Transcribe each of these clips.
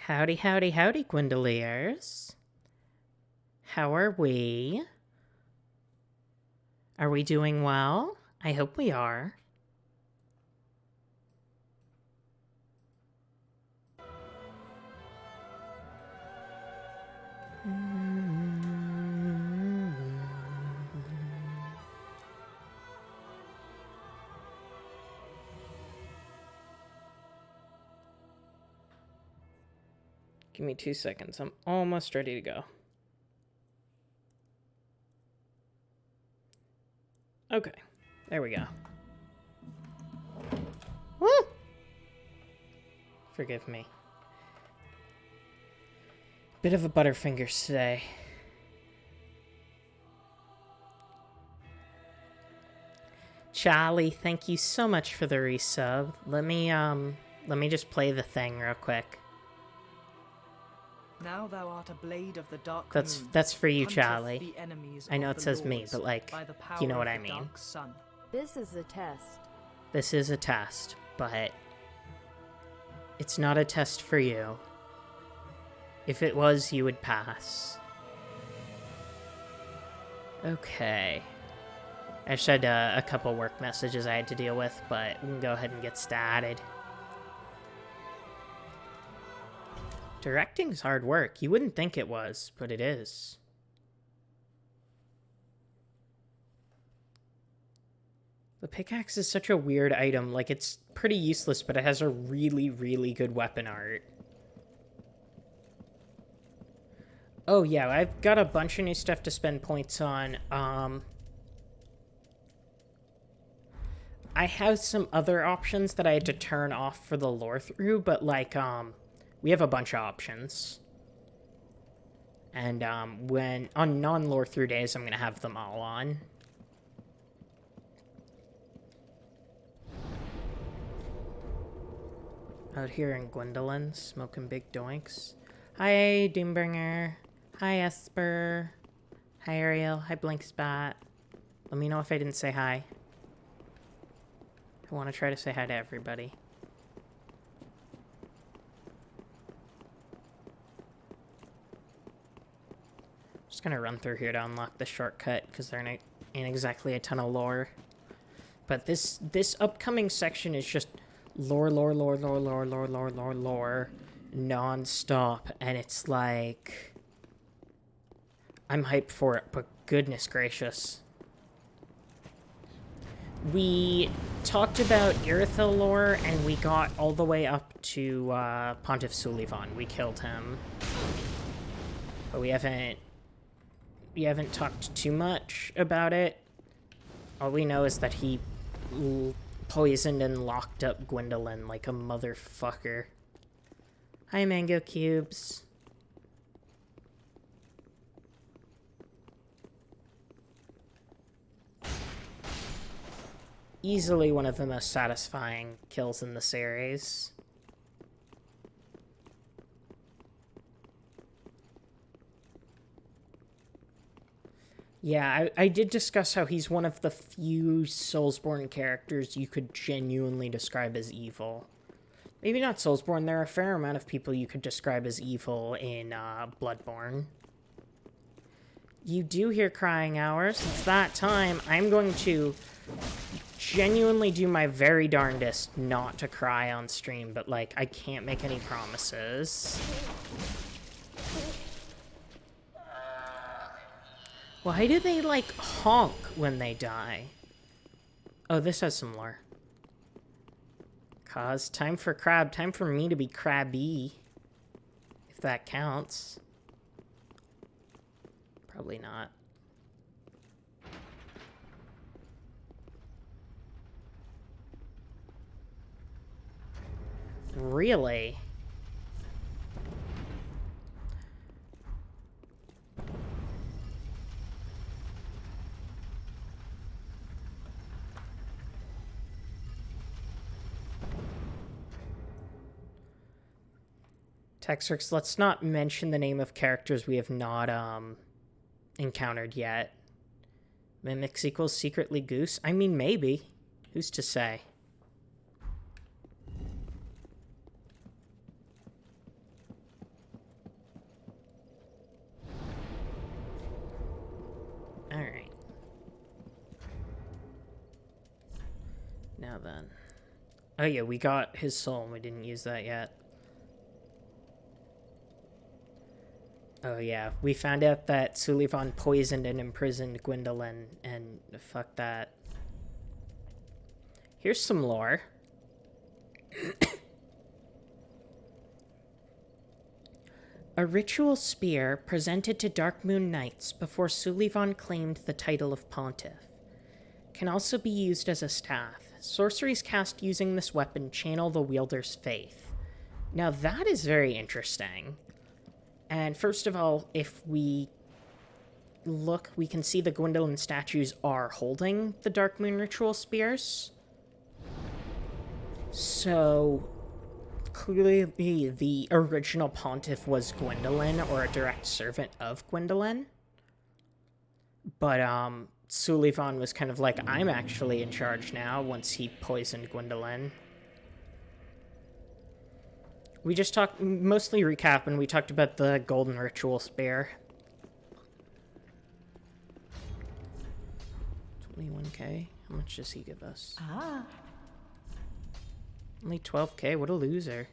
Howdy, howdy, howdy, Gwyndoliers. How are we? Are we doing well? I hope we are. Give me 2 seconds. I'm almost ready to go. Okay, there we go. Woo! Forgive me. Bit of a butterfingers today. Charlie, thank you so much for the resub. Let me just play the thing real quick. Now thou art a blade of the dark That's for you, Charlie. The enemies I know of it the says me, lords but like, by the power you know what of I the mean. dark sun. This is a test. This is a test, but it's not a test for you. If it was, you would pass. Okay. I just had a couple work messages I had to deal with, but we can go ahead and get started. Directing's hard work. You wouldn't think it was, but it is. The pickaxe is such a weird item. Like, it's pretty useless, but it has a really, really good weapon art. Oh, yeah, I've got a bunch of new stuff to spend points on. I have some other options that I had to turn off for the Lorethrough, but, like, we have a bunch of options. And, when, on non-Lorethrough days, I'm gonna have them all on. Out here in Gwyndolin, smoking big doinks. Hi, Doombringer. Hi, Esper. Hi, Ariel. Hi, Blinkspot. Let me know if I didn't say hi. I want to try to say hi to everybody. Just gonna run through here to unlock the shortcut, because there ain't exactly a ton of lore. But this upcoming section is just lore, non-stop, and it's like, I'm hyped for it, but goodness gracious. We talked about Irithyll lore, and we got all the way up to Pontiff Sulivan. We killed him, but we haven't talked too much about it. All we know is that he poisoned and locked up Gwyndolin like a motherfucker. Hi, Mango Cubes. Easily one of the most satisfying kills in the series. Yeah, I did discuss how he's one of the few Soulsborne characters you could genuinely describe as evil. Maybe not Soulsborne, there are a fair amount of people you could describe as evil in Bloodborne. You do hear crying hours. It's that time. I'm going to genuinely do my very darndest not to cry on stream, but, like, I can't make any promises. Why do they, like, honk when they die? Oh, this has some lore. Cause time for crab. Time for me to be crabby. If that counts. Probably not. Really? Texrix, let's not mention the name of characters we have not encountered yet. Mimics equals secretly goose? I mean, maybe. Who's to say? that then? Oh yeah, we got his soul and we didn't use that yet. Oh yeah, we found out that Sullivan poisoned and imprisoned Gwyndolin, and fuck that. Here's some lore. A ritual spear presented to Darkmoon Knights before Sullivan claimed the title of Pontiff. Can also be used as a staff. Sorceries cast using this weapon channel the wielder's faith. Now that is very interesting. And first of all, if we look, we can see the Gwyndolin statues are holding the Darkmoon ritual spears. So clearly the original Pontiff was Gwyndolin, or a direct servant of Gwyndolin. But Sullivan was kind of like, I'm actually in charge now, once he poisoned Gwyndolin. We just talked, mostly recapping, we talked about the golden ritual spear. 21k? How much does he give us? Ah. Only 12k? What a loser.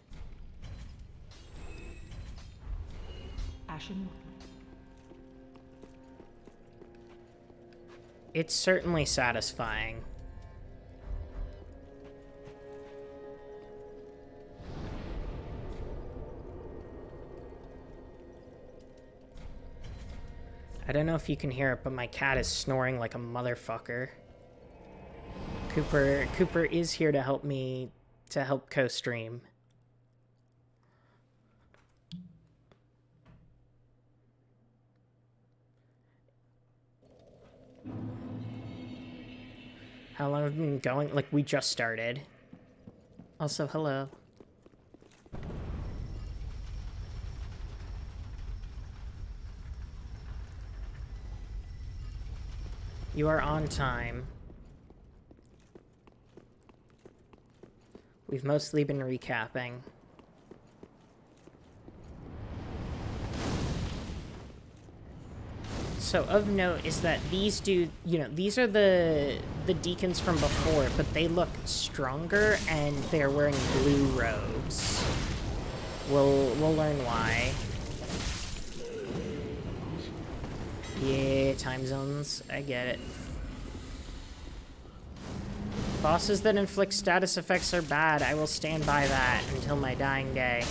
Ashen. It's certainly satisfying. I don't know if you can hear it, but my cat is snoring like a motherfucker. Cooper is here to help me, to help co-stream. How long have we been going? Like, we just started. Also, hello. You are on time. We've mostly been recapping. So of note is that these these are the deacons from before, but they look stronger and they're wearing blue robes. We'll learn why. Yeah, time zones. I get it. Bosses that inflict status effects are bad. I will stand by that until my dying day.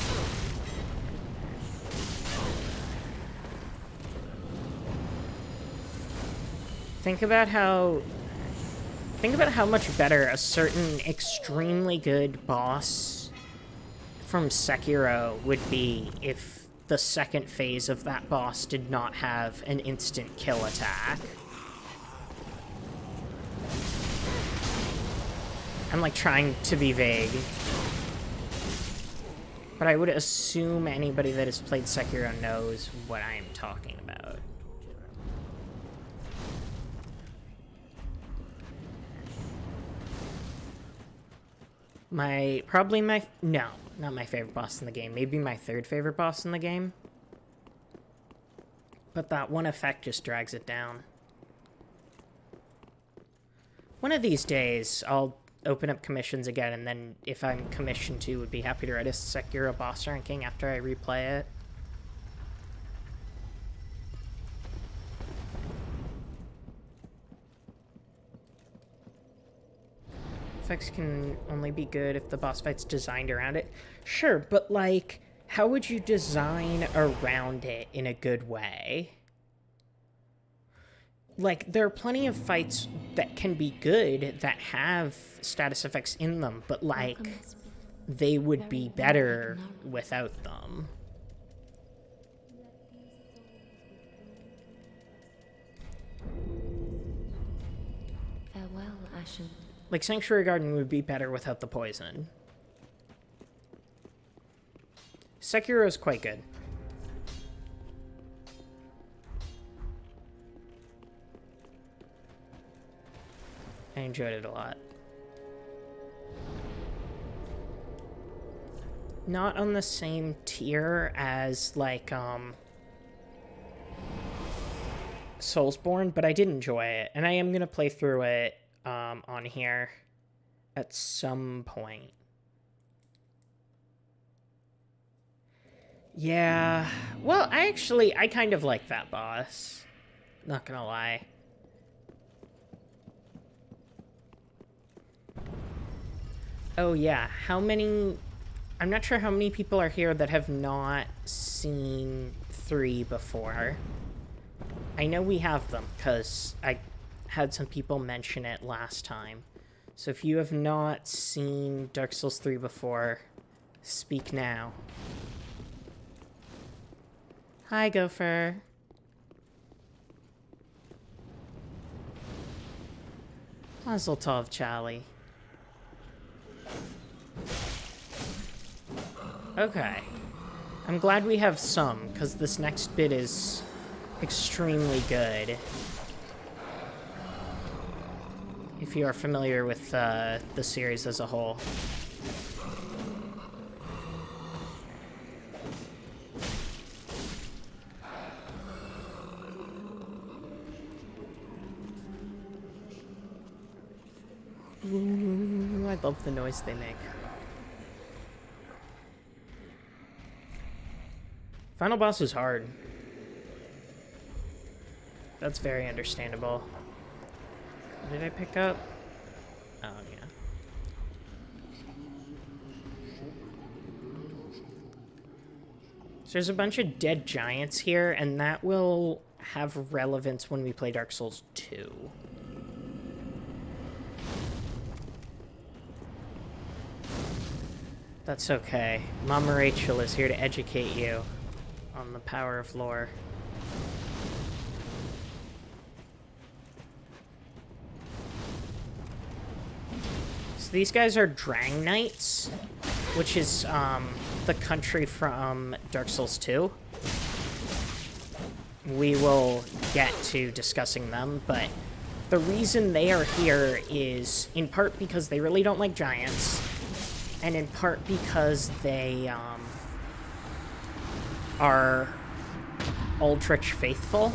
Think about how much better a certain extremely good boss from Sekiro would be if the second phase of that boss did not have an instant kill attack. I'm like trying to be vague. But I would assume anybody that has played Sekiro knows what I am talking about. No, not my favorite boss in the game. Maybe my third favorite boss in the game. But that one effect just drags it down. One of these days, I'll open up commissions again, and then if I'm commissioned to, would be happy to write a Sekiro boss ranking after I replay it. Effects can only be good if the boss fight's designed around it. Sure, but like, how would you design around it in a good way? Like, there are plenty of fights that can be good that have status effects in them, but like, they would be better without them. Farewell, Ashen. Like, Sanctuary Garden would be better without the poison. Sekiro is quite good. I enjoyed it a lot. Not on the same tier as, like, Soulsborne, but I did enjoy it. And I am going to play through it on here at some point. Yeah, well, I kind of like that boss. Not gonna lie. Oh yeah, how many... I'm not sure how many people are here that have not seen 3 before. I know we have them, because I had some people mention it last time. So if you have not seen Dark Souls 3 before, speak now. Hi, Gopher. Mazel tov, Charlie. Okay. I'm glad we have some, because this next bit is extremely good. If you are familiar with the series as a whole. Ooh, I love the noise they make. Final boss is hard. That's very understandable. What did I pick up? Oh, yeah. So there's a bunch of dead giants here, and that will have relevance when we play Dark Souls 2. That's okay. Mama Rachel is here to educate you on the power of lore. So these guys are Drang Knights, which is the country from Dark Souls 2. We will get to discussing them, but the reason they are here is in part because they really don't like giants, and in part because they are Aldrich Faithful,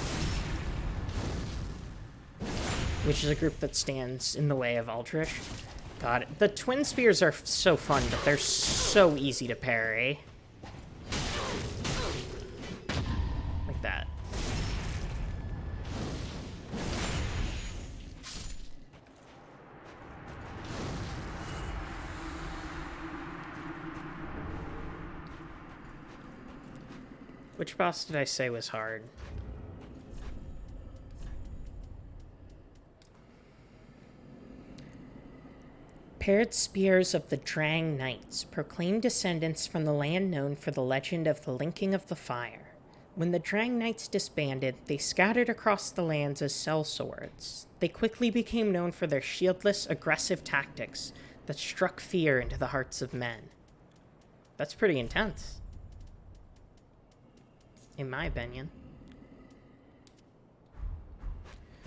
which is a group that stands in the way of Aldrich. God, the twin spears are so fun, but they're so easy to parry. Like that. Which boss did I say was hard? Paired spears of the Drang Knights proclaim descendants from the land known for the legend of the Linking of the Fire. When the Drang Knights disbanded, they scattered across the lands as sellswords. They quickly became known for their shieldless, aggressive tactics that struck fear into the hearts of men. That's pretty intense, in my opinion.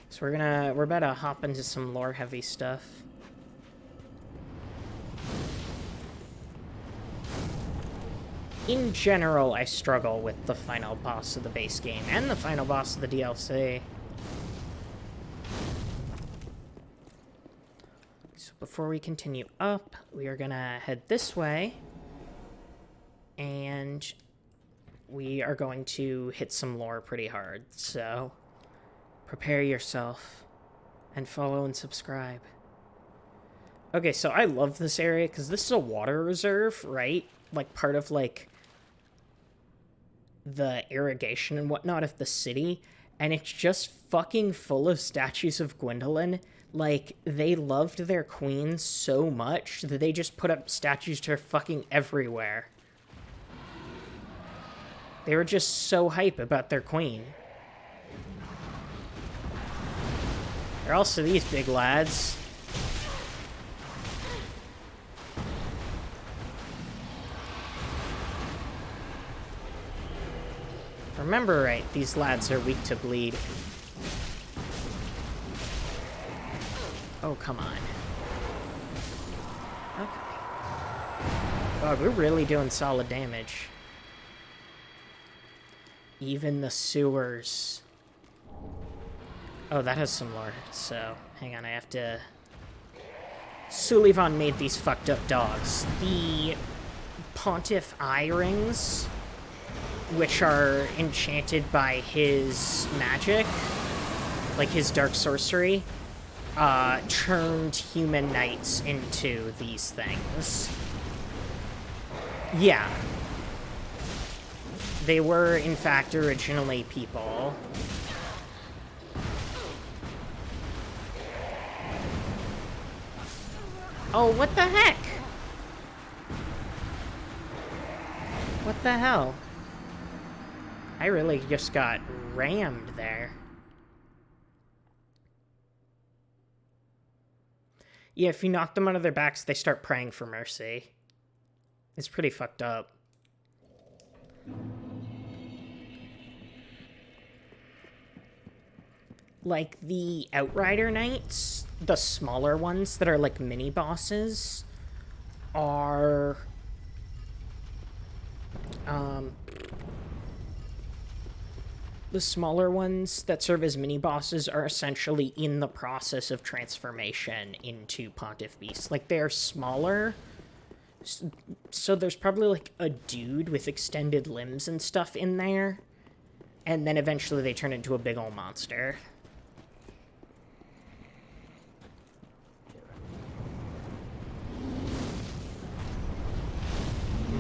So we're about to hop into some lore heavy stuff. In general, I struggle with the final boss of the base game and the final boss of the DLC. So before we continue up, we are gonna head this way, and we are going to hit some lore pretty hard, so prepare yourself and follow and subscribe. Okay, so I love this area because this is a water reserve, right? Like part of like the irrigation and whatnot of the city, and it's just fucking full of statues of Gwyndolin. Like, they loved their queen so much that they just put up statues to her fucking everywhere. They were just so hype about their queen. There are also these big lads. If I remember right, these lads are weak to bleed. Oh, come on. Okay. God, we're really doing solid damage. Even the sewers. Oh, that has some lore, so hang on, I have to Sullivan made these fucked up dogs. The Pontiff eye rings, which are enchanted by his magic, like his dark sorcery, turned human knights into these things. Yeah. They were, in fact, originally people. Oh, what the heck? What the hell? I really just got rammed there. Yeah, if you knock them onto their backs, they start praying for mercy. It's pretty fucked up. Like, the Outrider Knights, the smaller ones that are like mini-bosses, are... the smaller ones that serve as mini-bosses are essentially in the process of transformation into Pontiff Beasts. Like, they're smaller, so there's probably, like, a dude with extended limbs and stuff in there, and then eventually they turn into a big ol' monster.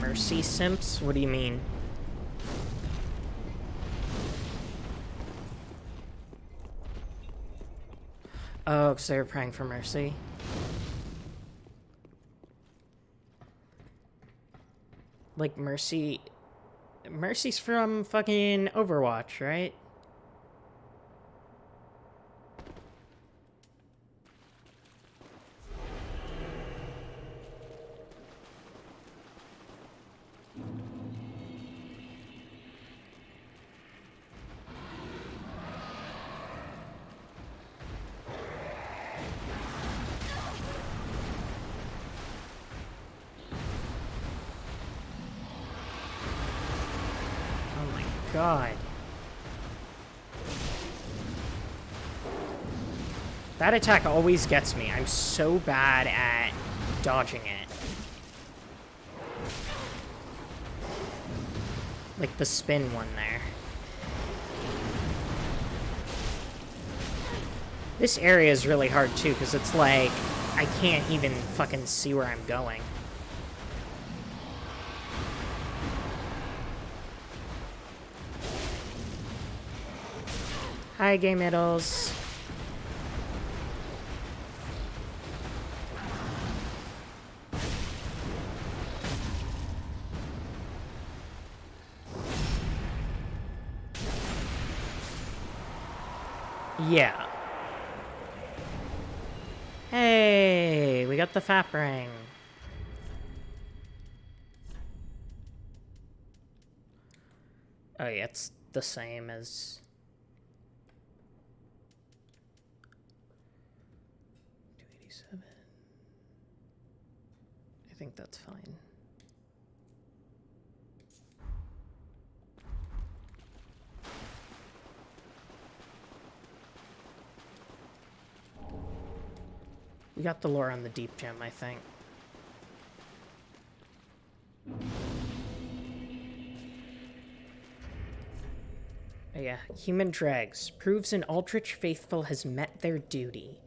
Mercy simps? What do you mean? Oh, because they were praying for mercy. Like, Mercy... Mercy's from fucking Overwatch, right? God. That attack always gets me. I'm so bad at dodging it. Like the spin one there. This area is really hard too, because it's like, I can't even fucking see where I'm going. Hi, Gay Middles. Yeah. Hey, we got the FAP ring. Oh yeah, it's the same as... 287. I think that's fine. We got the lore on the deep gem, I think. Oh yeah, human dregs. Proves an Aldrich faithful has met their duty.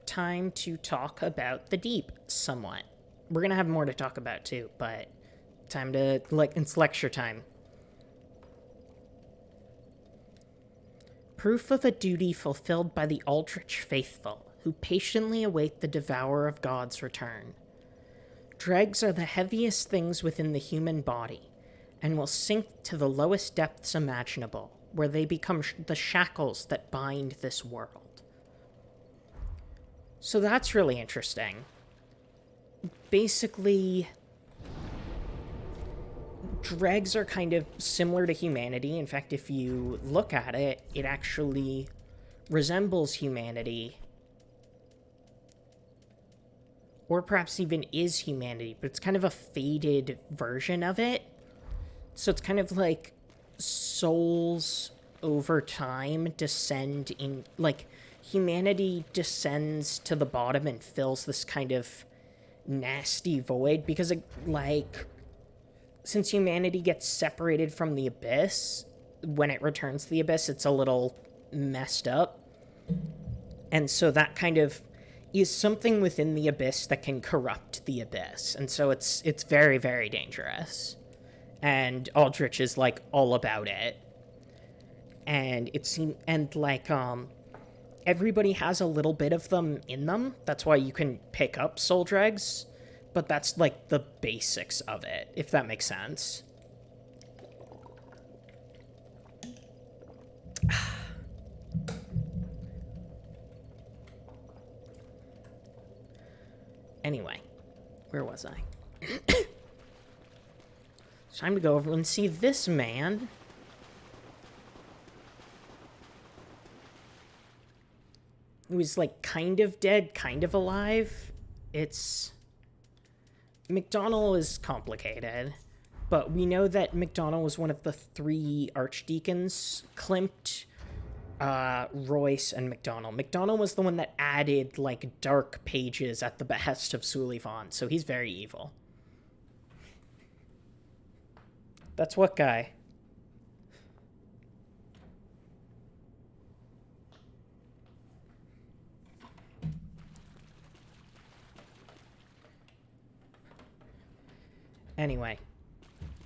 Time to talk about the deep, somewhat. We're gonna have more to talk about too, but time to, like, it's lecture time. Proof of a duty fulfilled by the Aldrich faithful, who patiently await the devourer of God's return. Dregs are the heaviest things within the human body, and will sink to the lowest depths imaginable, where they become the shackles that bind this world. So that's really interesting. Basically, dregs are kind of similar to humanity. In fact, if you look at it, it actually resembles humanity. Or perhaps even is humanity, but it's kind of a faded version of it. So it's kind of like souls over time descend in, like, humanity descends to the bottom and fills this kind of nasty void, because, like, since humanity gets separated from the Abyss, when it returns to the Abyss, it's a little messed up. And so that kind of is something within the Abyss that can corrupt the Abyss. And so it's very, very dangerous. And Aldrich is, like, all about it. And everybody has a little bit of them in them. That's why you can pick up soul dregs. But that's, like, the basics of it, if that makes sense. Anyway, where was I? It's time to go over and see this man. He was, like, kind of dead, kind of alive. McDonald is complicated, but we know that McDonald was one of the 3 archdeacons, Klimt, Royce, and McDonald. McDonald was the one that added, like, dark pages at the behest of Sullivan, so he's very evil. That's what guy? Anyway,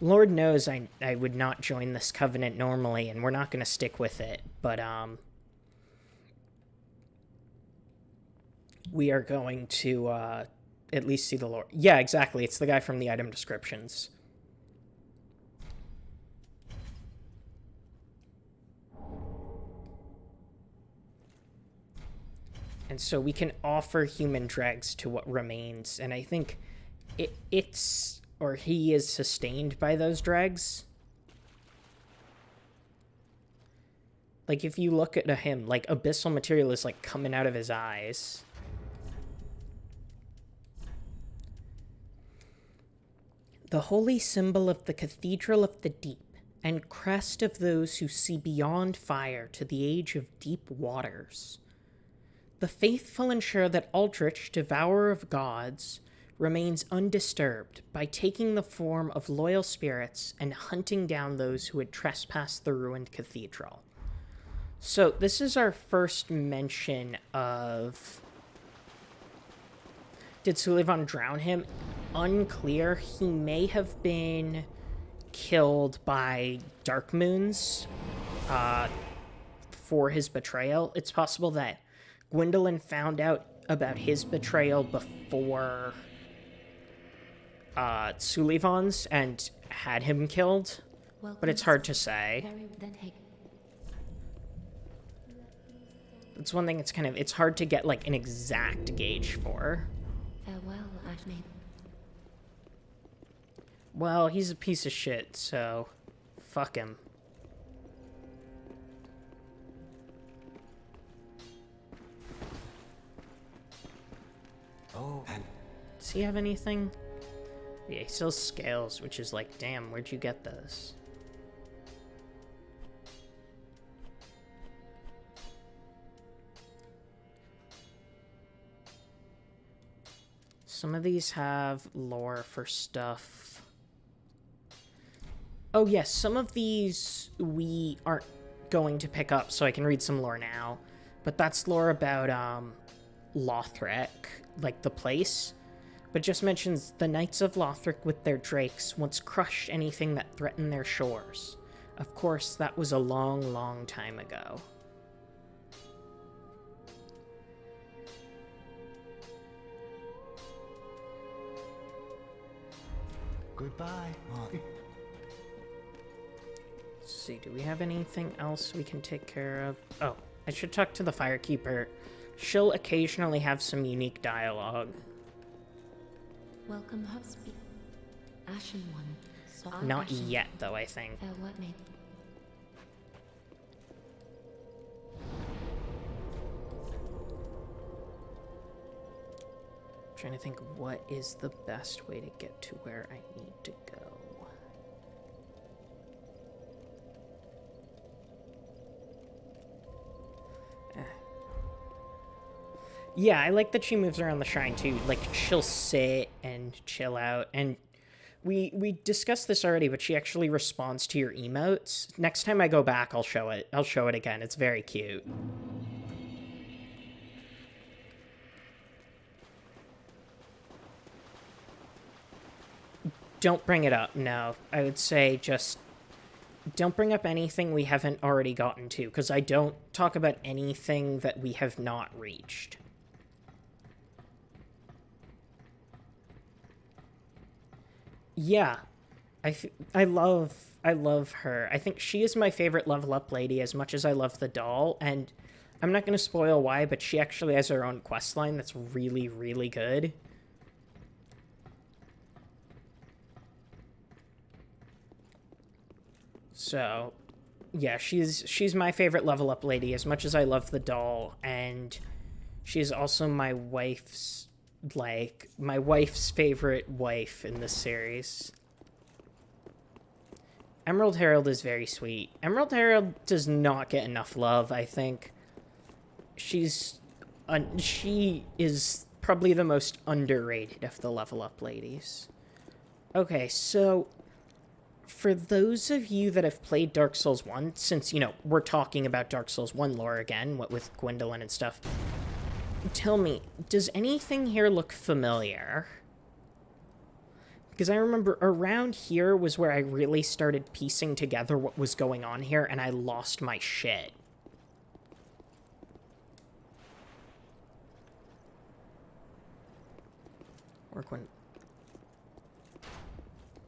Lord knows I would not join this covenant normally, and we're not going to stick with it, but, we are going to, at least see the Lord. Yeah, exactly, it's the guy from the item descriptions. And so we can offer human dregs to what remains, and I think he is sustained by those dregs. Like, if you look at him, like, abyssal material is, like, coming out of his eyes. The holy symbol of the Cathedral of the Deep, and crest of those who see beyond fire to the age of deep waters. The faithful ensure that Aldrich, devourer of gods, remains undisturbed by taking the form of loyal spirits and hunting down those who had trespassed the ruined cathedral. So this is our first mention of... Did Sullivan drown him? Unclear. He may have been killed by Darkmoons for his betrayal. It's possible that Gwyndolin found out about his betrayal before Sullivan's and had him killed, but it's hard to say. That's one thing it's hard to get, like, an exact gauge for. Farewell, Ashmead. Well, he's a piece of shit, so fuck him. Oh, and Does he have anything? Yeah, he sells scales, which is like, damn, where'd you get those? Some of these have lore for stuff. Oh yes, some of these we aren't going to pick up, so I can read some lore now. But that's lore about, Lorethrough, like the place. But just mentions the Knights of Lorethrough with their drakes once crushed anything that threatened their shores. Of course, that was a long, long time ago. goodbye. Let's see, do we have anything else we can take care of? Oh, I should talk to the Firekeeper. She'll occasionally have some unique dialogue. Welcome, Husby. Ashen one. Soft Not ashen. yet, though, I think. Farewell, mate. Trying to think what is the best way to get to where I need to go. Yeah, I like that she moves around the shrine too. Like, she'll sit and chill out. And we discussed this already, but she actually responds to your emotes. Next time I go back, I'll show it. I'll show it again. It's very cute. Don't bring it up, no. I would say just don't bring up anything we haven't already gotten to, because I don't talk about anything that we have not reached. Yeah, I love her. I think she is my favorite level up lady as much as I love the doll, and I'm not going to spoil why, but she actually has her own questline that's really, really good. So, yeah, she's my favorite level up lady as much as I love the doll, and she's also my wife's favorite wife in this series. Emerald Herald is very sweet. Emerald Herald does not get enough love, I think. She is probably the most underrated of the level up ladies. Okay, so for those of you that have played Dark Souls 1, since, you know, we're talking about Dark Souls 1 lore again, what with Gwyndolin and stuff, tell me, does anything here look familiar? Because I remember around here was where I really started piecing together what was going on here, and I lost my shit.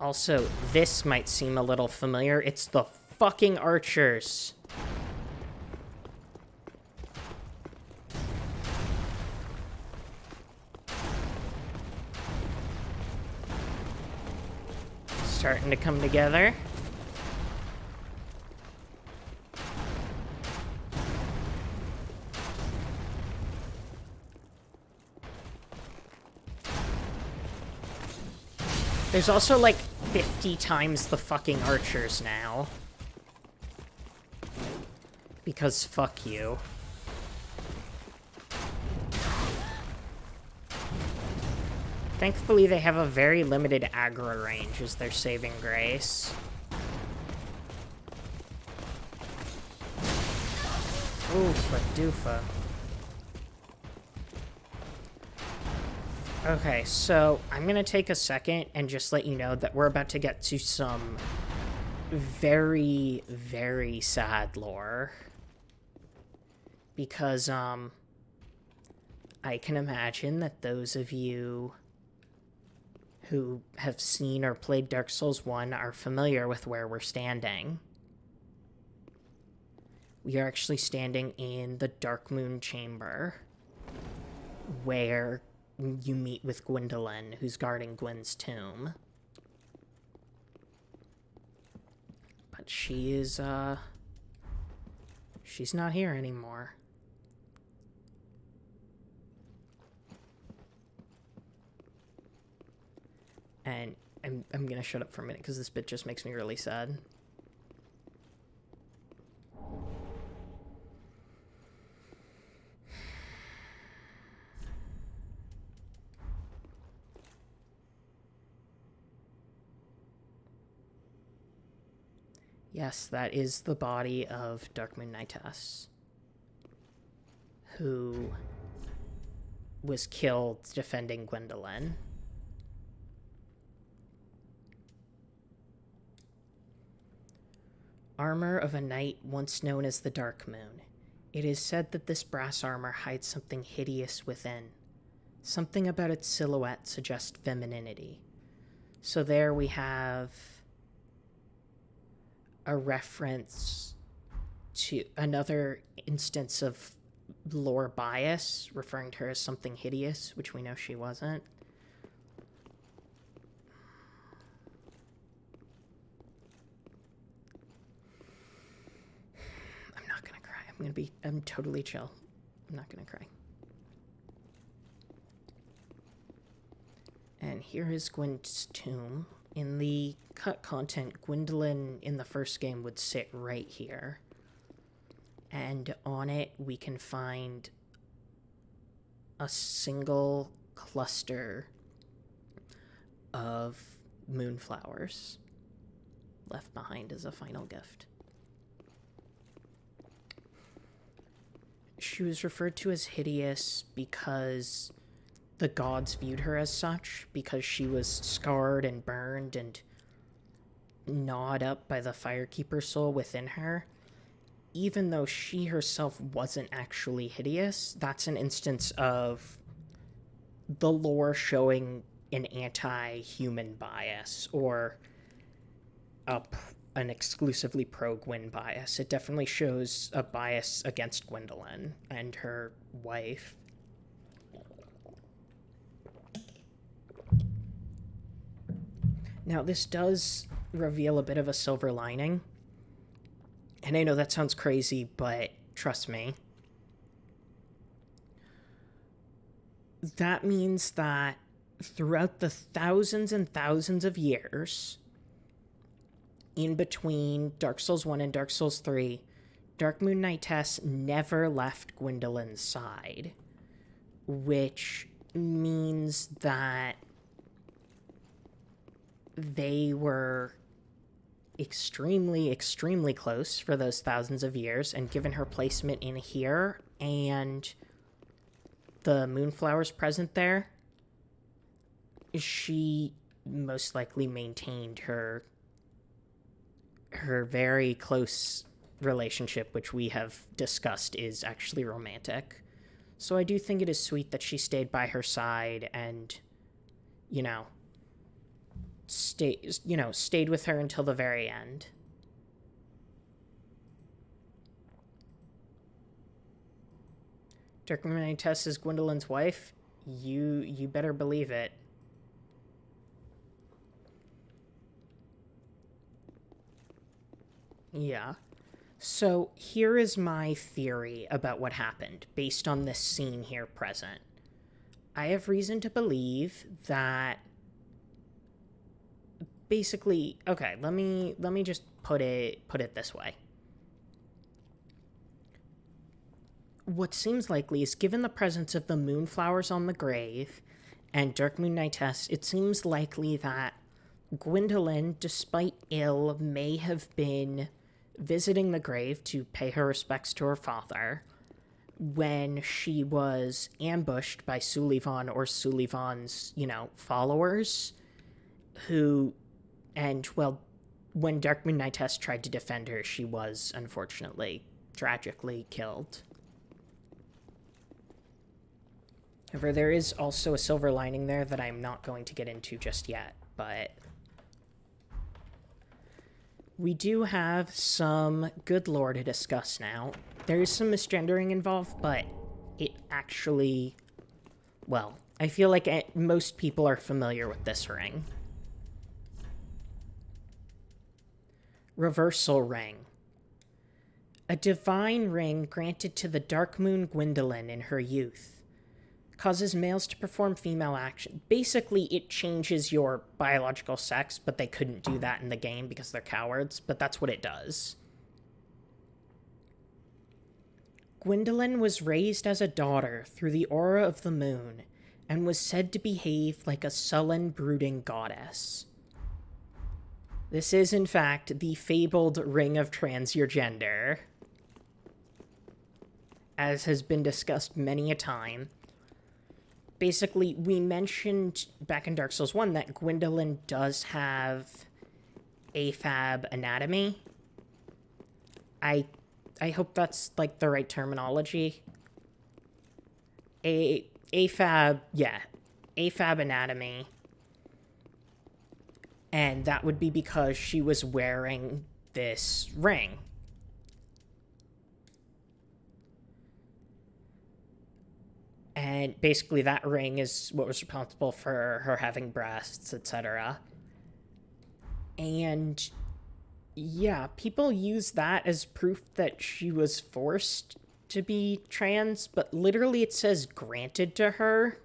Also, this might seem a little familiar. It's the fucking archers. Starting to come together. There's also like 50 times the fucking archers now. Because fuck you. Thankfully, they have a very limited aggro range as their saving grace. Oofa doofa. Okay, so I'm gonna take a second and just let you know that we're about to get to some very, very sad lore. Because, I can imagine that those of you who have seen or played Dark Souls 1 are familiar with where we're standing. We are actually standing in the Darkmoon Chamber, where you meet with Gwyndolin, who's guarding Gwyn's tomb. But she is, she's not here anymore. And I'm gonna shut up for a minute, because this bit just makes me really sad. Yes, that is the body of Darkmoon Knightess, who was killed defending Gwyndolin. Armor of a knight once known as the Darkmoon. It is said that this brass armor hides something hideous within. Something about its silhouette suggests femininity. So there we have a reference to another instance of lore bias, referring to her as something hideous, which we know she wasn't. I'm not gonna cry. I'm totally chill. I'm not gonna cry. And here is Gwyn's tomb. In the cut content, Gwyndolin in the first game would sit right here. And on it, we can find a single cluster of moonflowers left behind as a final gift. She was referred to as hideous because the gods viewed her as such, because she was scarred and burned and gnawed up by the Firekeeper soul within her. Even though she herself wasn't actually hideous, that's an instance of the lore showing an anti-human bias, or an exclusively pro-Gwyn bias. It definitely shows a bias against Gwyndolin and her wife. Now, this does reveal a bit of a silver lining. And I know that sounds crazy, but trust me. That means that throughout the thousands and thousands of years in between Dark Souls 1 and Dark Souls 3, Darkmoon Knightess never left Gwyndolyn's side, which means that they were extremely, extremely close for those thousands of years, and given her placement in here and the moonflowers present there, she most likely maintained her very close relationship, which we have discussed is actually romantic. So I do think it is sweet that she stayed by her side and, stayed with her until the very end. Darkmoon Knightess is Gwyndolyn's wife? You better believe it. Yeah. So here is my theory about what happened based on this scene here present. I have reason to believe that basically, okay, let me just put it this way. What seems likely is, given the presence of the moonflowers on the grave and Darkmoon Knightess, it seems likely that Gwyndolin, despite ill, may have been visiting the grave to pay her respects to her father when she was ambushed by Sullivan or Sullivan's, followers, when Darkmoon Knightess tried to defend her, she was, unfortunately, tragically killed. However, there is also a silver lining there that I'm not going to get into just yet, but we do have some good lore to discuss now. There is some misgendering involved, but it actually, I feel like most people are familiar with this ring. Reversal Ring. A divine ring granted to the Darkmoon Gwyndolin in her youth. Causes males to perform female action. Basically, it changes your biological sex, but they couldn't do that in the game because they're cowards, but that's what it does. Gwyndolin was raised as a daughter through the aura of the moon, and was said to behave like a sullen, brooding goddess. This is, in fact, the fabled Ring of Transgender, as has been discussed many a time. Basically, we mentioned back in Dark Souls 1 that Gwyndolin does have AFAB anatomy. I hope that's, the right terminology. AFAB anatomy. And that would be because she was wearing this ring. And basically that ring is what was responsible for her having breasts, etc. And yeah, people use that as proof that she was forced to be trans, but literally it says granted to her.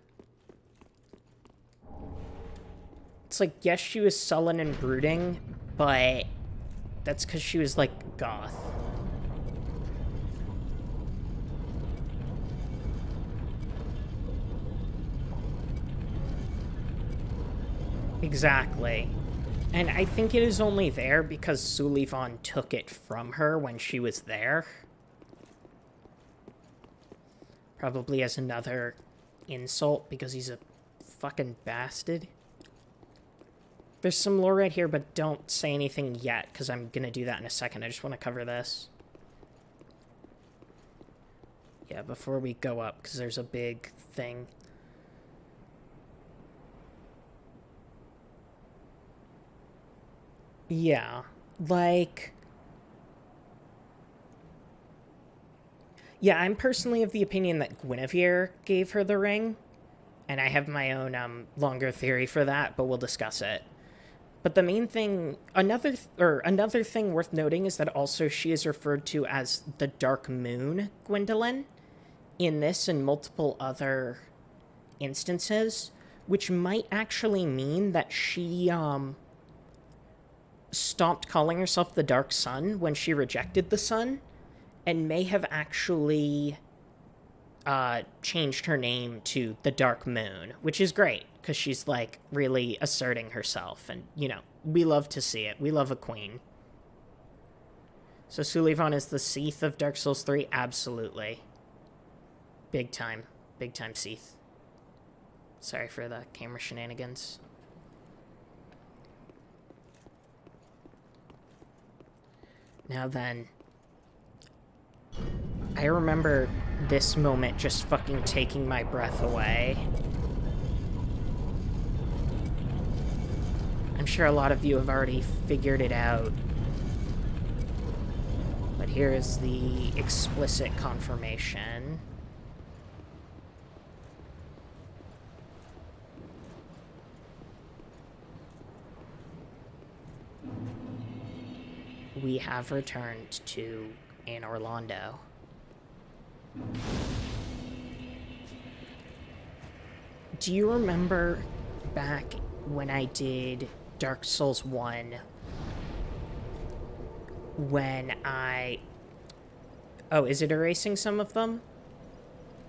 It's like, yes, she was sullen and brooding, but that's because she was, goth. Exactly. And I think it is only there because Sullivan took it from her when she was there. Probably as another insult because he's a fucking bastard. There's some lore right here, but don't say anything yet because I'm going to do that in a second. I just want to cover this. Yeah, before we go up because there's a big thing. Yeah, like... Yeah, I'm personally of the opinion that Guinevere gave her the ring. And I have my own longer theory for that, but we'll discuss it. But the main thing... Another thing worth noting is that also she is referred to as the Dark Moon Gwyndolin in this and multiple other instances, which might actually mean that she, stopped calling herself the Dark Sun when she rejected the sun, and may have actually changed her name to the Dark Moon, which is great, because she's, like, really asserting herself, and, you know, we love to see it. We love a queen. So Sullivan is the Seath of Dark Souls 3? Absolutely. Big time. Big time Seath. Sorry for the camera shenanigans. Now then, I remember this moment just fucking taking my breath away. I'm sure a lot of you have already figured it out. But here is the explicit confirmation. We have returned to Anne Orlando. Do you remember back when I did Dark Souls 1 when I... Oh, is it erasing some of them?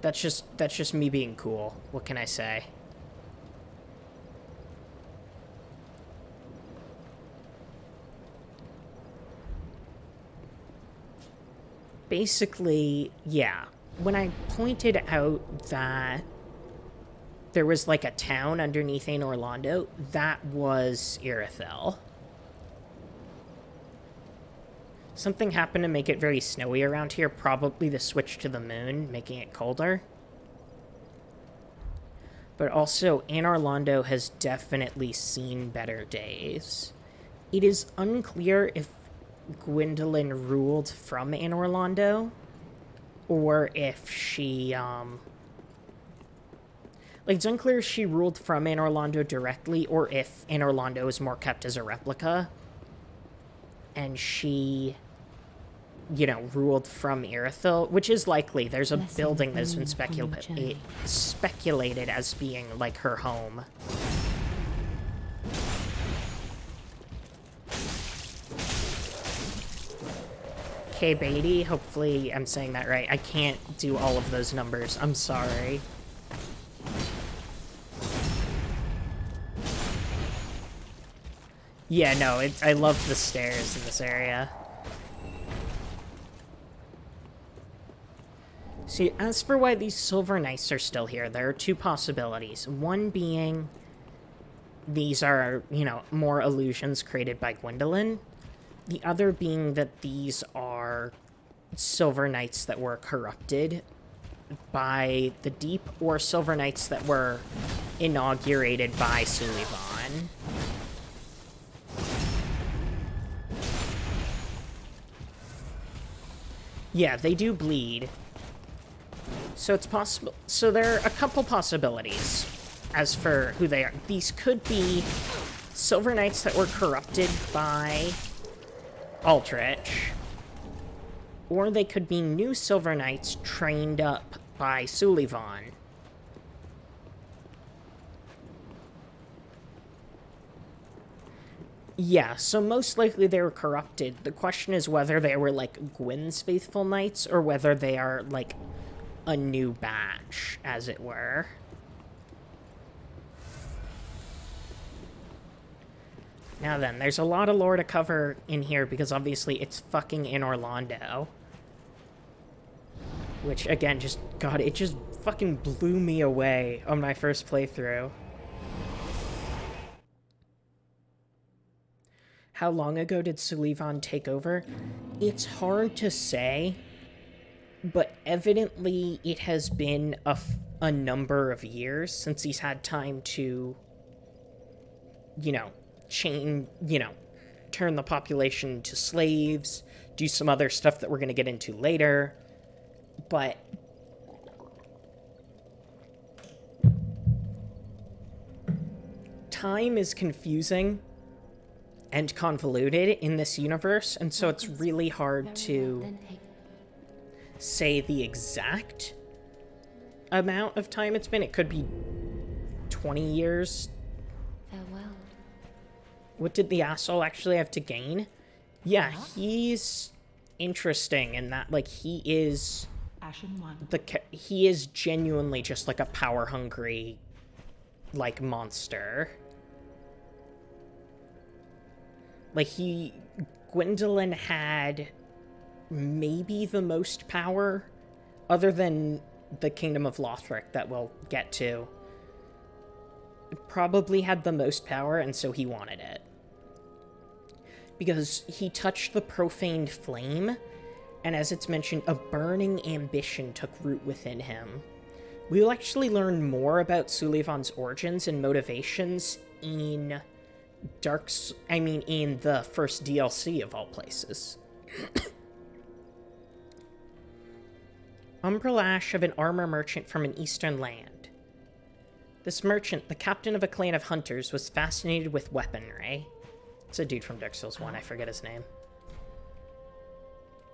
That's just me being cool. What can I say? Basically, yeah. When I pointed out that there was like a town underneath Anne Orlando, that was Irithyll. Something happened to make it very snowy around here, probably the switch to the moon, making it colder. But also, Anne Orlando has definitely seen better days. It is unclear if Gwyndolin ruled from Anne Orlando, or if she, like, it's unclear if she ruled from Anne Orlando directly, or if Anne Orlando is more kept as a replica, and she, you know, ruled from Irithyll, which is likely. There's a building that's been speculated as being, like, her home. K. Beatty, hopefully I'm saying that right. I can't do all of those numbers. I'm sorry. Yeah, no, I love the stairs in this area. See, as for why these Silver Knights are still here, there are two possibilities. One being these are, you know, more illusions created by Gwyndolin. The other being that these are Silver Knights that were corrupted by the Deep, or Silver Knights that were inaugurated by Sullivan. Yeah, they do bleed. So it's possible. So there are a couple possibilities as for who they are. These could be Silver Knights that were corrupted by Aldrich, or they could be new Silver Knights trained up by Sullivan. Yeah, so most likely they were corrupted. The question is whether they were, like, Gwyn's faithful knights, or whether they are, like, a new batch, as it were. Now then, there's a lot of lore to cover in here because obviously it's fucking in Orlando. Which, again, just, God, it just fucking blew me away on my first playthrough. How long ago did Sullivan take over? It's hard to say, but evidently it has been a number of years since he's had time to, you know, turn the population to slaves, do some other stuff that we're going to get into later. But time is confusing and convoluted in this universe, and so it's really hard to say the exact amount of time it's been. It could be 20 years. Farewell. What did the asshole actually have to gain? Yeah, he's interesting in that, like, he is he is genuinely just like a power-hungry, like, monster. Like, Gwyndolin had maybe the most power, other than the Kingdom of Lorethrough that we'll get to. Probably had the most power, and so he wanted it. Because he touched the profaned flame, and as it's mentioned, a burning ambition took root within him. We'll actually learn more about Sullivan's origins and motivations in in the first DLC of all places. Umbralash of an armor merchant from an eastern land. This merchant, the captain of a clan of hunters, was fascinated with weaponry. It's a dude from Dark Souls 1, I forget his name.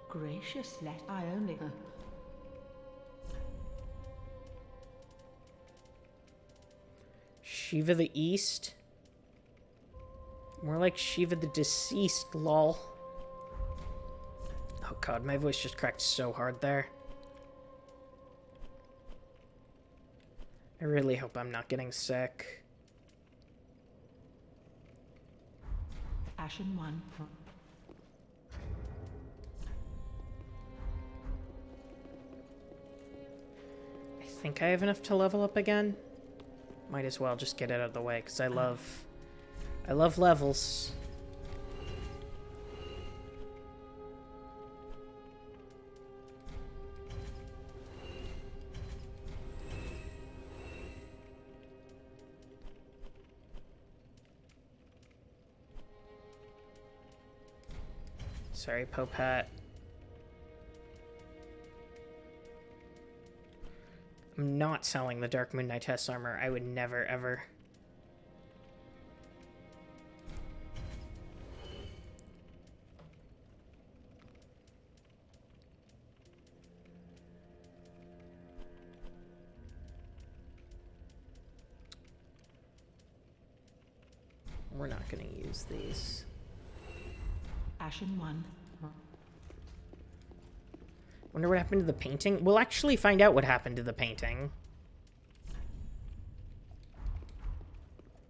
Gracious, let I only... Shiva the East? More like Shiva the Deceased, lol. Oh god, my voice just cracked so hard there. I really hope I'm not getting sick. Ashen One. I think I have enough to level up again. Might as well just get it out of the way, because I love levels. Sorry, Popat. I'm not selling the Darkmoon Knightess armor. I would never, ever. We're not going to use these. Ashen One. Wonder what happened to the painting? We'll actually find out what happened to the painting.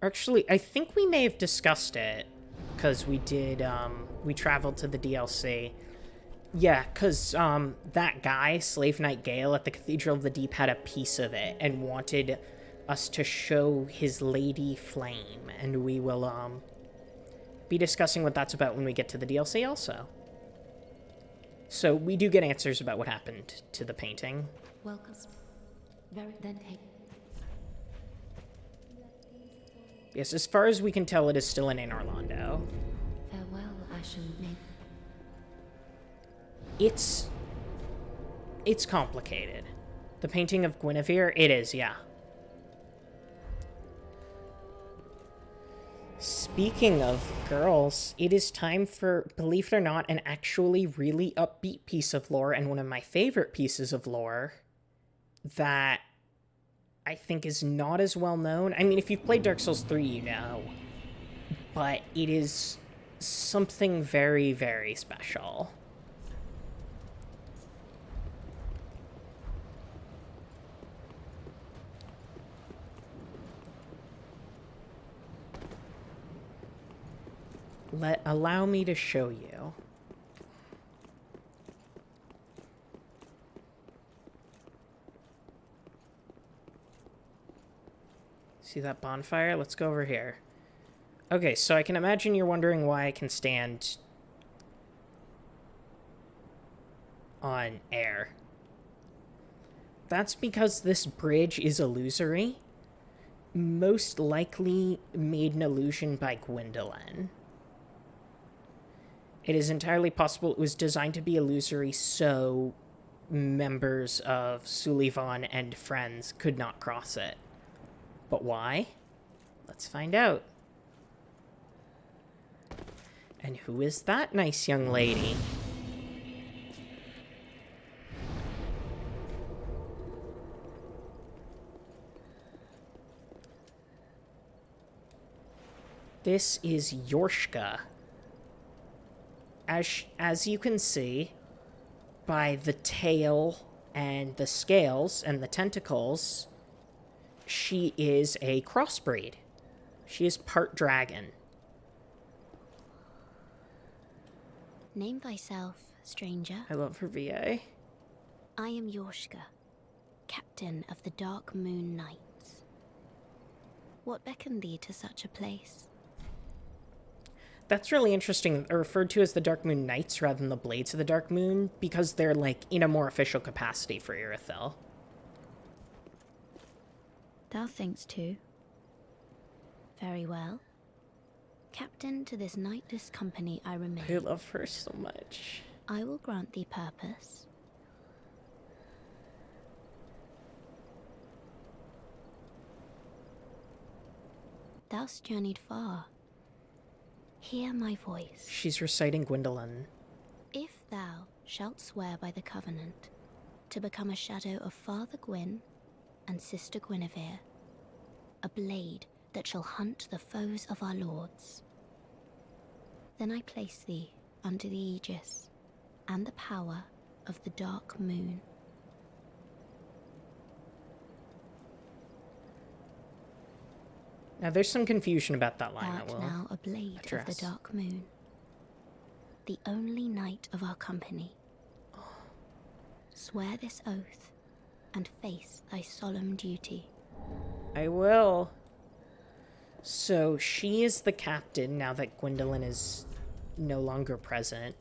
Actually, I think we may have discussed it, because we did, we traveled to the DLC. Yeah, because, that guy, Slave Knight Gale, at the Cathedral of the Deep had a piece of it, and wanted us to show his Lady Flame, and we will, be discussing what that's about when we get to the DLC also. So we do get answers about what happened to the painting. Welcome. Very then take. Yes, as far as we can tell, it is still in Orlando. Farewell, Ashen Maid. It's complicated. The painting of Guinevere, it is, yeah. Speaking of girls, it is time for, believe it or not, an actually really upbeat piece of lore, and one of my favorite pieces of lore that I think is not as well known. I mean, if you've played Dark Souls 3, you know. But it is something very, very special. Allow me to show you. See that bonfire? Let's go over here. Okay, so I can imagine you're wondering why I can stand on air. That's because this bridge is illusory. Most likely made an illusion by Gwyndolin. It is entirely possible it was designed to be illusory so members of Sullivan and friends could not cross it. But why? Let's find out. And who is that nice young lady? This is Yorshka. As you can see, by the tail and the scales and the tentacles, she is a crossbreed. She is part dragon. Name thyself, stranger. I love her VA. I am Yorshka, captain of the Darkmoon Knights. What beckoned thee to such a place? That's really interesting. They're referred to as the Darkmoon Knights rather than the Blades of the Dark Moon because they're, like, in a more official capacity for Irithyll. Thou thinkst too. Very well. Captain to this knightless company I remain. I love her so much. I will grant thee purpose. Thou'st journeyed far. Hear my voice. She's reciting Gwyndolin. If thou shalt swear by the covenant to become a shadow of Father Gwyn and Sister Guinevere, a blade that shall hunt the foes of our lords, then I place thee under the aegis and the power of the Dark Moon. Now, there's some confusion about that line. Thou art now a blade of the Dark Moon, the only knight of our company. Swear this oath and face thy solemn duty. I will. So, she is the captain now that Gwyndolin is no longer present.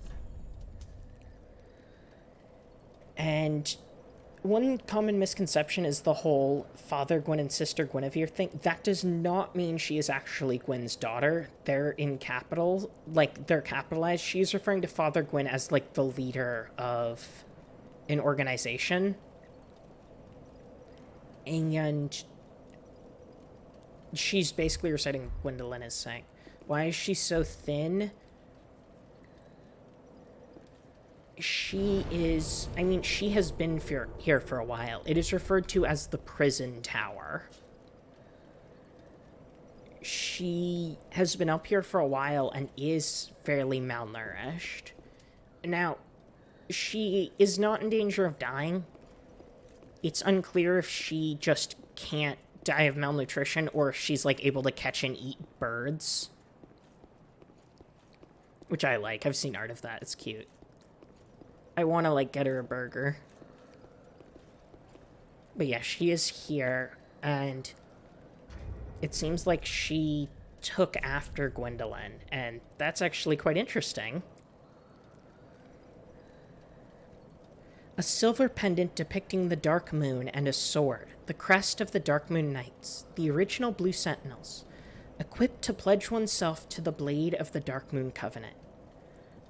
And one common misconception is the whole Father Gwyn and Sister Guinevere thing. That does not mean she is actually Gwyn's daughter. They're in capital, like, they're capitalized. She's referring to Father Gwyn as, like, the leader of an organization. And she's basically reciting Gwyndolin as saying, why is she so thin? She is, I mean, she has been here for a while. It is referred to as the prison tower. She has been up here for a while and is fairly malnourished. Now, she is not in danger of dying. It's unclear if she just can't die of malnutrition or if she's, like, able to catch and eat birds. Which I like. I've seen art of that. It's cute. I want to, like, get her a burger. But yeah, she is here, and it seems like she took after Gwyndolin, and that's actually quite interesting. A silver pendant depicting the Dark Moon and a sword, the crest of the Darkmoon Knights, the original Blue Sentinels, equipped to pledge oneself to the blade of the Darkmoon Covenant.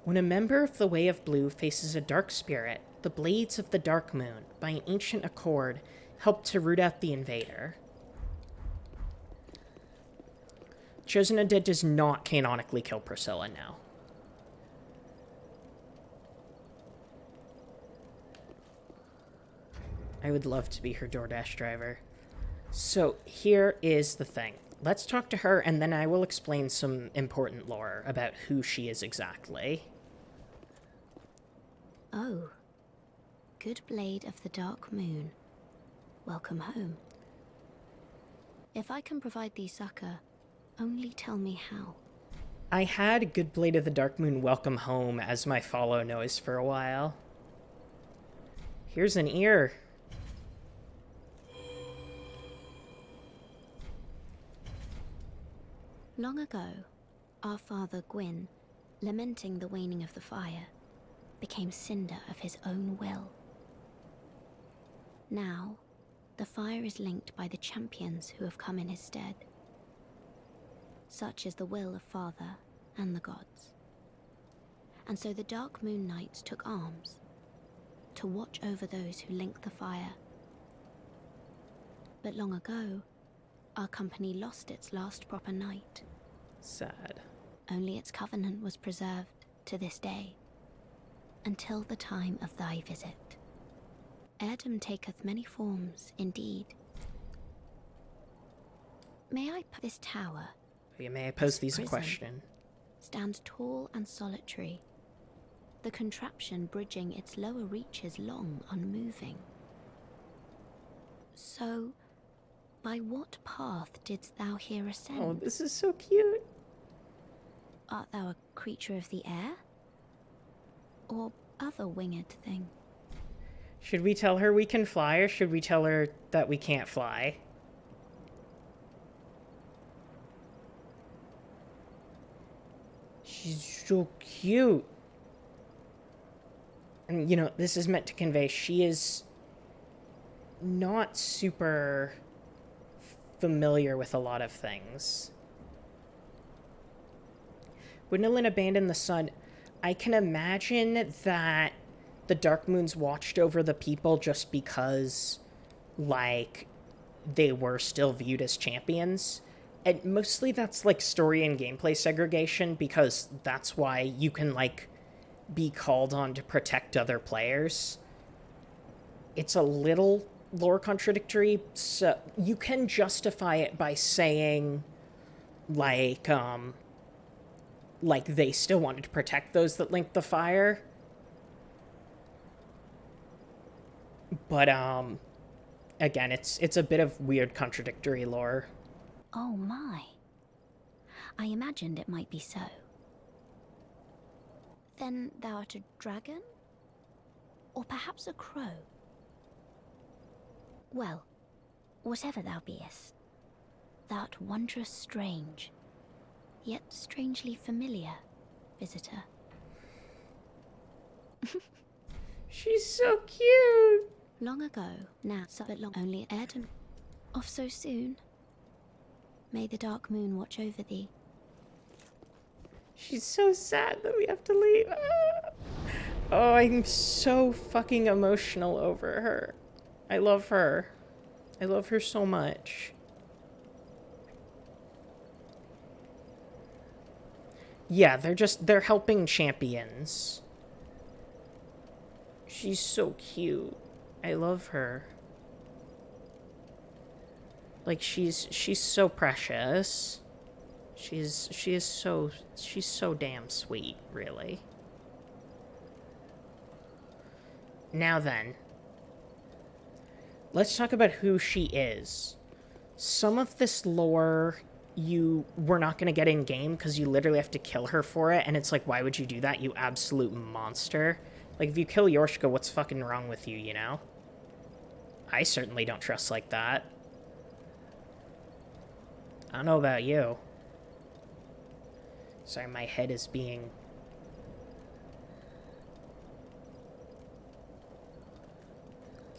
When a member of the Way of Blue faces a dark spirit, the blades of the Dark Moon, by an ancient accord, help to root out the invader. Chosen Undead does not canonically kill Priscilla now. I would love to be her DoorDash driver. So here is the thing. Let's talk to her, and then I will explain some important lore about who she is exactly. Oh, good blade of the Dark Moon. Welcome home. If I can provide thee succor, only tell me how. I had Good Blade of the Darkmoon Welcome Home as my follow noise for a while. Here's an ear. Long ago, our father Gwyn, lamenting the waning of the fire, became cinder of his own will. Now, the fire is linked by the champions who have come in his stead. Such is the will of Father and the gods. And so the Darkmoon Knights took arms to watch over those who link the fire. But long ago, our company lost its last proper knight. Sad. Only its covenant was preserved to this day, until the time of thy visit. Heirdom taketh many forms, indeed. May I put this tower? May I pose This these a prison question? Stands tall and solitary, the contraption bridging its lower reaches long unmoving. So, by what path didst thou here ascend? Oh, this is so cute. Art thou a creature of the air? Or other winged thing? Should we tell her we can fly, or should we tell her that we can't fly? She's so cute. And, you know, this is meant to convey she is not super familiar with a lot of things. Gwyndolin abandoned the sun. I can imagine that the Darkmoons watched over the people just because, like, they were still viewed as champions. And mostly that's, like, story and gameplay segregation, because that's why you can, like, be called on to protect other players. It's a little lore contradictory, so you can justify it by saying, like they still wanted to protect those that linked the fire. But, again, it's a bit of weird contradictory lore. Oh my. I imagined it might be so. Then thou art a dragon? Or perhaps a crow? Well, whatever thou beest, thou'rt wondrous strange, yet strangely familiar, visitor. She's so cute! Long ago, now, but long only Heirdom. Off so soon? May the dark moon watch over thee. She's so sad that we have to leave. Ah. Oh, I'm so fucking emotional over her. I love her. I love her so much. Yeah, they're helping champions. She's so cute. I love her. Like, she's so precious. She's so damn sweet, really. Now then, let's talk about who she is. Some of this lore we're not going to get in game because you literally have to kill her for it, and it's like, why would you do that, you absolute monster? Like, if you kill Yorshka, what's fucking wrong with you, you know? I certainly don't trust like that. I don't know about you. Sorry, my head is being...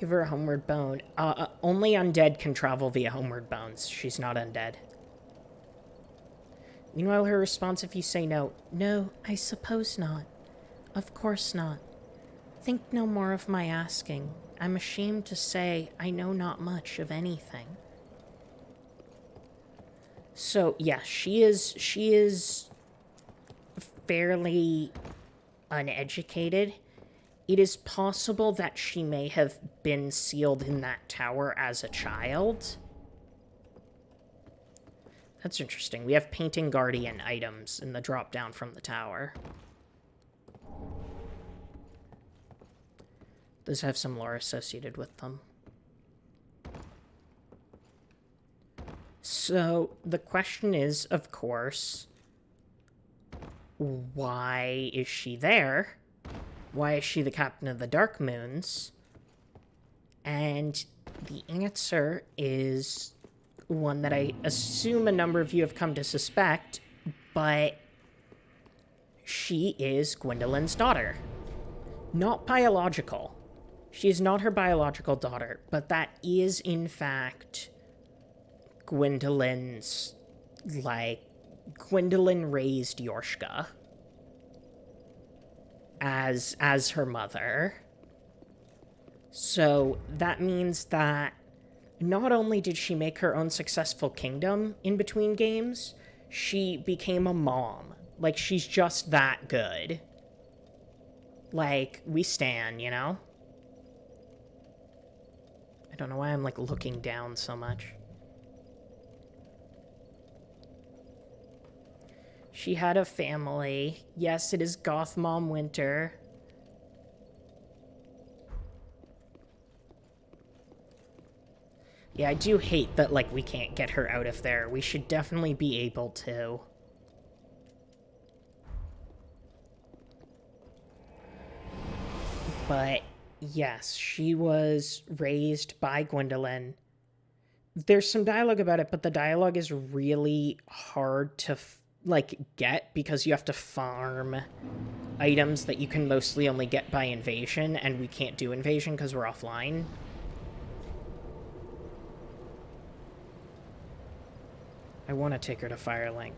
Give her a homeward bone. Only undead can travel via homeward bones. She's not undead. Meanwhile, her response if you say no. No, I suppose not. Of course not. Think no more of my asking. I'm ashamed to say I know not much of anything. So, yeah, she is fairly uneducated. It is possible that she may have been sealed in that tower as a child. That's interesting. We have Painting Guardian items in the drop-down from the tower. Those have some lore associated with them. So, the question is, of course, why is she there? Why is she the captain of the Dark Moons? And the answer is one that I assume a number of you have come to suspect, but she is Gwyndolin's daughter. Not biological. She is not her biological daughter, but that is, in fact, Gwyndolin's, Gwyndolin raised Yorshka as her mother. So that means that not only did she make her own successful kingdom in between games, she became a mom. Like, she's just that good. Like, we stan, you know? I don't know why I'm, like, looking down so much. She had a family. Yes, it is Goth Mom Winter. Yeah, I do hate that, like, we can't get her out of there. We should definitely be able to. But, yes, she was raised by Gwyndolin. There's some dialogue about it, but the dialogue is really hard to, get because you have to farm items that you can mostly only get by invasion, and we can't do invasion because we're offline. I want to take her to Firelink.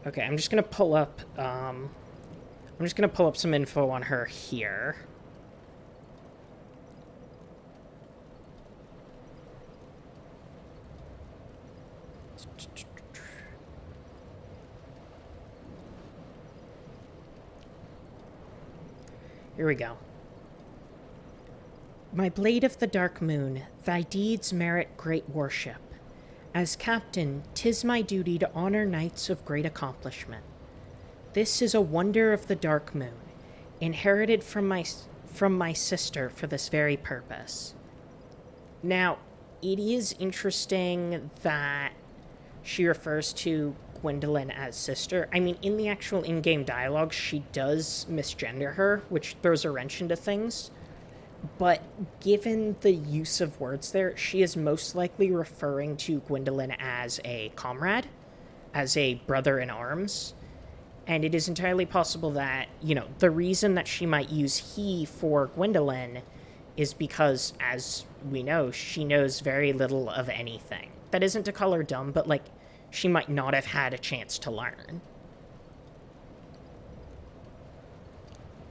Okay, I'm just gonna pull up, some info on her here. Here we go. My blade of the dark moon, thy deeds merit great worship. As captain, 'tis my duty to honor knights of great accomplishment. This is a wonder of the dark moon, inherited from my sister for this very purpose. Now, it is interesting that she refers to Gwyndolin as sister. I mean, in the actual in-game dialogue, she does misgender her, which throws a wrench into things. But given the use of words there, she is most likely referring to Gwyndolin as a comrade, as a brother in arms. And it is entirely possible that, the reason that she might use he for Gwyndolin is because, as we know, she knows very little of anything. That isn't to call her dumb, but, she might not have had a chance to learn.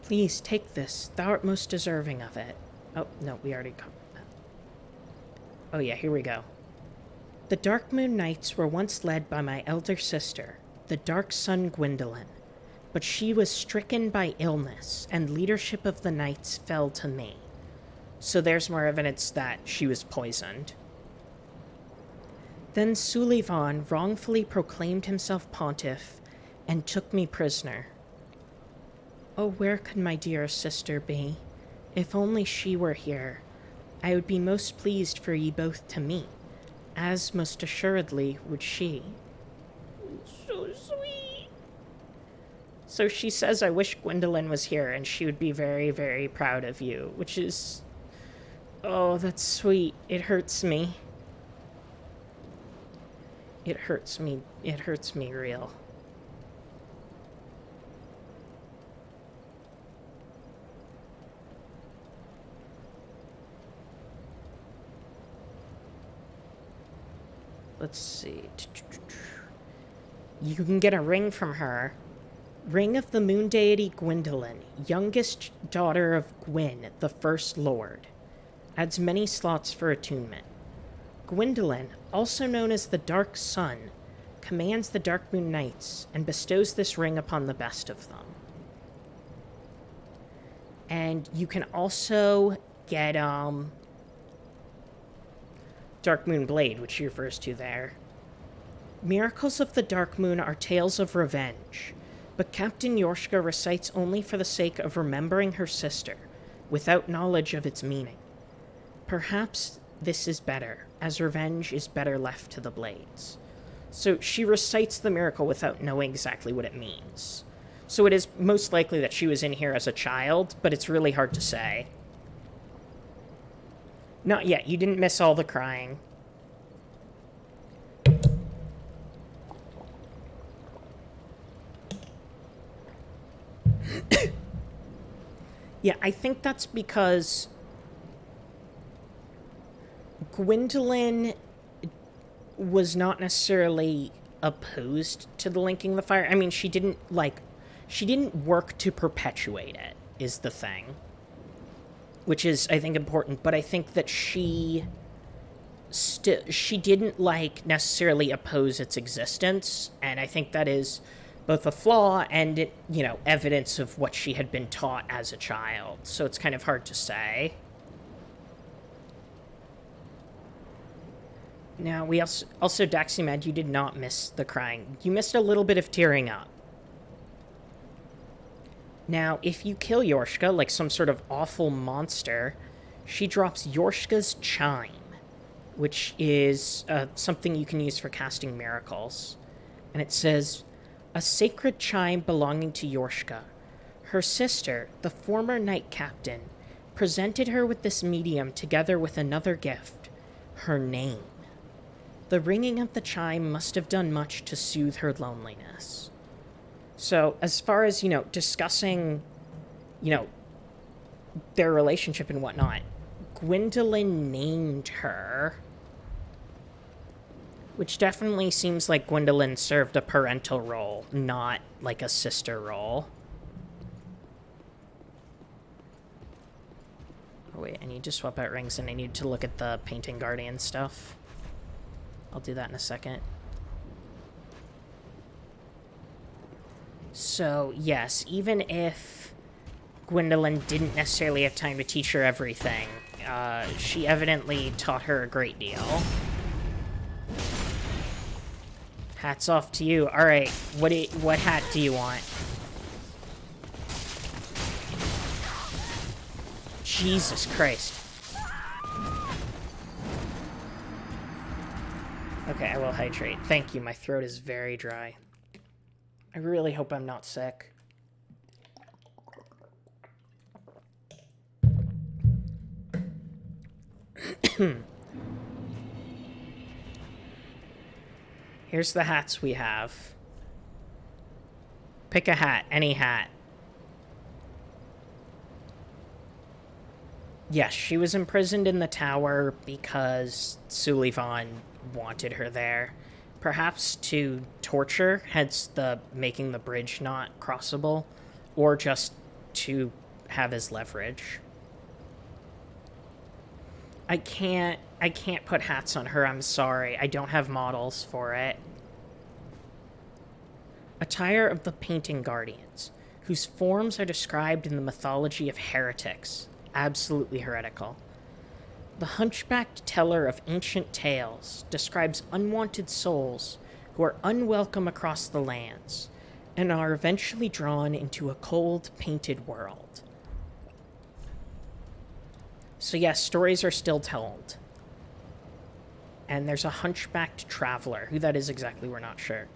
Please, take this. Thou art most deserving of it. Oh, no, we already covered that. Oh yeah, here we go. The Darkmoon Knights were once led by my elder sister, the Dark Sun Gwyndolin, but she was stricken by illness, and leadership of the Knights fell to me. So there's more evidence that she was poisoned. Then Sullivan wrongfully proclaimed himself pontiff and took me prisoner. Oh, where could my dear sister be? If only she were here, I would be most pleased for ye both to meet, as most assuredly would she. So sweet. So she says, I wish Gwyndolin was here, and she would be very, very proud of you, which is... Oh, that's sweet. It hurts me. It hurts me. It hurts me real. Let's see. You can get a ring from her. Ring of the moon deity Gwyndolin, youngest daughter of Gwyn, the First Lord. Adds many slots for attunement. Gwyndolin, also known as the Dark Sun, commands the Darkmoon Knights and bestows this ring upon the best of them. And you can also get, Darkmoon Blade, which she refers to there. Miracles of the Dark Moon are tales of revenge, but Captain Yorshka recites only for the sake of remembering her sister, without knowledge of its meaning. Perhaps this is better, as revenge is better left to the blades. So she recites the miracle without knowing exactly what it means. So it is most likely that she was in here as a child, but it's really hard to say. Not yet. You didn't miss all the crying. Yeah, I think that's because Gwyndolin was not necessarily opposed to the linking the fire. I mean, she didn't work to perpetuate it, is the thing. Which is, I think, important, but I think that she didn't, necessarily oppose its existence, and I think that is both a flaw and, evidence of what she had been taught as a child. So it's kind of hard to say. Now, we also Daximed, you did not miss the crying. You missed a little bit of tearing up. Now, if you kill Yorshka, like some sort of awful monster, she drops Yorshka's chime, which is something you can use for casting miracles. And it says, a sacred chime belonging to Yorshka. Her sister, the former knight captain, presented her with this medium together with another gift, her name. The ringing of the chime must have done much to soothe her loneliness. So, as far as, discussing, their relationship and whatnot, Gwyndolin named her, which definitely seems like Gwyndolin served a parental role, not, like, a sister role. Oh, wait, I need to swap out rings, and I need to look at the Painting Guardian stuff. I'll do that in a second. So, yes, even if Gwyndolin didn't necessarily have time to teach her everything, she evidently taught her a great deal. Hats off to you. Alright, what hat do you want? Jesus Christ. Okay, I will hydrate. Thank you, my throat is very dry. I really hope I'm not sick. Here's the hats we have. Pick a hat, any hat. Yes, she was imprisoned in the tower because Sullivan wanted her there. Perhaps to torture, hence the making the bridge not crossable, or just to have as leverage. I can't put hats on her, I'm sorry. I don't have models for it. Attire of the Painting Guardians, whose forms are described in the mythology of heretics. Absolutely heretical. The hunchbacked teller of ancient tales describes unwanted souls who are unwelcome across the lands and are eventually drawn into a cold, painted world. So yes, stories are still told. And there's a hunchbacked traveler. Who that is exactly, we're not sure.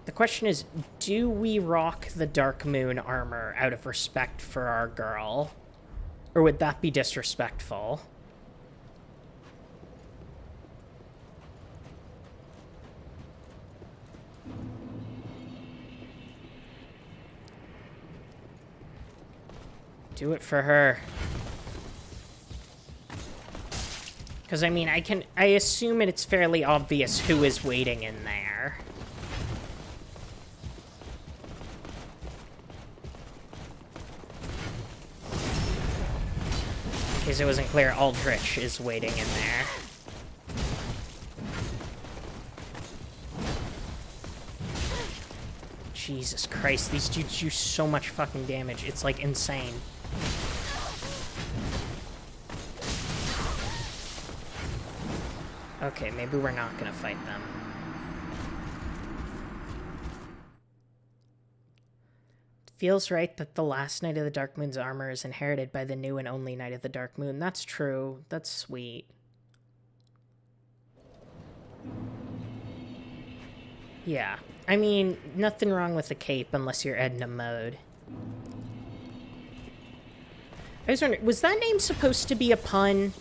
The question is, do we rock the Darkmoon armor out of respect for our girl? Or would that be disrespectful? Do it for her. Because, I mean, I assume it's fairly obvious who is waiting in there. In case it wasn't clear, Aldrich is waiting in there. Jesus Christ, these dudes do so much fucking damage. It's, like, insane. Okay, maybe we're not gonna fight them. It feels right that the last Knight of the Darkmoon's armor is inherited by the new and only Knight of the Darkmoon. That's true. That's sweet. Yeah. I mean, nothing wrong with the cape unless you're Edna mode. I was wondering, was that name supposed to be a pun?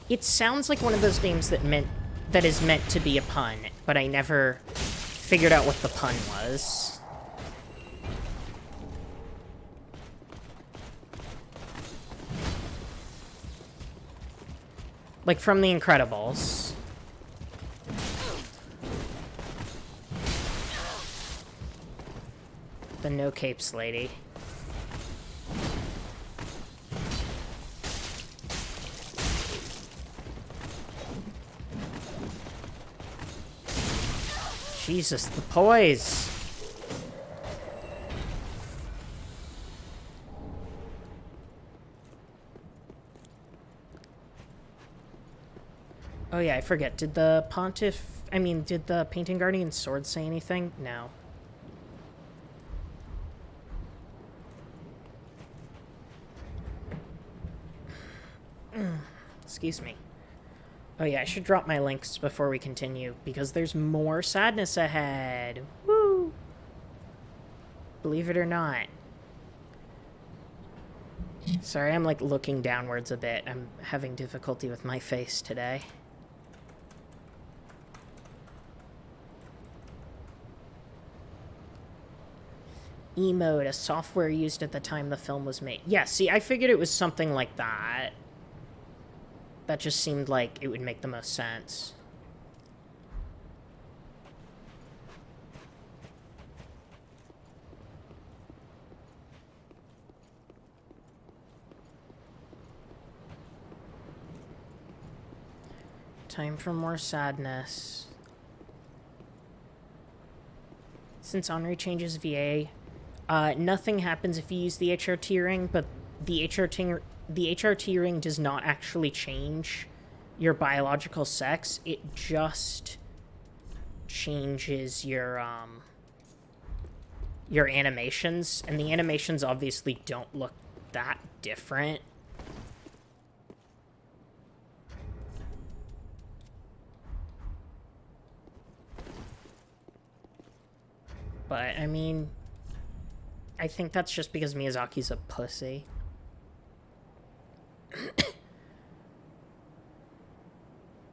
It sounds like one of those names that is meant to be a pun, but I never figured out what the pun was. Like from The Incredibles. The no capes lady. Jesus, the poise. Oh yeah, I forget. Did the did the Painting Guardian sword say anything? No. Excuse me. Oh yeah, I should drop my links before we continue, because there's more sadness ahead. Woo! Believe it or not. Sorry, I'm like looking downwards a bit. I'm having difficulty with my face today. E-mode, a software used at the time the film was made. Yeah, see, I figured it was something like that. That just seemed like it would make the most sense. Time for more sadness. Since Henri changes VA, nothing happens if you use the HRT ring, but the HRT ring does not actually change your biological sex. It just changes your animations, and the animations obviously don't look that different. But, I mean, I think that's just because Miyazaki's a pussy.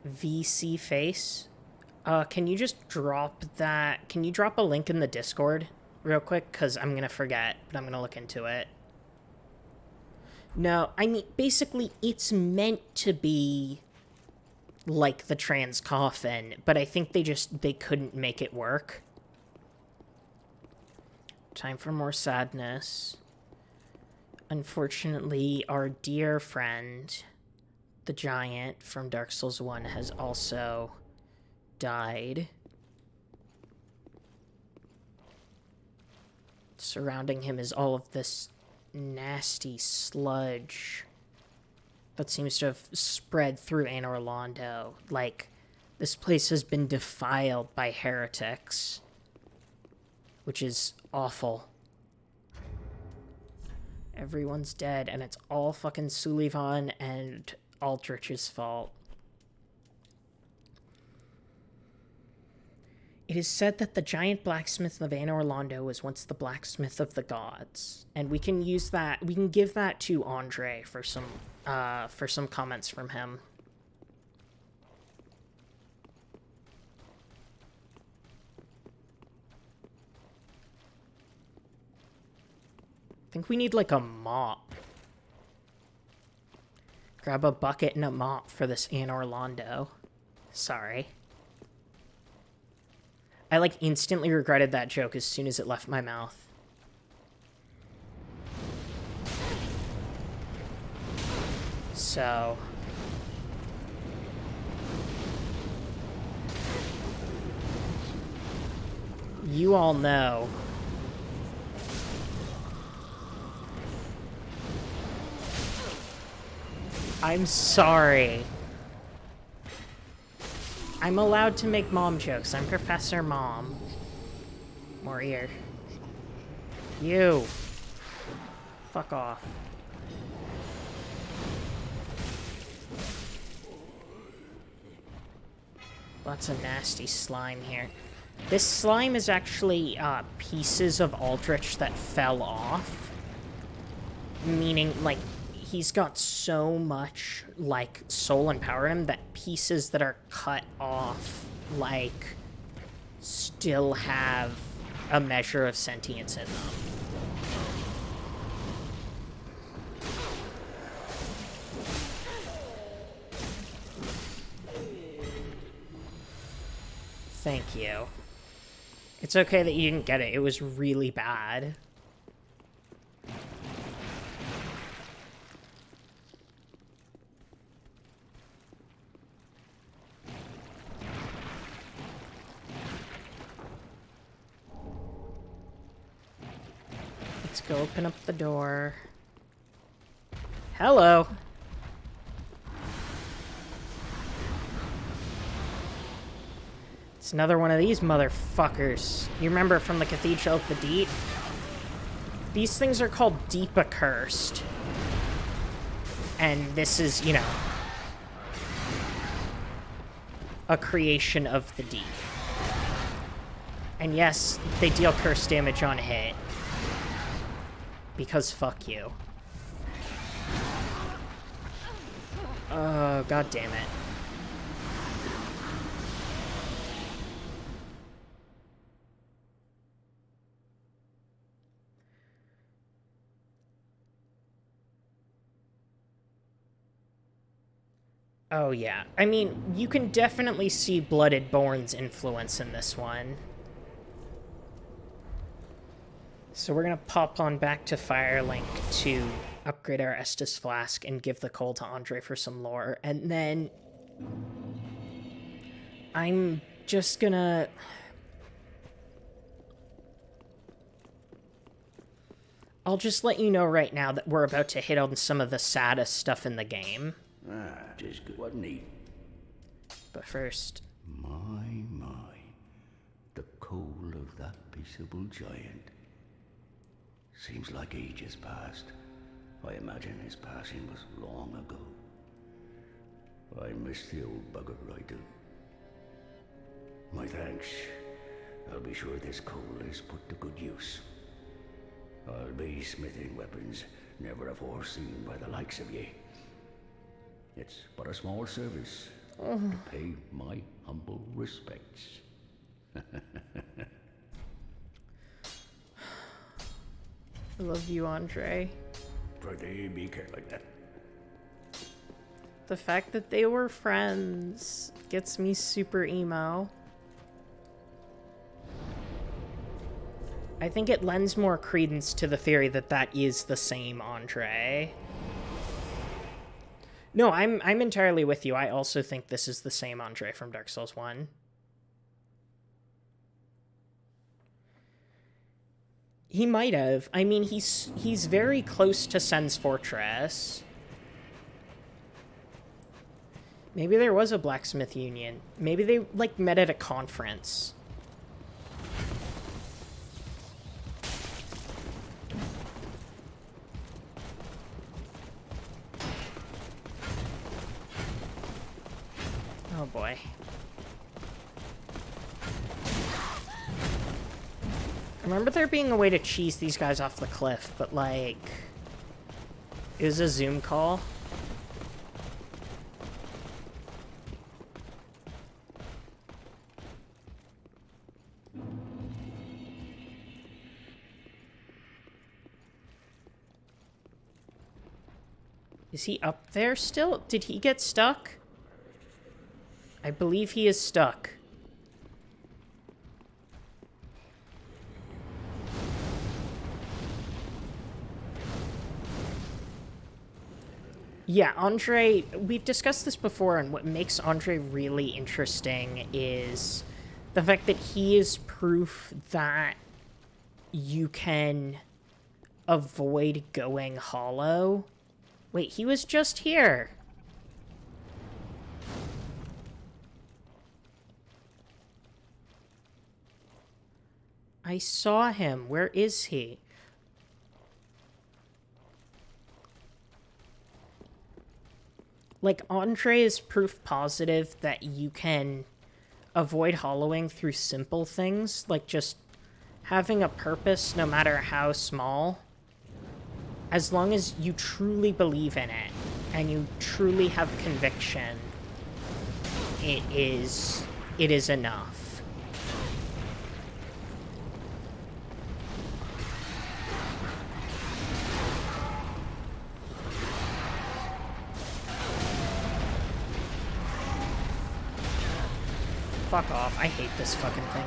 VC face? Can you just drop that? Can you drop a link in the Discord real quick? Because I'm going to forget, but I'm going to look into it. No, I mean, basically, it's meant to be like the trans coffin, but I think they couldn't make it work. Time for more sadness. Unfortunately, our dear friend, the giant from Dark Souls 1, has also died. Surrounding him is all of this nasty sludge that seems to have spread through Anor Londo. Like, this place has been defiled by heretics, which is awful. Everyone's dead, and it's all fucking Sullivan and Aldrich's fault. It is said that the giant blacksmith of Anor Londo was once the blacksmith of the gods, and we can use that. We can give that to Andre for some comments from him. I think we need like a mop. Grab a bucket and a mop for this Anor Londo. Sorry. I like instantly regretted that joke as soon as it left my mouth. So you all know I'm sorry. I'm allowed to make mom jokes. I'm Professor Mom. More ear. You. Fuck off. Lots of nasty slime here. This slime is actually pieces of Aldrich that fell off. Meaning, like, he's got so much, like, soul and power in him that pieces that are cut off, like, still have a measure of sentience in them. Thank you. It's okay that you didn't get it. It was really bad. Let's go open up the door. Hello. It's another one of these motherfuckers. You remember from the Cathedral of the Deep? These things are called Deep Accursed. And this is, you know, a creation of the deep. And yes, they deal curse damage on hit. Because fuck you. Oh, god damn it. Oh, yeah. I mean, you can definitely see Blooded Born's influence in this one. So we're gonna pop on back to Firelink to upgrade our Estus Flask and give the coal to Andre for some lore. And then I'm just gonna... I'll just let you know right now that we're about to hit on some of the saddest stuff in the game. Ah, 'tis good, wasn't he? But first... My. The coal of that peaceable giant. Seems like ages passed. I imagine his passing was long ago. I miss the old bugger, I do. My thanks. I'll be sure this coal is put to good use. I'll be smithing weapons never afore seen by the likes of ye. It's but a small service to pay my humble respects. I love you, Andre. Pretty be careful like that. The fact that they were friends gets me super emo. I think it lends more credence to the theory that that is the same Andre. No, I'm entirely with you. I also think this is the same Andre from Dark Souls 1. He might have. I mean, he's very close to Sen's Fortress. Maybe there was a blacksmith union. Maybe they, like, met at a conference. Oh boy. I remember there being a way to cheese these guys off the cliff, but like... it was a Zoom call. Is he up there still? Did he get stuck? I believe he is stuck. Yeah, Andre, we've discussed this before, and what makes Andre really interesting is the fact that he is proof that you can avoid going hollow. Wait, he was just here. I saw him. Where is he? Like, Andre is proof positive that you can avoid hollowing through simple things, like just having a purpose, no matter how small. As long as you truly believe in it, and you truly have conviction, it is enough. Fuck off. I hate this fucking thing.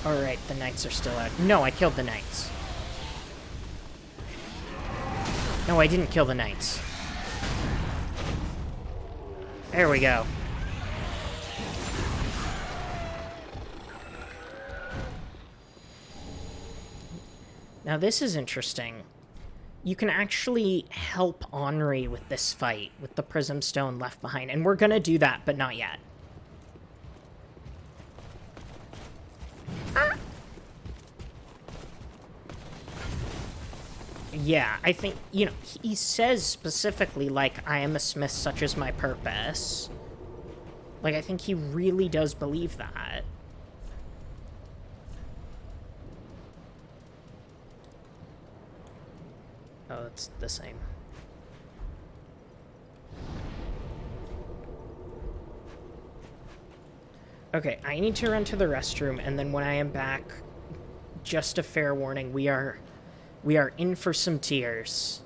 Alright, the knights are still out. No, I killed the knights. No, I didn't kill the knights. There we go. Now this is interesting. You can actually help Henri with this fight, with the Prism Stone left behind. And we're gonna do that, but not yet. Yeah, I think, you know, he says specifically, like, I am a smith, such is my purpose. Like, I think he really does believe that. Oh, it's the same. Okay, I need to run to the restroom, and then when I am back, just a fair warning, we are in for some tears.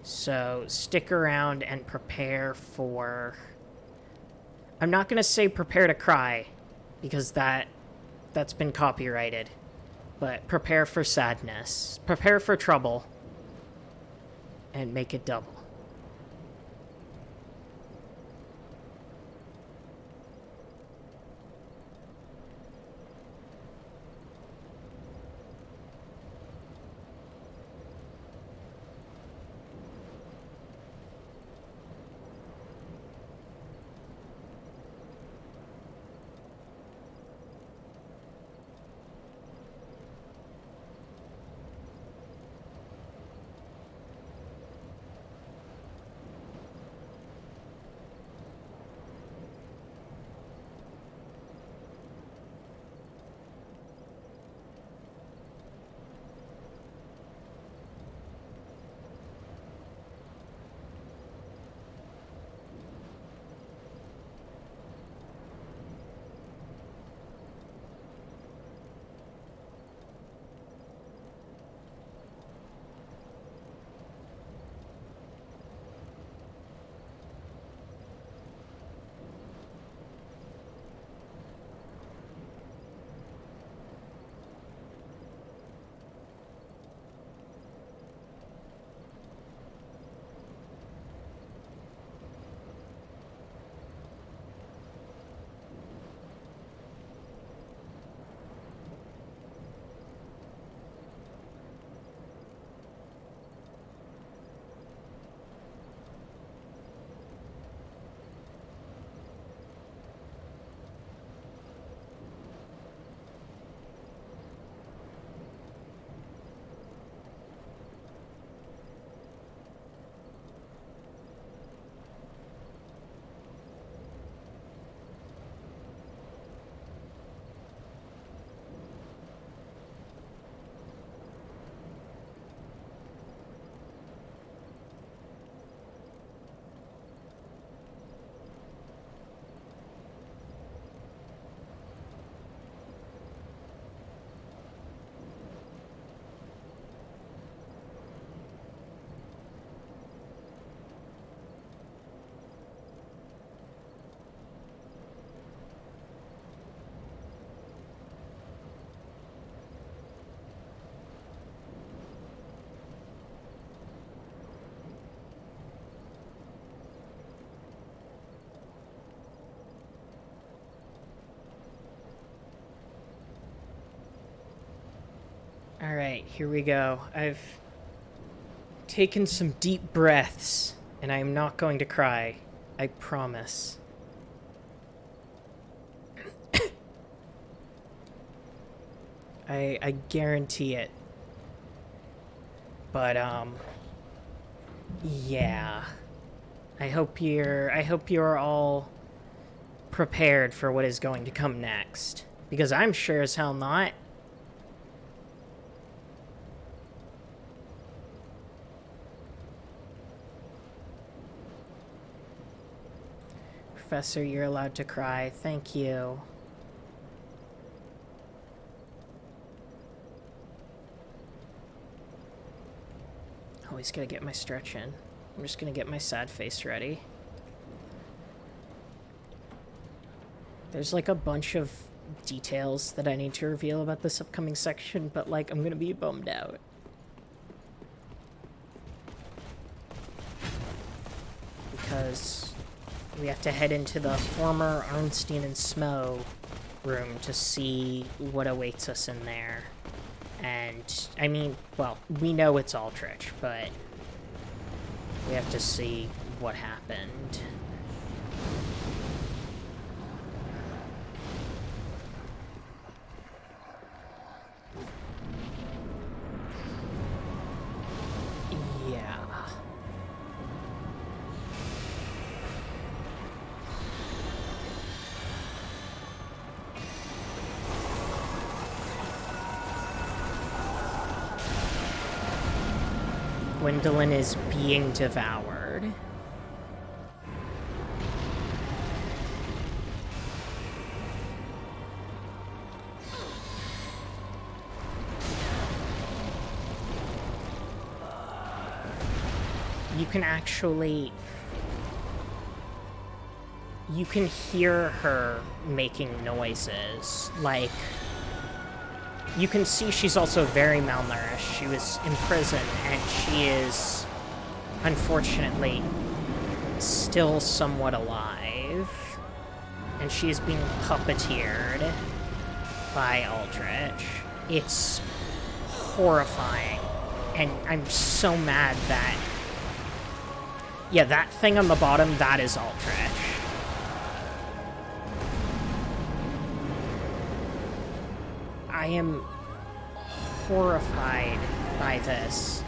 So stick around and prepare for... I'm not going to say prepare to cry, because that's been copyrighted. But prepare for sadness. Prepare for trouble. And make it double. Alright, here we go. I've taken some deep breaths, and I am not going to cry. I promise. I guarantee it. But, yeah. I hope you're all prepared for what is going to come next. Because I'm sure as hell not. Professor, you're allowed to cry. Thank you. Always gotta get my stretch in. I'm just gonna get my sad face ready. There's like a bunch of details that I need to reveal about this upcoming section, but like I'm gonna be bummed out. Because we have to head into the former Arnstein and Smo room to see what awaits us in there. And, I mean, well, we know it's Aldrich, but we have to see what happened. Yeah. Gwyndolin is being devoured. You can actually... You can hear her making noises, like... You can see she's also very malnourished. She was in prison, and she is, unfortunately, still somewhat alive. And she is being puppeteered by Aldrich. It's horrifying. And I'm so mad that... Yeah, that thing on the bottom, that is Aldrich. I am horrified by this.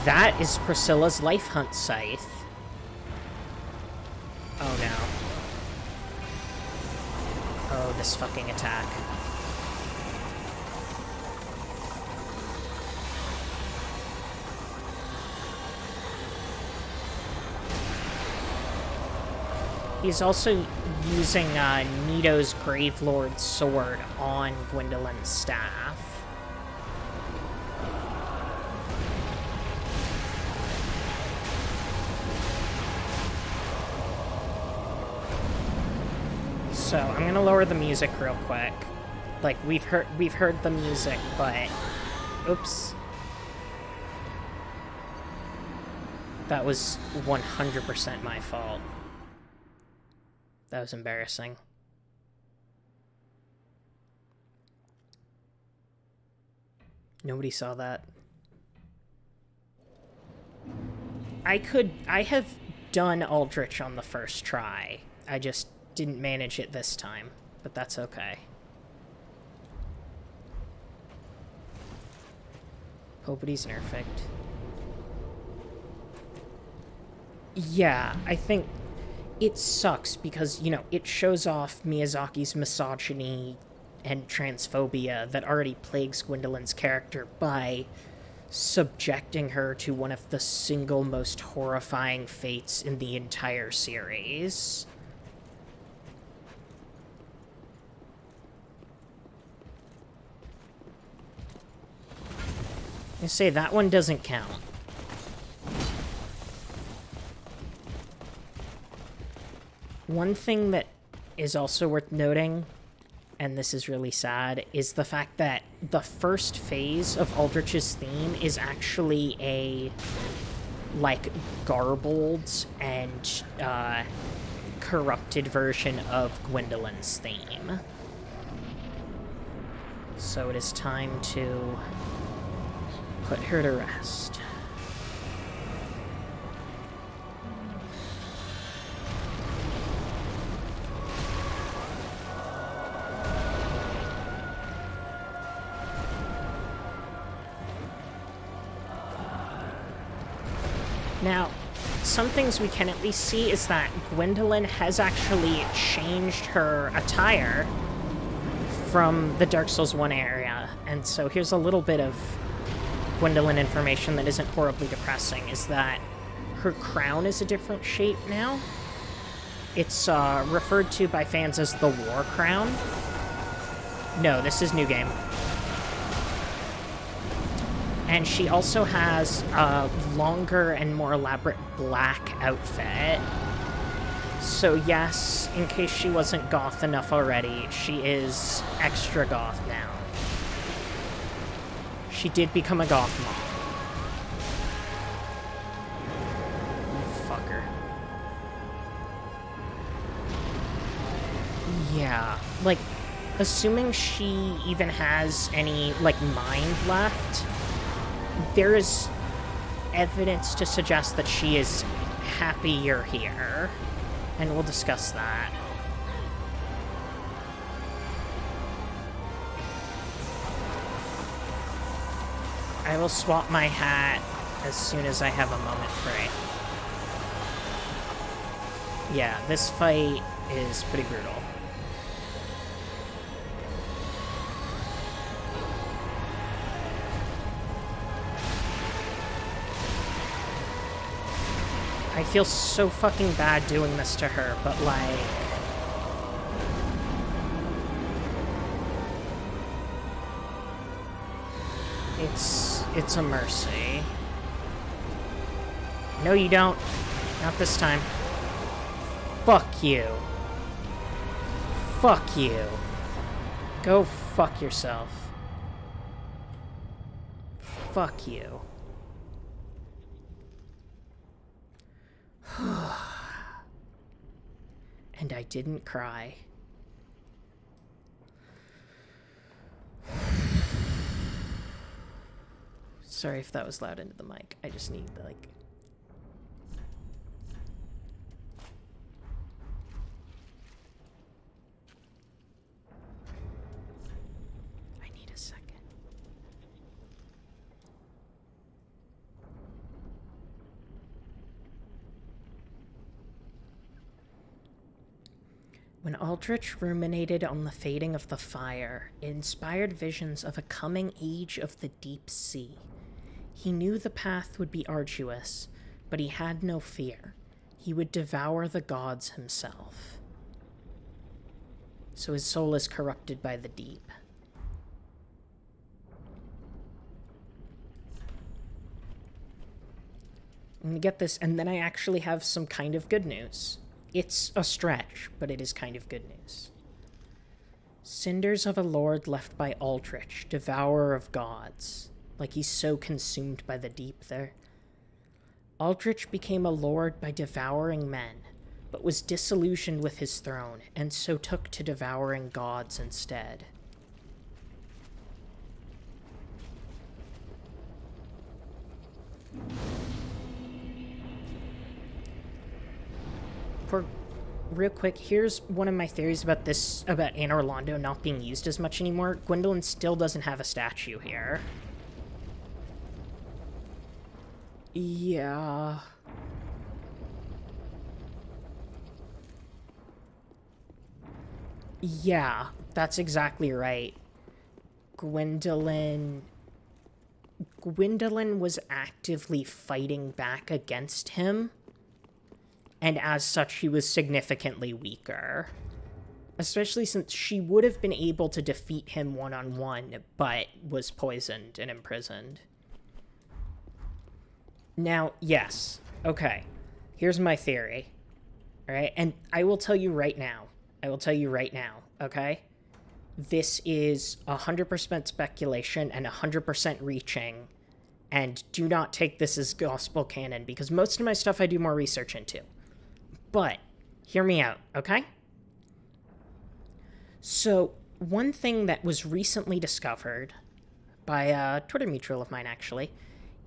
That is Priscilla's life hunt scythe. Oh no. Oh, this fucking attack. He's also using Nito's Gravelord's sword on Gwendolin's staff. So I'm gonna lower the music real quick. Like we've heard the music, but oops. That was 100% my fault. That was embarrassing. Nobody saw that. I have done Aldrich on the first try. I just didn't manage it this time, but that's okay. Nobody's nerfed. Yeah, I think it sucks because, you know, it shows off Miyazaki's misogyny and transphobia that already plagues Gwendolin's character by subjecting her to one of the single most horrifying fates in the entire series. I say that one doesn't count. One thing that is also worth noting, and this is really sad, is the fact that the first phase of Aldrich's theme is actually a, like, garbled and corrupted version of Gwendolin's theme. So it is time to put her to rest. Now, some things we can at least see is that Gwyndolin has actually changed her attire from the Dark Souls 1 area. And so here's a little bit of Gwyndolin information that isn't horribly depressing, is that her crown is a different shape now. It's referred to by fans as the War Crown. No, this is new game. And she also has a longer and more elaborate black outfit. So yes, in case she wasn't goth enough already, she is extra goth now. She did become a goth mom. You fucker. Yeah, like, assuming she even has any, like, mind left, there is evidence to suggest that she is happy you're here, and we'll discuss that. I will swap my hat as soon as I have a moment free. Yeah, this fight is pretty brutal. I feel so fucking bad doing this to her, but like... It's a mercy. No, you don't. Not this time. Fuck you. Fuck you. Go fuck yourself. Fuck you. And I didn't cry. Sorry if that was loud into the mic. I just need, like... I need a second. When Aldrich ruminated on the fading of the fire, it inspired visions of a coming age of the deep sea. He knew the path would be arduous, but he had no fear. He would devour the gods himself. So his soul is corrupted by the deep. I'm gonna get this, and then I actually have some kind of good news. It's a stretch, but it is kind of good news. Cinders of a lord left by Aldrich, devourer of gods. Like he's so consumed by the deep there. Aldrich became a lord by devouring men, but was disillusioned with his throne, and so took to devouring gods instead. Real quick, here's one of my theories about this, about Anor Londo not being used as much anymore. Gwyndolin still doesn't have a statue here. Yeah. Yeah, that's exactly right. Gwyndolin was actively fighting back against him, and as such, he was significantly weaker. Especially since she would have been able to defeat him one-on-one, but was poisoned and imprisoned. Now, yes, okay, here's my theory, alright? And I will tell you right now, okay? This is 100% speculation and 100% reaching, and do not take this as gospel canon, because most of my stuff I do more research into. But, hear me out, okay? So, one thing that was recently discovered by a Twitter mutual of mine, actually,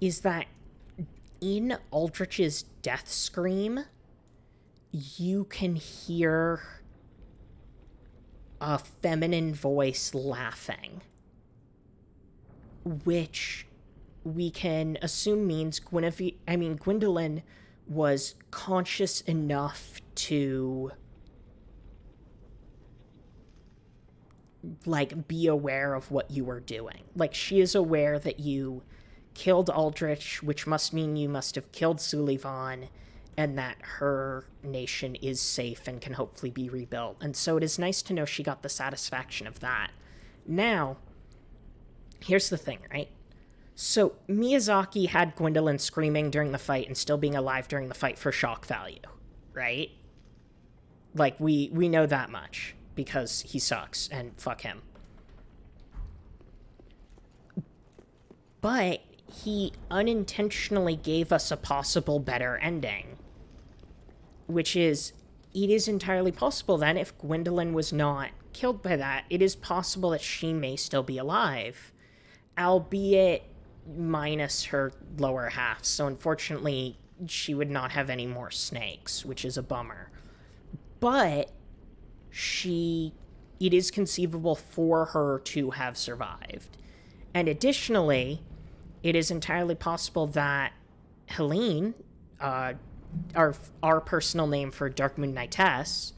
is that in Aldrich's death scream, you can hear a feminine voice laughing, which we can assume means Gwyndolin was conscious enough to, like, be aware of what you were doing. Like, she is aware that you killed Aldrich, which must mean you must have killed Sullivan, and that her nation is safe and can hopefully be rebuilt. And so it is nice to know she got the satisfaction of that. Now, here's the thing, right? So Miyazaki had Gwyndolin screaming during the fight and still being alive during the fight for shock value, right? Like, we know that much, because he sucks, and fuck him. But he unintentionally gave us a possible better ending, which is, it is entirely possible then, if Gwyndolin was not killed by that, it is possible that she may still be alive, albeit minus her lower half. So unfortunately, she would not have any more snakes, which is a bummer. But it is conceivable for her to have survived. And additionally, it is entirely possible that Helene, our personal name for Darkmoon Knightess,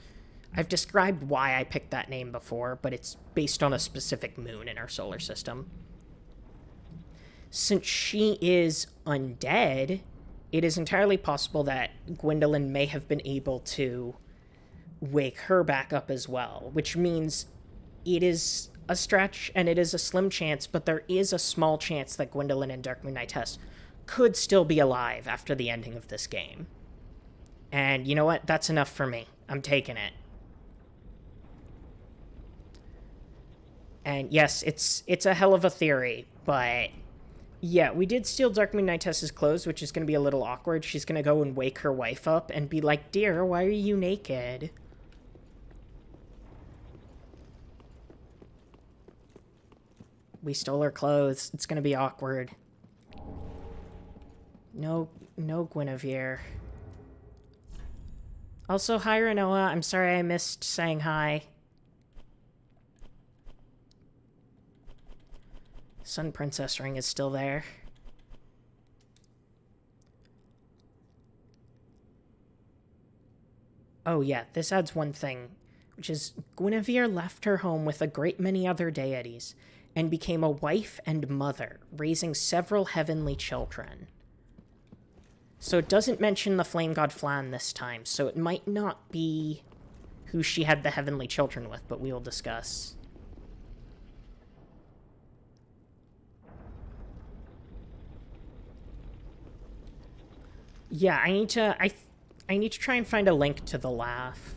I've described why I picked that name before, but it's based on a specific moon in our solar system. Since she is undead, it is entirely possible that Gwyndolin may have been able to wake her back up as well, which means it is a stretch and it is a slim chance, but there is a small chance that Gwyndolin and Darkmoon Knightess could still be alive after the ending of this game. And you know what? That's enough for me. I'm taking it. And yes, it's a hell of a theory, but yeah, we did steal Darkmoon Knightess's clothes, which is going to be a little awkward. She's going to go and wake her wife up and be like, "Dear, why are you naked?" We stole her clothes. It's going to be awkward. No Guinevere. Also, hi, Renoa. I'm sorry I missed saying hi. Sun Princess ring is still there. Oh yeah, this adds one thing, which is Guinevere left her home with a great many other deities and became a wife and mother, raising several heavenly children. So it doesn't mention the flame god Flan this time, so it might not be who she had the heavenly children with, but we will discuss. Yeah, I need to try and find a link to the laugh.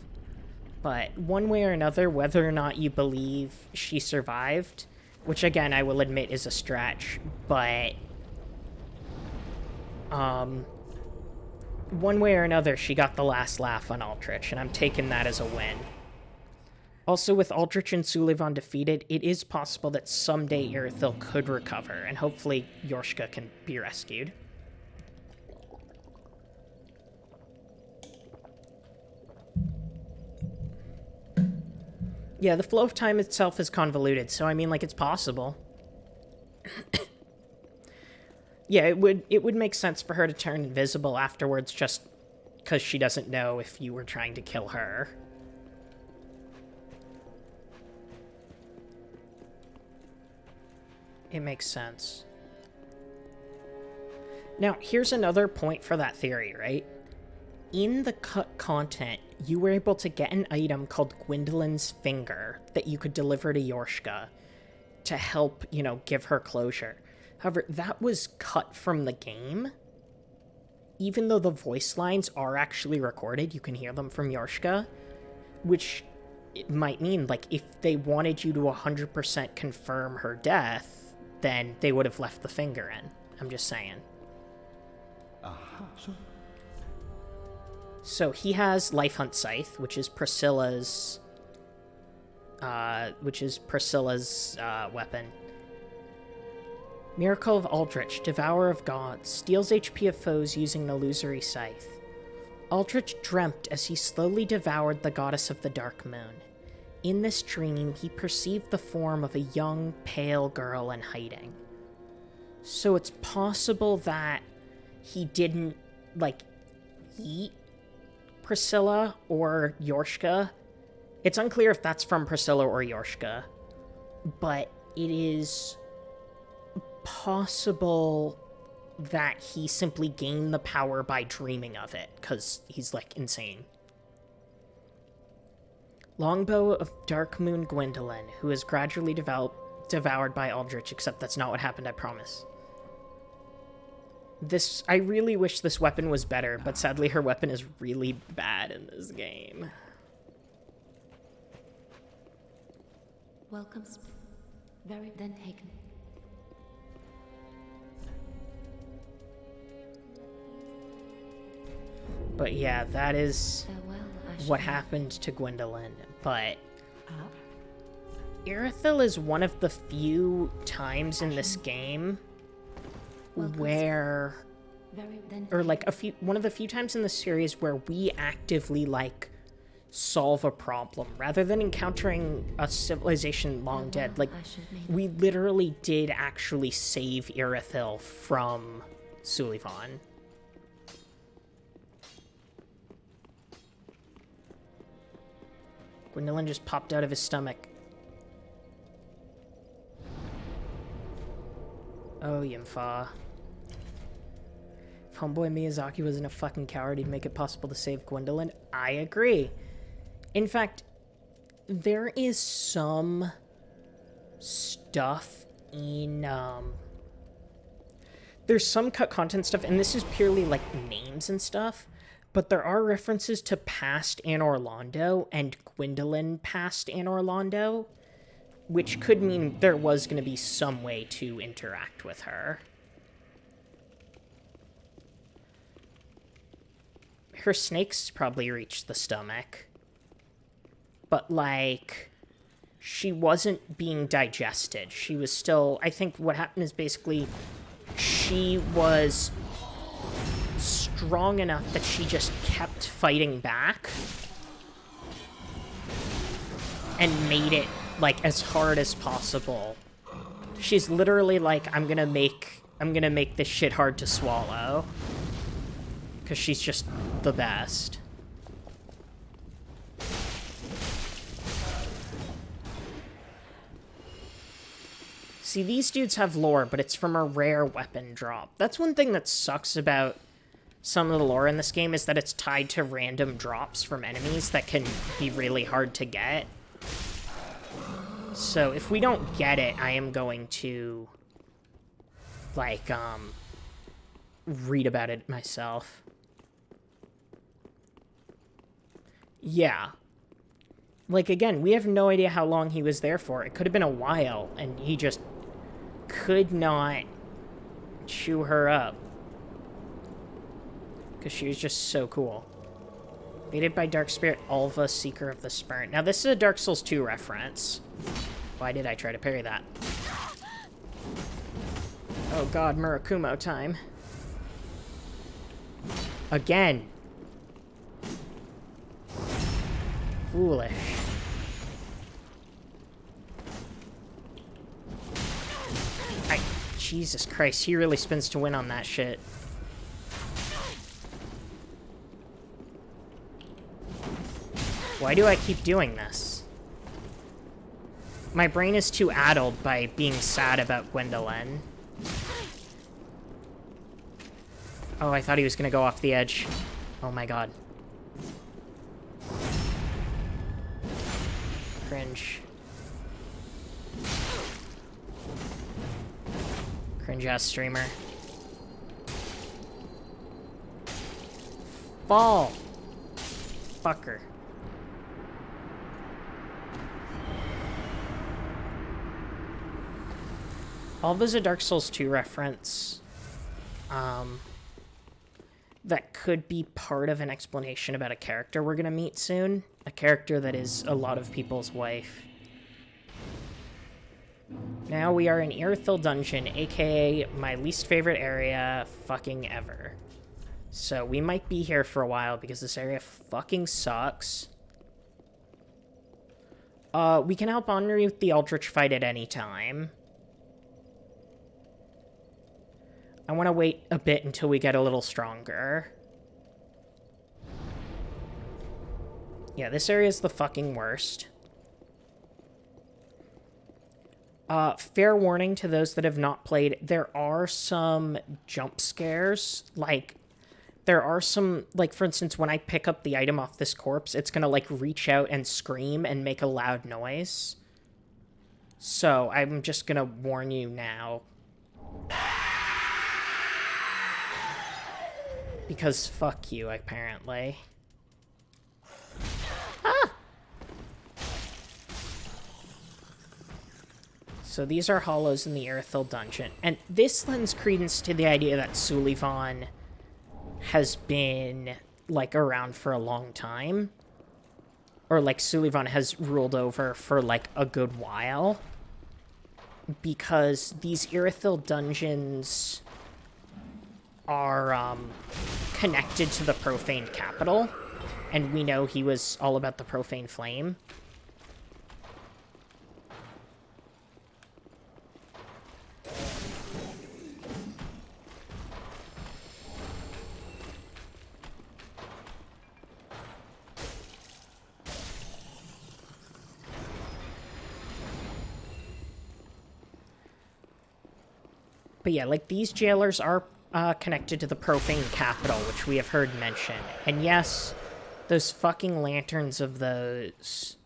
But one way or another, whether or not you believe she survived, which again I will admit is a stretch, but one way or another she got the last laugh on Aldrich, and I'm taking that as a win. Also, with Aldrich and Sullivan defeated, it is possible that someday Irithyll could recover, and hopefully Yorshka can be rescued. Yeah, the flow of time itself is convoluted, so I mean, like, it's possible. Yeah, it would make sense for her to turn invisible afterwards just because she doesn't know if you were trying to kill her. It makes sense. Now, here's another point for that theory, right? In the cut content, you were able to get an item called Gwyndolin's Finger that you could deliver to Yorshka to help, you know, give her closure. However, that was cut from the game. Even though the voice lines are actually recorded, you can hear them from Yorshka, which it might mean, like, if they wanted you to 100% confirm her death, then they would have left the finger in. I'm just saying. So he has Life Hunt Scythe, which is Priscilla's weapon. Miracle of Aldrich, Devourer of Gods, steals HP of foes using an illusory scythe. Aldrich dreamt as he slowly devoured the goddess of the dark moon. In this dream, he perceived the form of a young, pale girl in hiding. So it's possible that he didn't, like, eat Priscilla or Yorshka. It's unclear if that's from Priscilla or Yorshka, but it is possible that he simply gained the power by dreaming of it, because he's, like, insane. Longbow of Darkmoon Gwyndolin, who is gradually devoured by Aldrich, except that's not what happened, I promise. I really wish this weapon was better, but sadly her weapon is really bad in this game. Welcome. Very then taken. But yeah, that is Farewell, what happened to Gwyndolin. But Up. Irithyll is one of the few times in this game where, Very then or like one of the few times in the series where we actively like solve a problem rather than encountering a civilization long dead. Like, we literally did actually save Irithyll from Sullivan. Gwyndolin just popped out of his stomach. Oh, Yimfa. If homeboy Miyazaki wasn't a fucking coward, he'd make it possible to save Gwyndolin. I agree. In fact, there is some stuff in, there's some cut content stuff, and this is purely, like, names and stuff, but there are references to past Anor Londo and Gwyndolin past Anor Londo, which could mean there was going to be some way to interact with her. Her snakes probably reached the stomach. But, like, she wasn't being digested. She was still... I think what happened is basically she was strong enough that she just kept fighting back and made it, like, as hard as possible. She's literally like, I'm gonna make this shit hard to swallow. Because she's just the best. See, these dudes have lore, but it's from a rare weapon drop. That's one thing that sucks about some of the lore in this game, is that it's tied to random drops from enemies that can be really hard to get. So if we don't get it, I am going to, like, read about it myself. Yeah. Like, again, we have no idea how long he was there for. It could have been a while, and he just could not chew her up. Because she was just so cool. Baited by Dark Spirit, Alva, Seeker of the Spurn. Now, this is a Dark Souls 2 reference. Why did I try to parry that? Oh god, Murakumo time. Again. Foolish. Jesus Christ, he really spins to win on that shit. Why do I keep doing this? My brain is too addled by being sad about Gwyndolin. Oh, I thought he was gonna go off the edge. Oh my god. Cringe. Cringe-ass streamer. Fall! Fucker. Alva's a Dark Souls 2 reference. That could be part of an explanation about a character we're gonna meet soon. A character that is a lot of people's wife. Now we are in Irithyll Dungeon, aka my least favorite area fucking ever. So we might be here for a while because this area fucking sucks. We can help Henri with the Aldrich fight at any time. I want to wait a bit until we get a little stronger. Yeah, this area is the fucking worst. Fair warning to those that have not played, there are some jump scares. Like, there are some, like, for instance, when I pick up the item off this corpse, it's gonna, like, reach out and scream and make a loud noise. So, I'm just gonna warn you now. Because fuck you, apparently. Ah! So these are hollows in the Irithyll dungeon. And this lends credence to the idea that Sullivan has been, like, around for a long time. Or, like, Sullivan has ruled over for, like, a good while. Because these Irithyll dungeons are, connected to the Profane Capital. And we know he was all about the Profane Flame. But yeah, like, these jailers are connected to the Profane Capital, which we have heard mentioned. And yes, those fucking lanterns of those...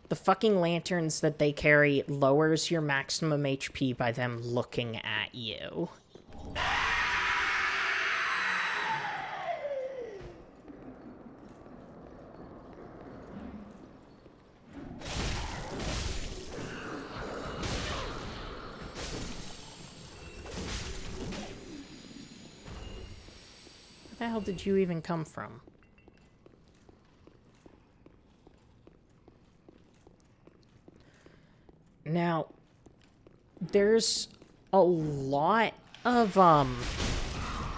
The fucking lanterns that they carry lowers your maximum HP by them looking at you. Where the hell did you even come from? Now, there's a lot of,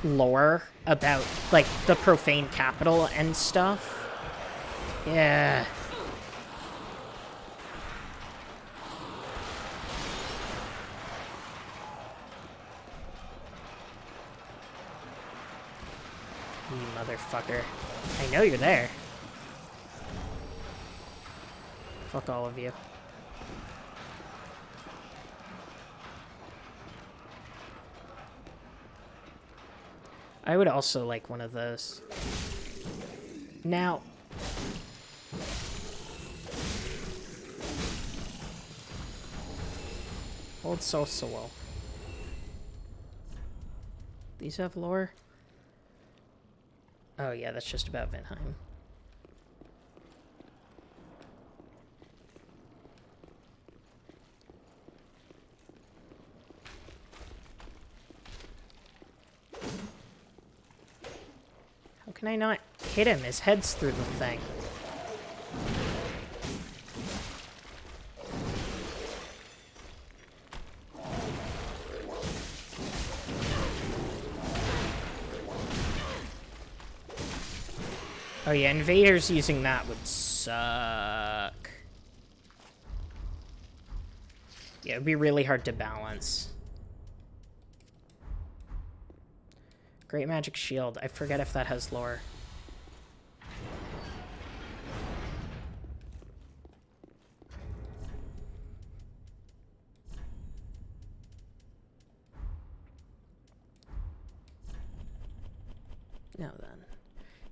lore about, like, the Profane Capital and stuff. Yeah. You motherfucker. I know you're there. Fuck all of you. I would also like one of those. Now... Old Sosowel. These have lore? Oh yeah, that's just about Vinheim. How can I not hit him? His head's through the thing. Oh yeah, invaders using that would suck. Yeah, it'd be really hard to balance. Great Magic Shield. I forget if that has lore. Now then.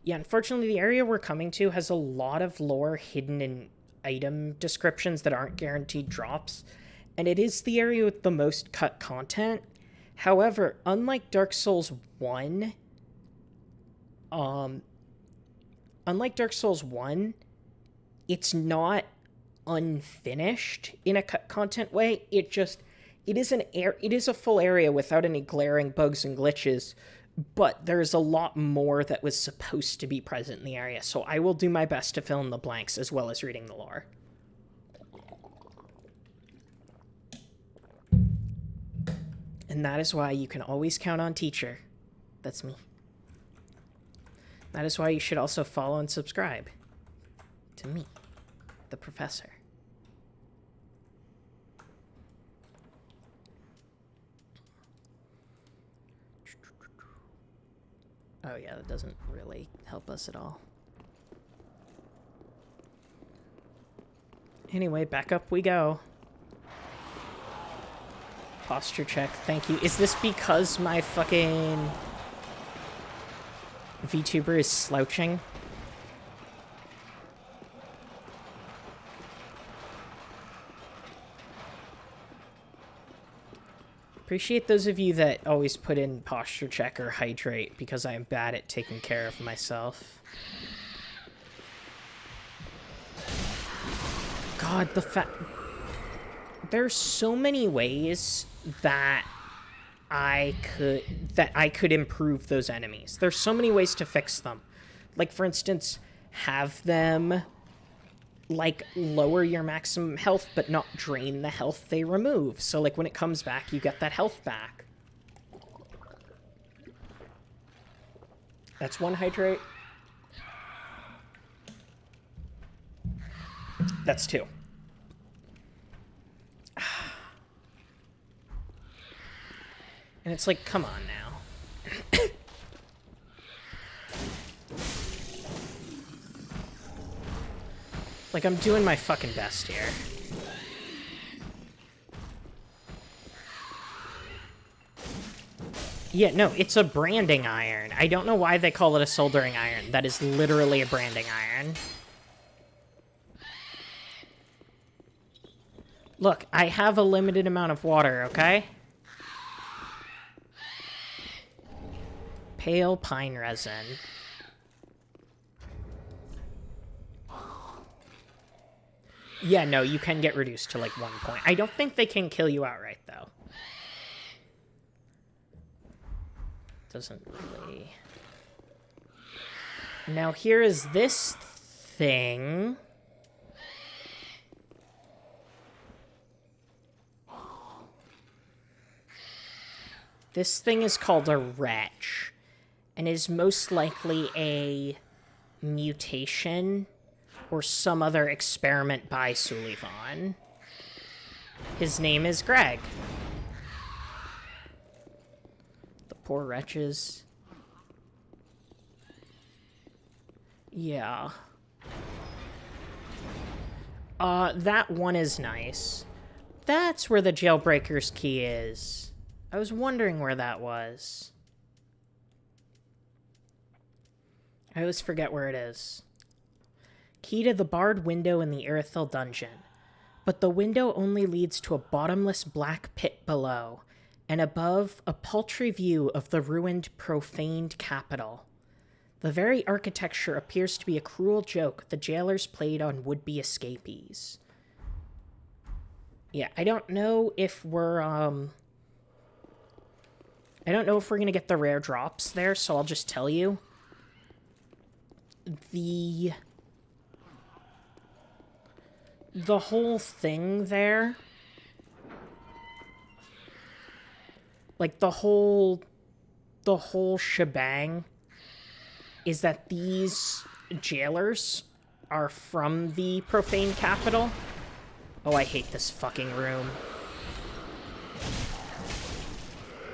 Yeah, unfortunately, the area we're coming to has a lot of lore hidden in item descriptions that aren't guaranteed drops, and it is the area with the most cut content. However, unlike Dark Souls 1, it's not unfinished in a cut content way. It is a full area without any glaring bugs and glitches. But there's a lot more that was supposed to be present in the area, so I will do my best to fill in the blanks as well as reading the lore. And that is why you can always count on Teacher. That's me. That is why you should also follow and subscribe to me, the professor. Oh yeah, that doesn't really help us at all. Anyway, back up we go. Posture check, thank you. Is this because my fucking VTuber is slouching? Appreciate those of you that always put in posture check or hydrate, because I am bad at taking care of myself. God, there's so many ways that I could improve those enemies. There's so many ways to fix them. Like, for instance, have them like lower your maximum health but not drain the health they remove, so like when it comes back you get that health back. That's one hydrate. That's two. And it's like, come on now. Like, I'm doing my fucking best here. Yeah, no, it's a branding iron. I don't know why they call it a soldering iron. That is literally a branding iron. Look, I have a limited amount of water, okay? Pale pine resin. Yeah, no, you can get reduced to, like, 1 point. I don't think they can kill you outright, though. Doesn't really... Now, here is this thing. This thing is called a wretch, and is most likely a mutation or some other experiment by Sullivan. His name is Greg. The poor wretches. Yeah. That one is nice. That's where the Jailbreaker's key is. I was wondering where that was. I always forget where it is. Key to the barred window in the Irithel dungeon. But the window only leads to a bottomless black pit below, and above, a paltry view of the ruined, profaned capital. The very architecture appears to be a cruel joke the jailers played on would-be escapees. Yeah, I don't know if we're, I don't know if we're gonna get the rare drops there, so I'll just tell you. The whole thing there, like the whole shebang, is that these jailers are from the profane capital. Oh, I hate this fucking room.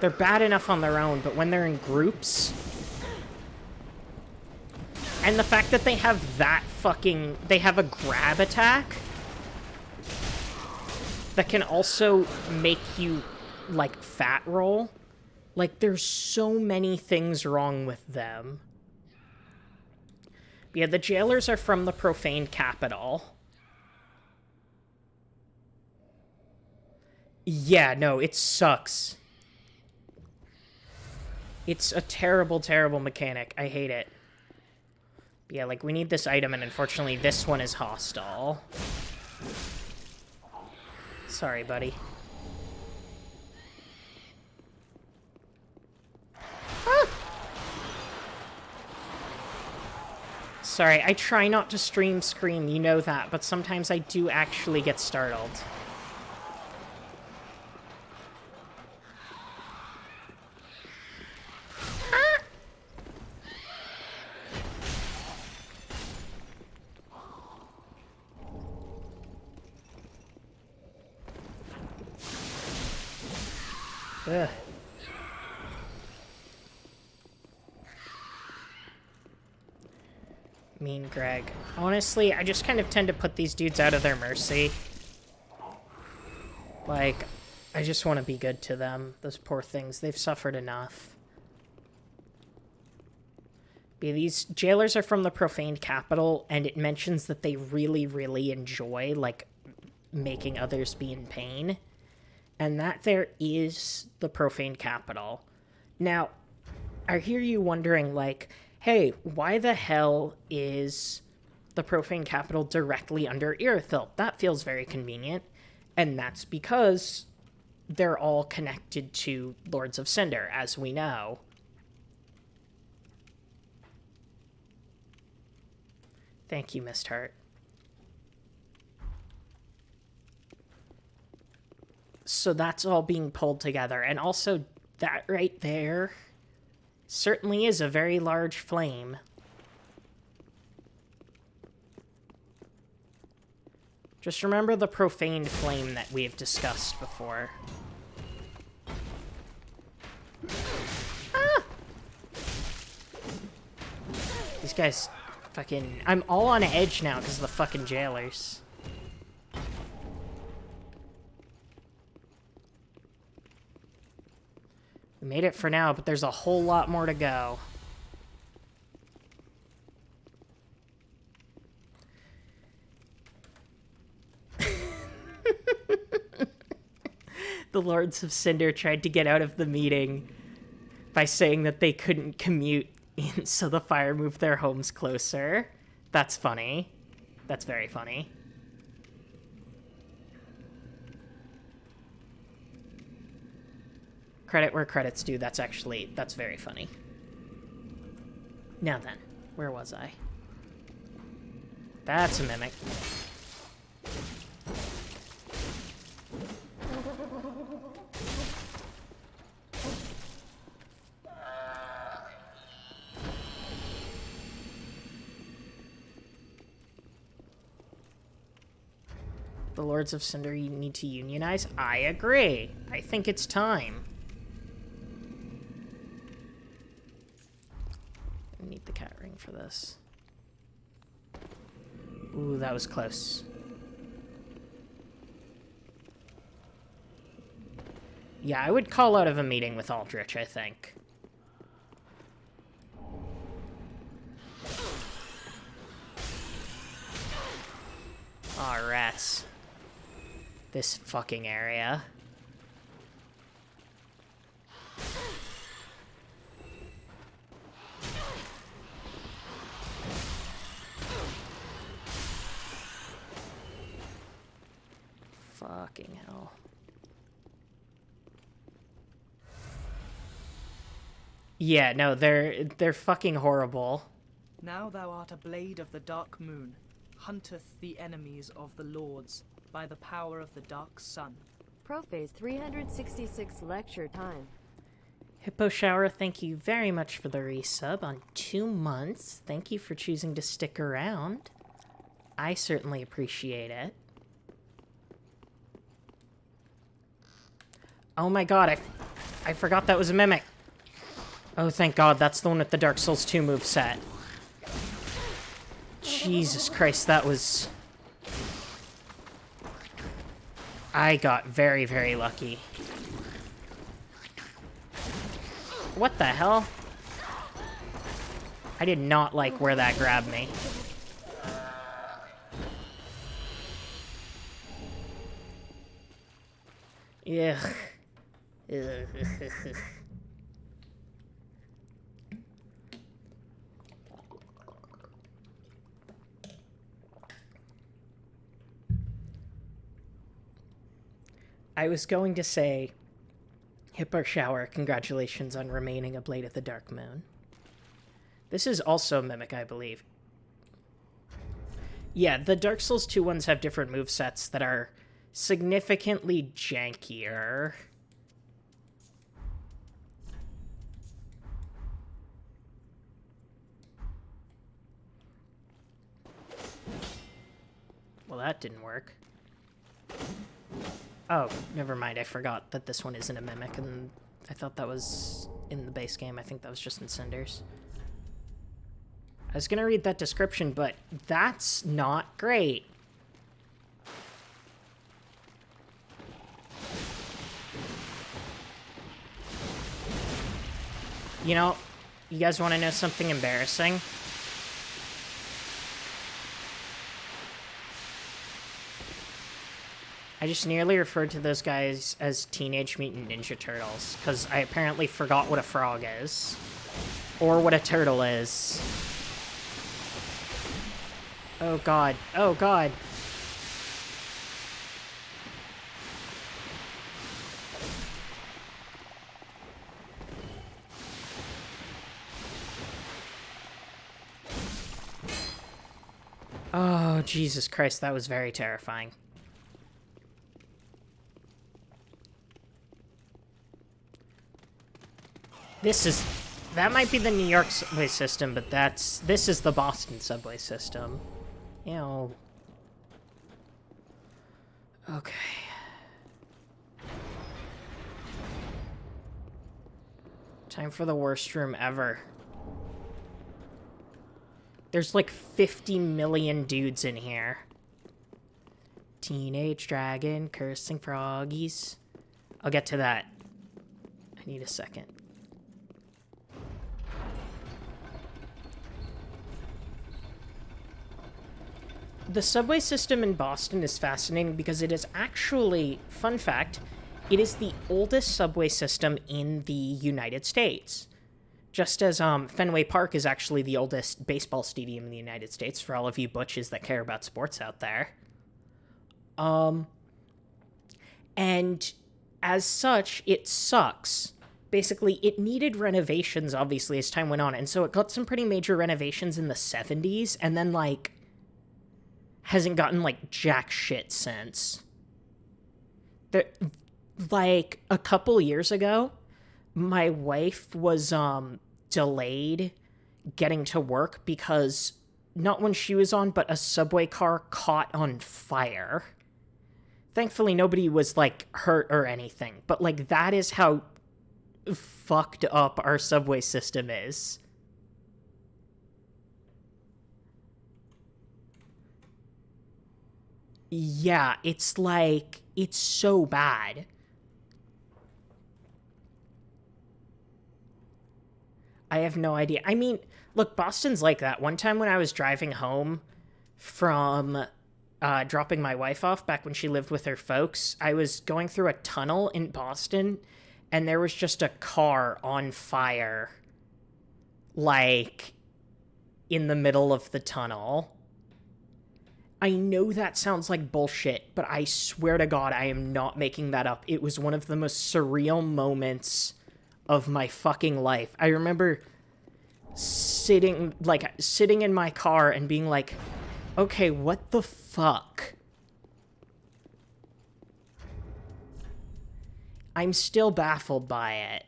They're bad enough on their own, but when they're in groups... And the fact that they have that fucking... They have a grab attack that can also make you, like, fat roll. Like, there's so many things wrong with them. But yeah, the jailers are from the profane capital. Yeah, no, it sucks. It's a terrible, terrible mechanic. I hate it. But yeah, like, we need this item, and unfortunately this one is hostile. Sorry, buddy. Ah! Sorry, I try not to stream scream, you know that, but sometimes I do actually get startled. Ugh. Mean Greg. Honestly, I just kind of tend to put these dudes out of their mercy. Like, I just want to be good to them. Those poor things. They've suffered enough. But these jailers are from the profaned capital, and it mentions that they really, really enjoy, like, making others be in pain. And that there is the profaned capital. Now, I hear you wondering, like, hey, why the hell is the profane capital directly under Irithyll? That feels very convenient. And that's because they're all connected to Lords of Cinder, as we know. Thank you, Mist Heart. So that's all being pulled together. And also, that right there certainly is a very large flame. Just remember the profaned flame that we have discussed before. Ah! These guys fucking... I'm all on edge now because of the fucking jailers. We made it for now, but there's a whole lot more to go. The Lords of Cinder tried to get out of the meeting by saying that they couldn't commute in, so the fire moved their homes closer. That's funny. That's very funny. Credit where credit's due. That's very funny. Now then, where was I? That's a mimic. The Lords of Cinder need to unionize? I agree. I think it's time. I need the cat ring for this. Ooh, that was close. Yeah, I would call out of a meeting with Aldrich, I think. Aw, rats. This fucking area. Fucking hell. Yeah, no, they're fucking horrible. Now thou art a blade of the dark moon, hunteth the enemies of the lords by the power of the dark sun. Prophase 366 lecture time. Hippo Shower, thank you very much for the resub on 2 months. Thank you for choosing to stick around. I certainly appreciate it. Oh my god, I forgot that was a mimic. Oh, thank god, that's the one with the Dark Souls 2 moveset. Jesus Christ, that was... I got very, very lucky. What the hell? I did not like where that grabbed me. Ugh. Ugh. I was going to say, Hippo Shower, congratulations on remaining a Blade of the Dark Moon. This is also a Mimic, I believe. Yeah, the Dark Souls 2 ones have different movesets that are significantly jankier. Well, that didn't work. Oh, never mind. I forgot that this one isn't a Mimic, and I thought that was in the base game. I think that was just in Cinders. I was gonna read that description, but that's not great. You know, you guys want to know something embarrassing? I just nearly referred to those guys as Teenage Mutant Ninja Turtles, because I apparently forgot what a frog is. Or what a turtle is. Oh god. Oh god. Oh, Jesus Christ, that was very terrifying. That might be the New York subway system, but this is the Boston subway system. Ew. Okay. Time for the worst room ever. There's like 50 million dudes in here. Teenage dragon, cursing froggies. I'll get to that. I need a second. The subway system in Boston is fascinating because it is actually, fun fact, it is the oldest subway system in the United States. Just as Fenway Park is actually the oldest baseball stadium in the United States, for all of you butches that care about sports out there. And as such, it sucks. Basically, it needed renovations, obviously, as time went on, and so it got some pretty major renovations in the 70s, and then, like, hasn't gotten, like, jack shit since. Like, a couple years ago, my wife was, delayed getting to work because, not when she was on, but a subway car caught on fire. Thankfully, nobody was, like, hurt or anything, but, like, that is how fucked up our subway system is. Yeah, it's like, it's so bad. I have no idea. I mean, look, Boston's like that. One time when I was driving home from dropping my wife off back when she lived with her folks, I was going through a tunnel in Boston, and there was just a car on fire, like, in the middle of the tunnel. I know that sounds like bullshit, but I swear to God, I am not making that up. It was one of the most surreal moments of my fucking life. I remember sitting in my car and being like, okay, what the fuck? I'm still baffled by it.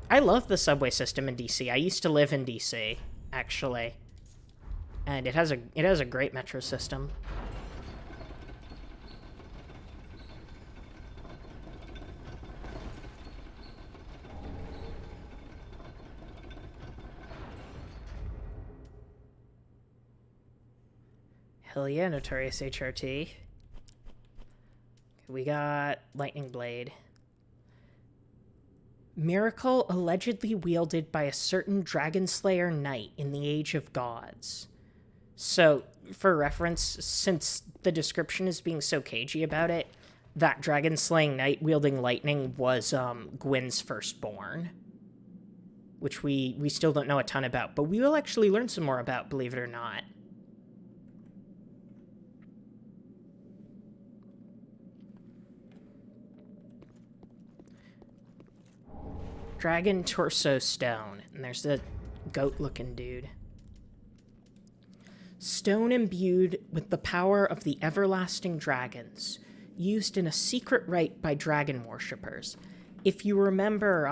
I love the subway system in DC. I used to live in DC, actually. And it has a great metro system. Hell yeah, Notorious HRT. We got Lightning Blade. Miracle allegedly wielded by a certain Dragon Slayer knight in the Age of Gods. So, for reference, since the description is being so cagey about it, that dragon slaying knight wielding lightning was Gwyn's firstborn. Which we still don't know a ton about, but we will actually learn some more about, believe it or not. Dragon Torso Stone. And there's the goat-looking dude. Stone imbued with the power of the everlasting dragons, used in a secret rite by dragon worshippers. If you remember,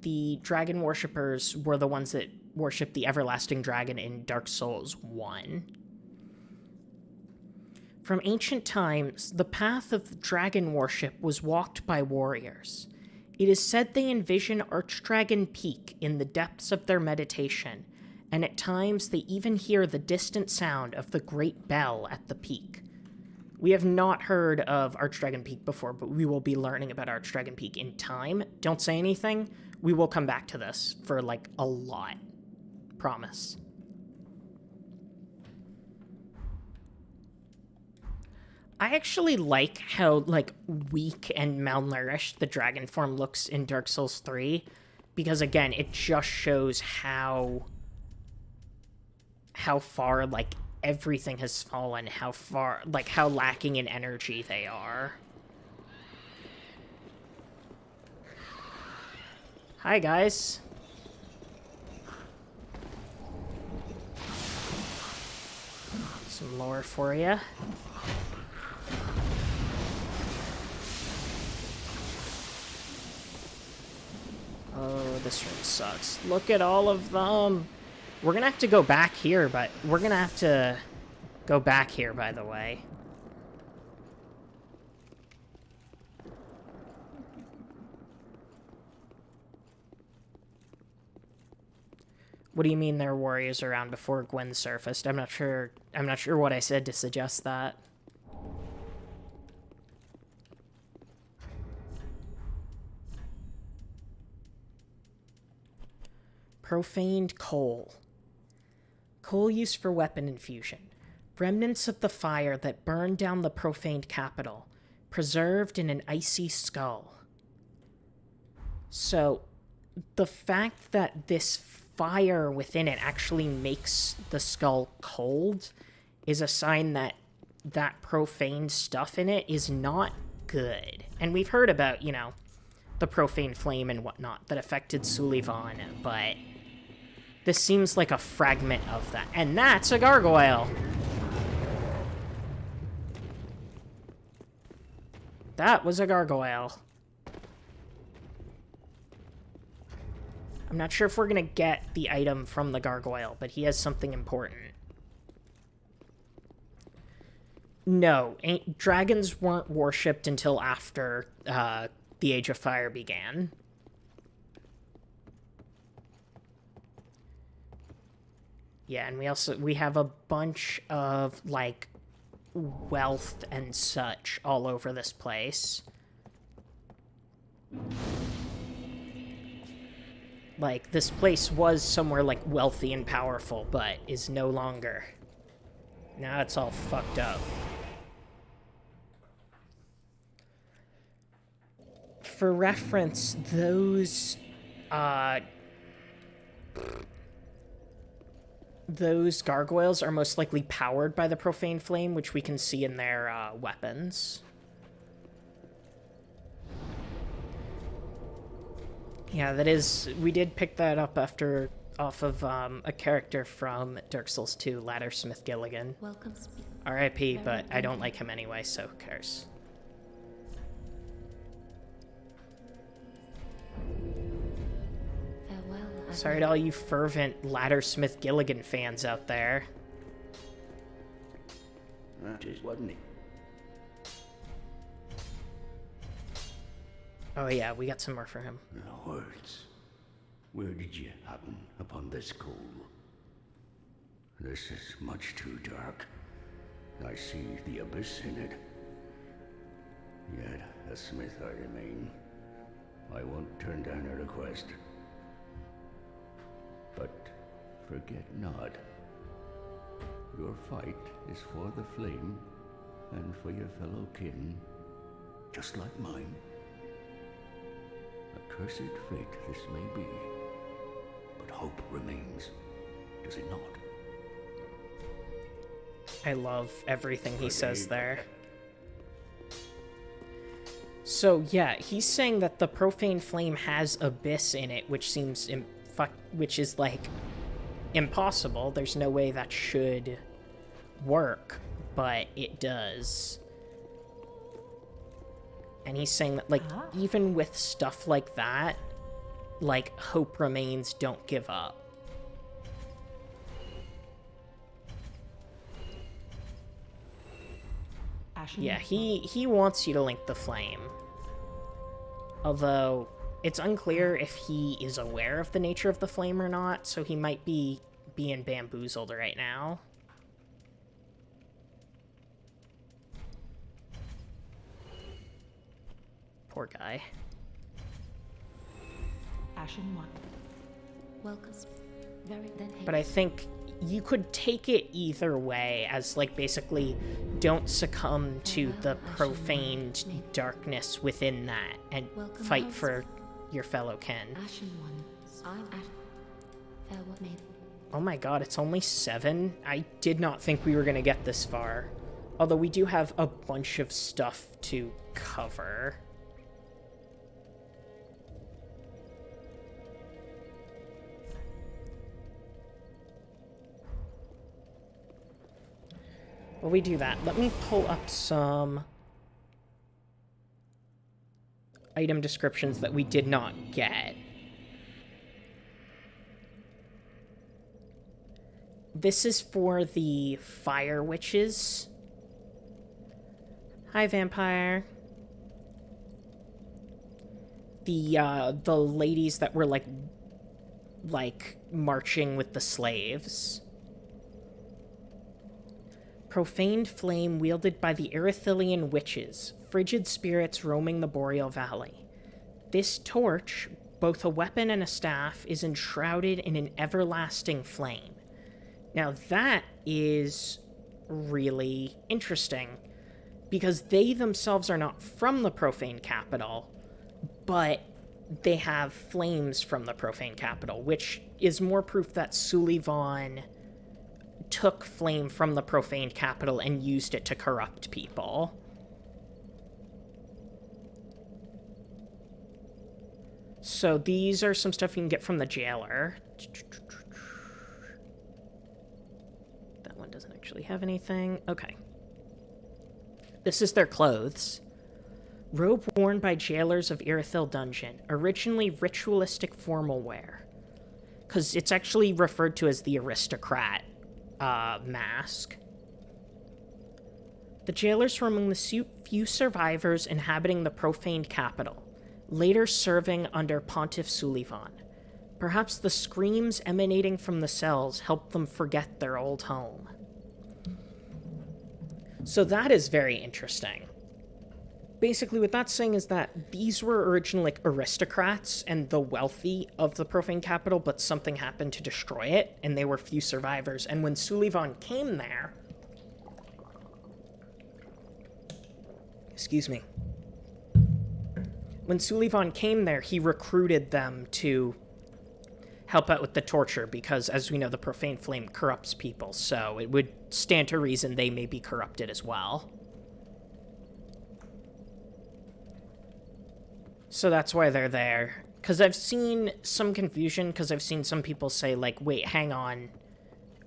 the dragon worshippers were the ones that worshipped the everlasting dragon in Dark Souls 1. From ancient times, the path of dragon worship was walked by warriors. It is said they envision Archdragon Peak in the depths of their meditation, and at times they even hear the distant sound of the great bell at the peak. We have not heard of Archdragon Peak before, but we will be learning about Archdragon Peak in time. Don't say anything. We will come back to this for, like, a lot. Promise. I actually like how, like, weak and malnourished the dragon form looks in Dark Souls 3, because, again, it just shows how far, like, everything has fallen, how far, like, how lacking in energy they are. Hi, guys. Some lore for you. Oh, this room sucks. Look at all of them. We're gonna have to go back here, but we're gonna have to go back here, by the way. What do you mean there were warriors around before Gwen surfaced? I'm not sure what I said to suggest that. Profaned coal. Coal used for weapon infusion. Remnants of the fire that burned down the profaned capital, preserved in an icy skull. So, the fact that this fire within it actually makes the skull cold is a sign that that profane stuff in it is not good. And we've heard about, you know, the profane flame and whatnot that affected Sullivan, but this seems like a fragment of that. And that's a gargoyle! That was a gargoyle. I'm not sure if we're gonna get the item from the gargoyle, but he has something important. No, dragons weren't worshipped until after the Age of Fire began. Yeah, and we have a bunch of, like, wealth and such all over this place. Like, this place was somewhere, like, wealthy and powerful, but is no longer. Now it's all fucked up. For reference, those gargoyles are most likely powered by the profane flame, which we can see in their weapons. Yeah, that is... We did pick that up off of a character from Dark Souls 2, Laddersmith Gilligan. Welcome. R.I.P., but I don't like him anyway, so who cares? Farewell. Sorry to all you fervent Laddersmith Gilligan fans out there. That is, wasn't it? Oh yeah, we got some more for him. The words. Where did you happen upon this coal? This is much too dark. I see the abyss in it. Yet a smith I remain. I won't turn down a request. But forget not, your fight is for the flame and for your fellow kin, just like mine. A cursed fate this may be, but hope remains, does it not? I love everything he says there. So yeah, he's saying that the profane flame has abyss in it, which seems which is like impossible. There's no way that should work, but it does. And he's saying that, like, even with stuff like that, like, hope remains, don't give up. Ashen Yeah, he wants you to link the flame. Although, It's unclear if he is aware of the nature of the flame or not, so he might be being bamboozled right now. Poor guy. Ashen 1. Welcome. Very then Haken. But I think you could take it either way, as, like, basically don't succumb to the profaned darkness within that and Welcome, fight house. for your fellow kin. Ashen 1. I'm at. Farewell, maiden. Oh my god, it's only 7? I did not think we were going to get this far. Although we do have a bunch of stuff to cover. While we do that, let me pull up some item descriptions that we did not get. This is for the fire witches. Hi, vampire. The ladies that were like marching with the slaves. Profaned flame wielded by the Erythilian witches, frigid spirits roaming the Boreal Valley. This torch, both a weapon and a staff, is enshrouded in an everlasting flame. Now that is really interesting, because they themselves are not from the profane capital, but they have flames from the profane capital, which is more proof that Sullivan took flame from the profane capital and used it to corrupt people. So these are some stuff you can get from the jailer. That one doesn't actually have anything. Okay. This is their clothes. Robe worn by jailers of Irithyll Dungeon. Originally ritualistic formal wear. Because it's actually referred to as the aristocrat mask. The jailers were among the few survivors inhabiting the profaned capital, later serving under Pontiff Sullivan. Perhaps the screams emanating from the cells helped them forget their old home. So that is very interesting. Basically, what that's saying is that these were originally like aristocrats and the wealthy of the profane capital, but something happened to destroy it, and they were few survivors. And when Sullivan came there... Excuse me. When Sullivan came there, he recruited them to help out with the torture, because, as we know, the profane flame corrupts people, so it would stand to reason they may be corrupted as well. So that's why they're there. Because I've seen some confusion, because I've seen some people say, like, wait, hang on,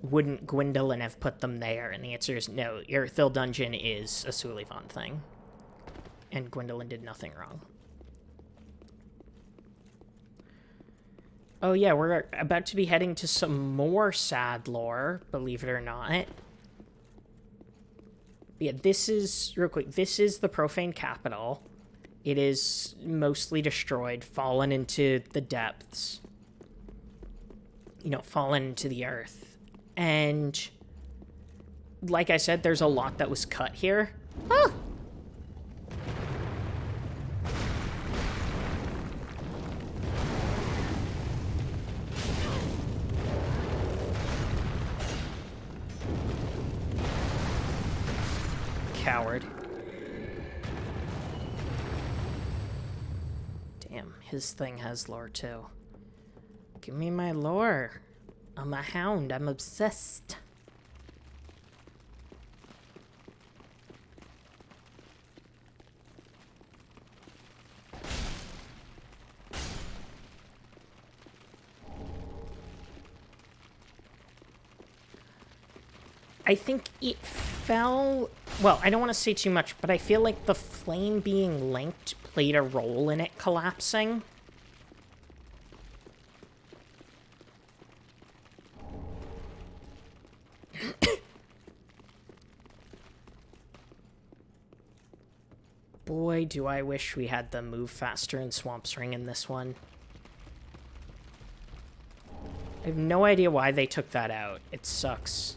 wouldn't Gwyndolin have put them there? And the answer is no, Irithyll Dungeon is a Sullivan thing. And Gwyndolin did nothing wrong. Oh yeah, we're about to be heading to some more sad lore, believe it or not. Yeah, this is, real quick, this is the profane capital. It is mostly destroyed, fallen into the depths. You know, fallen into the earth. And, like I said, there's a lot that was cut here. Ah! Coward. Damn, his thing has lore too. Give me my lore. I'm a hound. I'm obsessed. I think it fell... Well, I don't want to say too much, but I feel like the flame being linked played a role in it collapsing. Boy, do I wish we had the move faster in Swamp's Ring in this one. I have no idea why they took that out. It sucks.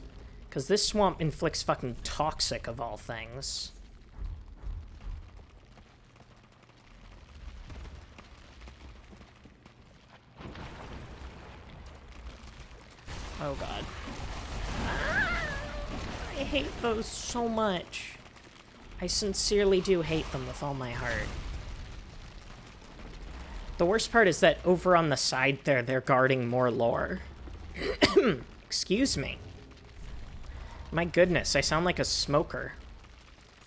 Because this swamp inflicts fucking toxic of all things. Oh god. I hate those so much. I sincerely do hate them with all my heart. The worst part is that over on the side there, they're guarding more lore. Excuse me. My goodness, I sound like a smoker.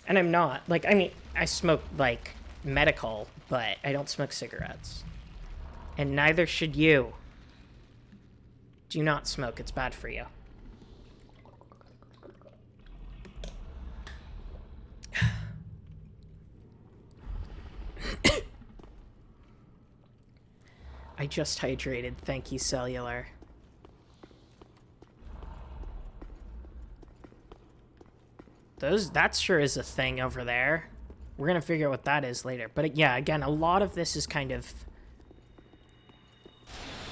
And I'm not. Like, I mean, I smoke, like, medical, but I don't smoke cigarettes. And neither should you. Do not smoke, it's bad for you. I just hydrated, thank you, Cellular. That sure is a thing over there. We're gonna figure out what that is later. But yeah, again, a lot of this is kind of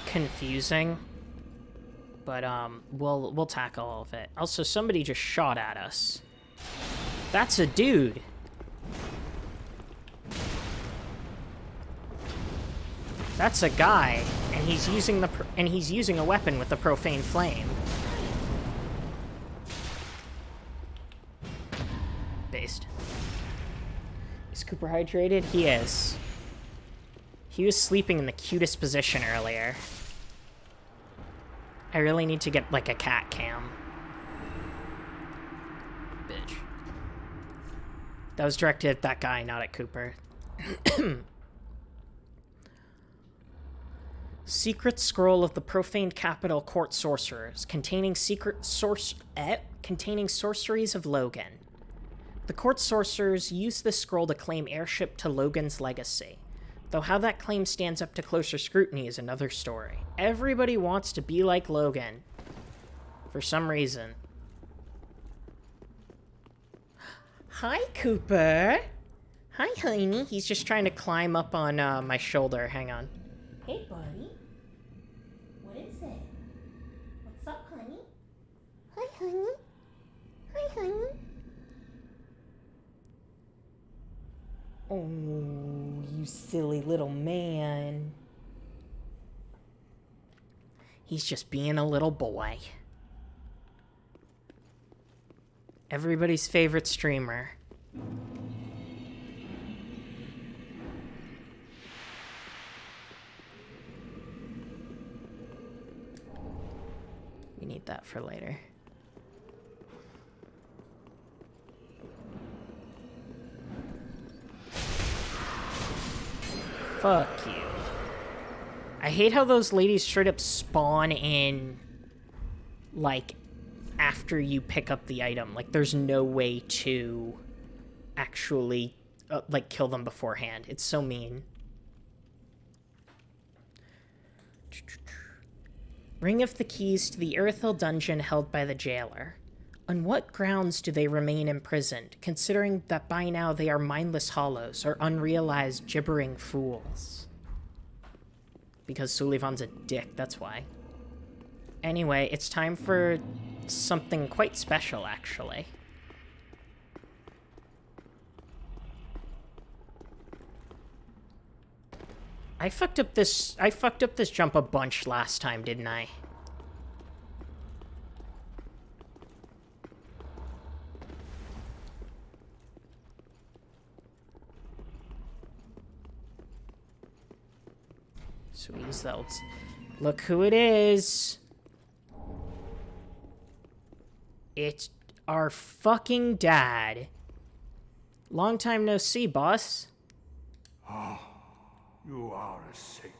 confusing. But we'll tackle all of it. Also, somebody just shot at us. That's a dude. That's a guy, and he's using a weapon with the profane flame. Based. Is Cooper hydrated? He is. He was sleeping in the cutest position earlier. I really need to get, like, a cat cam. Bitch. That was directed at that guy, not at Cooper. Secret Scroll of the Profaned Capital Court Sorcerers, containing containing sorceries of Logan. The court sorcerers use this scroll to claim heirship to Logan's legacy. Though how that claim stands up to closer scrutiny is another story. Everybody wants to be like Logan. For some reason. Hi, Cooper. Hi, honey. He's just trying to climb up on my shoulder. Hang on. Hey, buddy. What is it? What's up, honey? Hi, honey. Hi, honey. Oh, you silly little man. He's just being a little boy. Everybody's favorite streamer. We need that for later. Fuck you. I hate how those ladies straight up spawn in, like, after you pick up the item. Like, there's no way to actually, like, kill them beforehand. It's so mean. Ring of the keys to the Earthhill dungeon held by the jailer. On what grounds do they remain imprisoned, considering that by now they are mindless hollows or unrealized gibbering fools? Because Sullivan's a dick, that's why. Anyway, it's time for something quite special, actually. I fucked up this jump a bunch last time, didn't I? So we use that. Look who it is. It's our fucking dad. Long time no see, boss. You are a saint.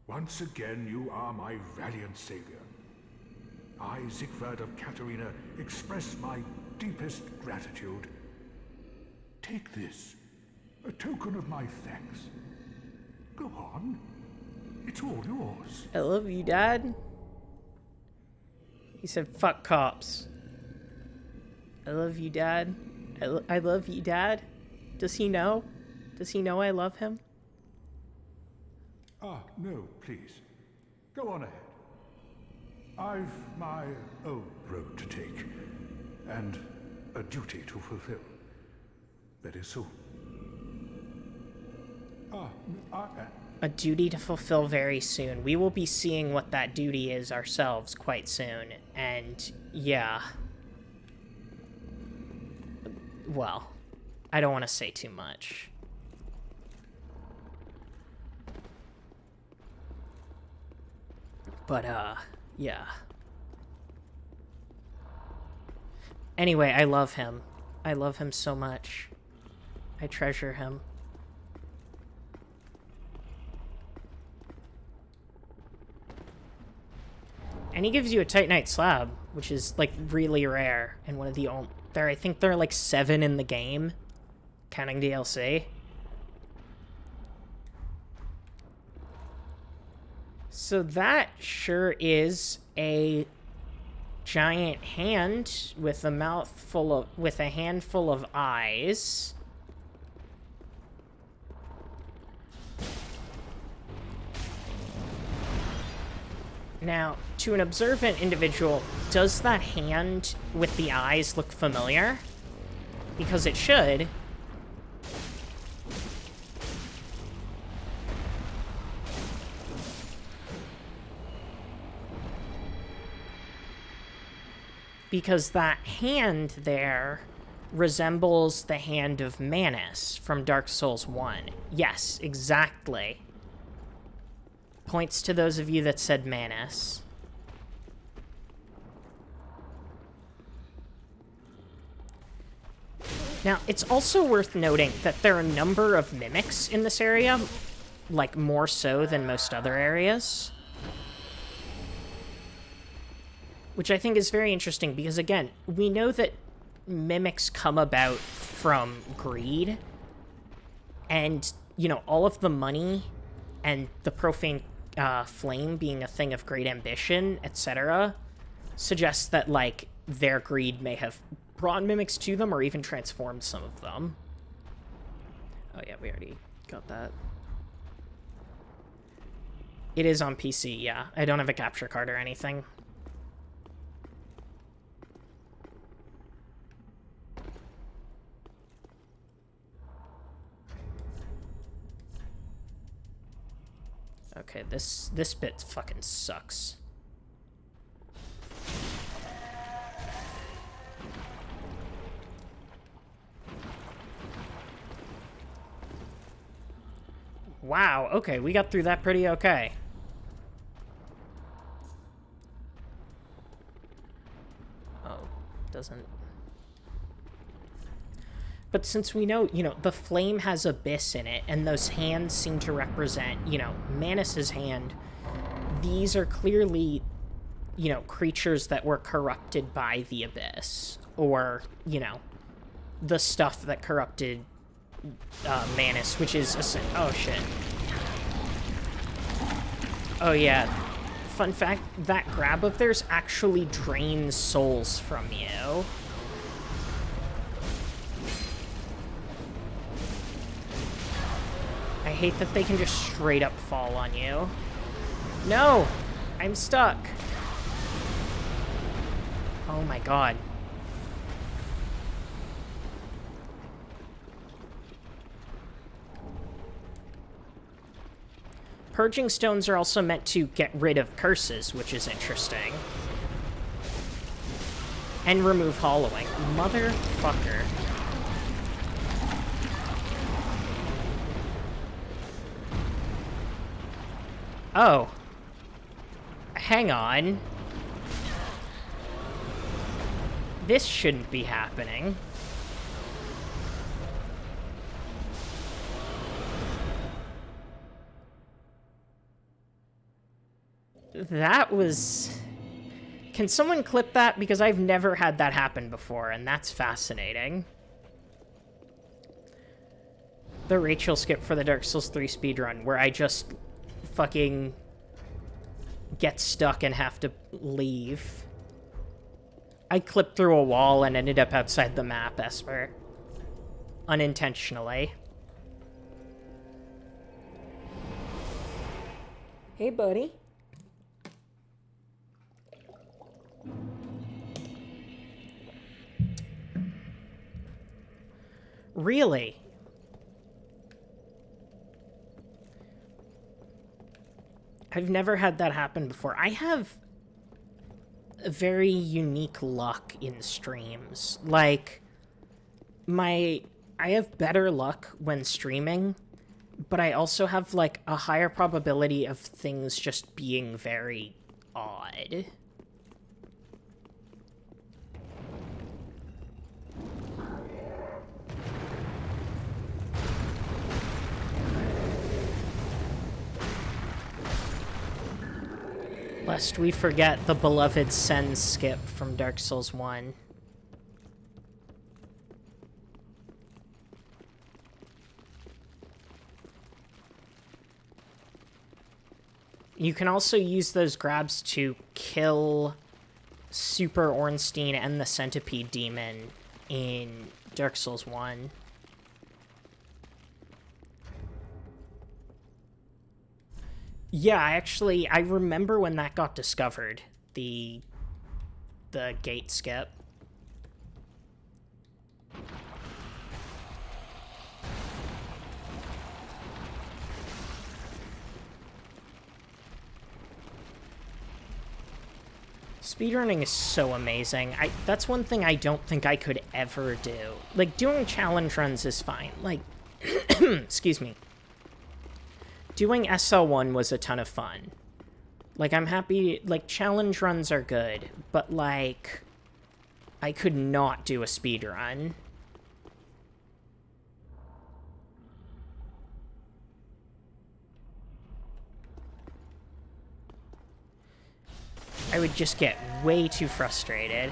Once again, you are my valiant savior. I, Siegfried of Katarina, express my deepest gratitude. Take this, a token of my thanks. Go on. It's all yours. I love you, Dad. He said, fuck cops. I love you, Dad. I love you, Dad. Does he know? Does he know I love him? Ah, no, please. Go on ahead. I've my own road to take, and a duty to fulfill. That is soon. A duty to fulfill very soon. We will be seeing what that duty is ourselves quite soon, and yeah. Well, I don't want to say too much. But, yeah. Anyway, I love him. I love him so much. I treasure him. And he gives you a Titanite slab, which is, like, really rare. And one of the only... I think there are, like, 7 in the game, counting DLC. So that sure is a giant hand with with a handful of eyes. Now, to an observant individual, does that hand with the eyes look familiar? Because it should. Because that hand there resembles the hand of Manus from Dark Souls 1. Yes, exactly. Points to those of you that said Manus. Now, it's also worth noting that there are a number of mimics in this area, like more so than most other areas. Which I think is very interesting because, again, we know that mimics come about from greed. And, you know, all of the money and the profane flame being a thing of great ambition, etc., suggests that, like, their greed may have brought mimics to them or even transformed some of them. Oh, yeah, we already got that. It is on PC, yeah. I don't have a capture card or anything. Okay, this bit fucking sucks. Wow, okay, we got through that pretty okay. Oh, doesn't... But since we know, you know, the flame has abyss in it, and those hands seem to represent, you know, Manus's hand, these are clearly, you know, creatures that were corrupted by the abyss. Or, you know, the stuff that corrupted Manus, which is a... Oh, shit. Oh, yeah. Fun fact, that grab of theirs actually drains souls from you. I hate that they can just straight up fall on you. No! I'm stuck. Oh my god. Purging stones are also meant to get rid of curses, which is interesting. And remove hollowing. Motherfucker. Oh. Hang on. This shouldn't be happening. That was... Can someone clip that? Because I've never had that happen before, and that's fascinating. The Rachel skip for the Dark Souls 3 speedrun, where I just fucking get stuck and have to leave. I clipped through a wall and ended up outside the map, Esper. unintentionally. Hey, buddy. Really? I've never had that happen before. I have a very unique luck in streams. Like, I have better luck when streaming, but I also have, like, a higher probability of things just being very odd. Lest we forget the beloved Sen skip from Dark Souls 1. You can also use those grabs to kill Super Ornstein and the Centipede Demon in Dark Souls 1. Yeah, I remember when that got discovered, the gate skip. Speedrunning is so amazing. That's one thing I don't think I could ever do. Like, doing challenge runs is fine. Like, excuse me. Doing SL1 was a ton of fun. Like, I'm happy, like, challenge runs are good, but, like, I could not do a speed run. I would just get way too frustrated.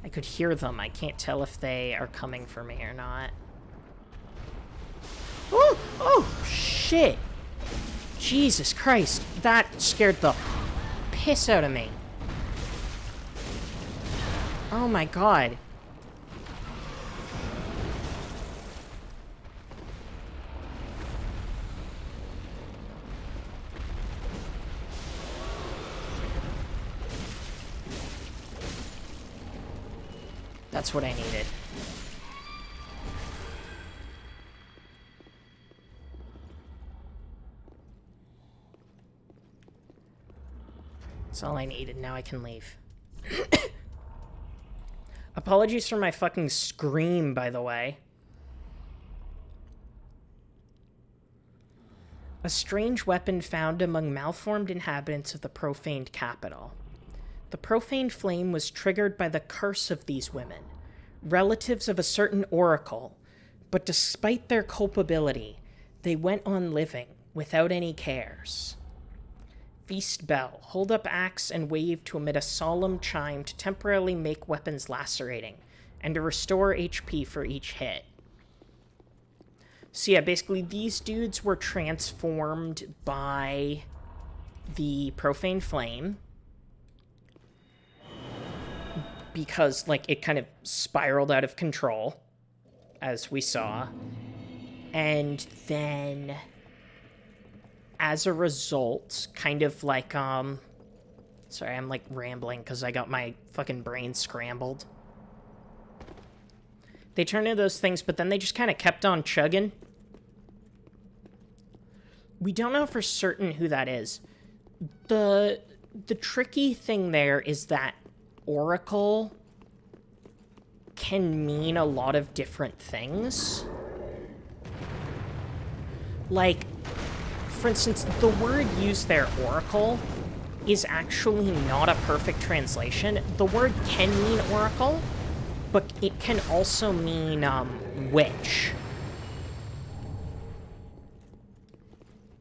I could hear them. I can't tell if they are coming for me or not. Oh! Oh, shit! Jesus Christ. That scared the piss out of me. Oh my god. That's what I needed. That's all I needed. Now I can leave. Apologies for my fucking scream, by the way. A strange weapon found among malformed inhabitants of the profaned capital. The profaned flame was triggered by the curse of these women, relatives of a certain oracle, but despite their culpability, they went on living without any cares. Feast bell. Hold up axe and wave to emit a solemn chime to temporarily make weapons lacerating, and to restore HP for each hit. So yeah, basically these dudes were transformed by the profane flame, because, like, it kind of spiraled out of control, as we saw. And then, as a result, kind of like, sorry, I'm, like, rambling because I got my fucking brain scrambled. They turned into those things, but then they just kind of kept on chugging. We don't know for certain who that is. The tricky thing there is that Oracle can mean a lot of different things. Like, for instance, the word used there, Oracle, is actually not a perfect translation. The word can mean Oracle, but it can also mean, witch.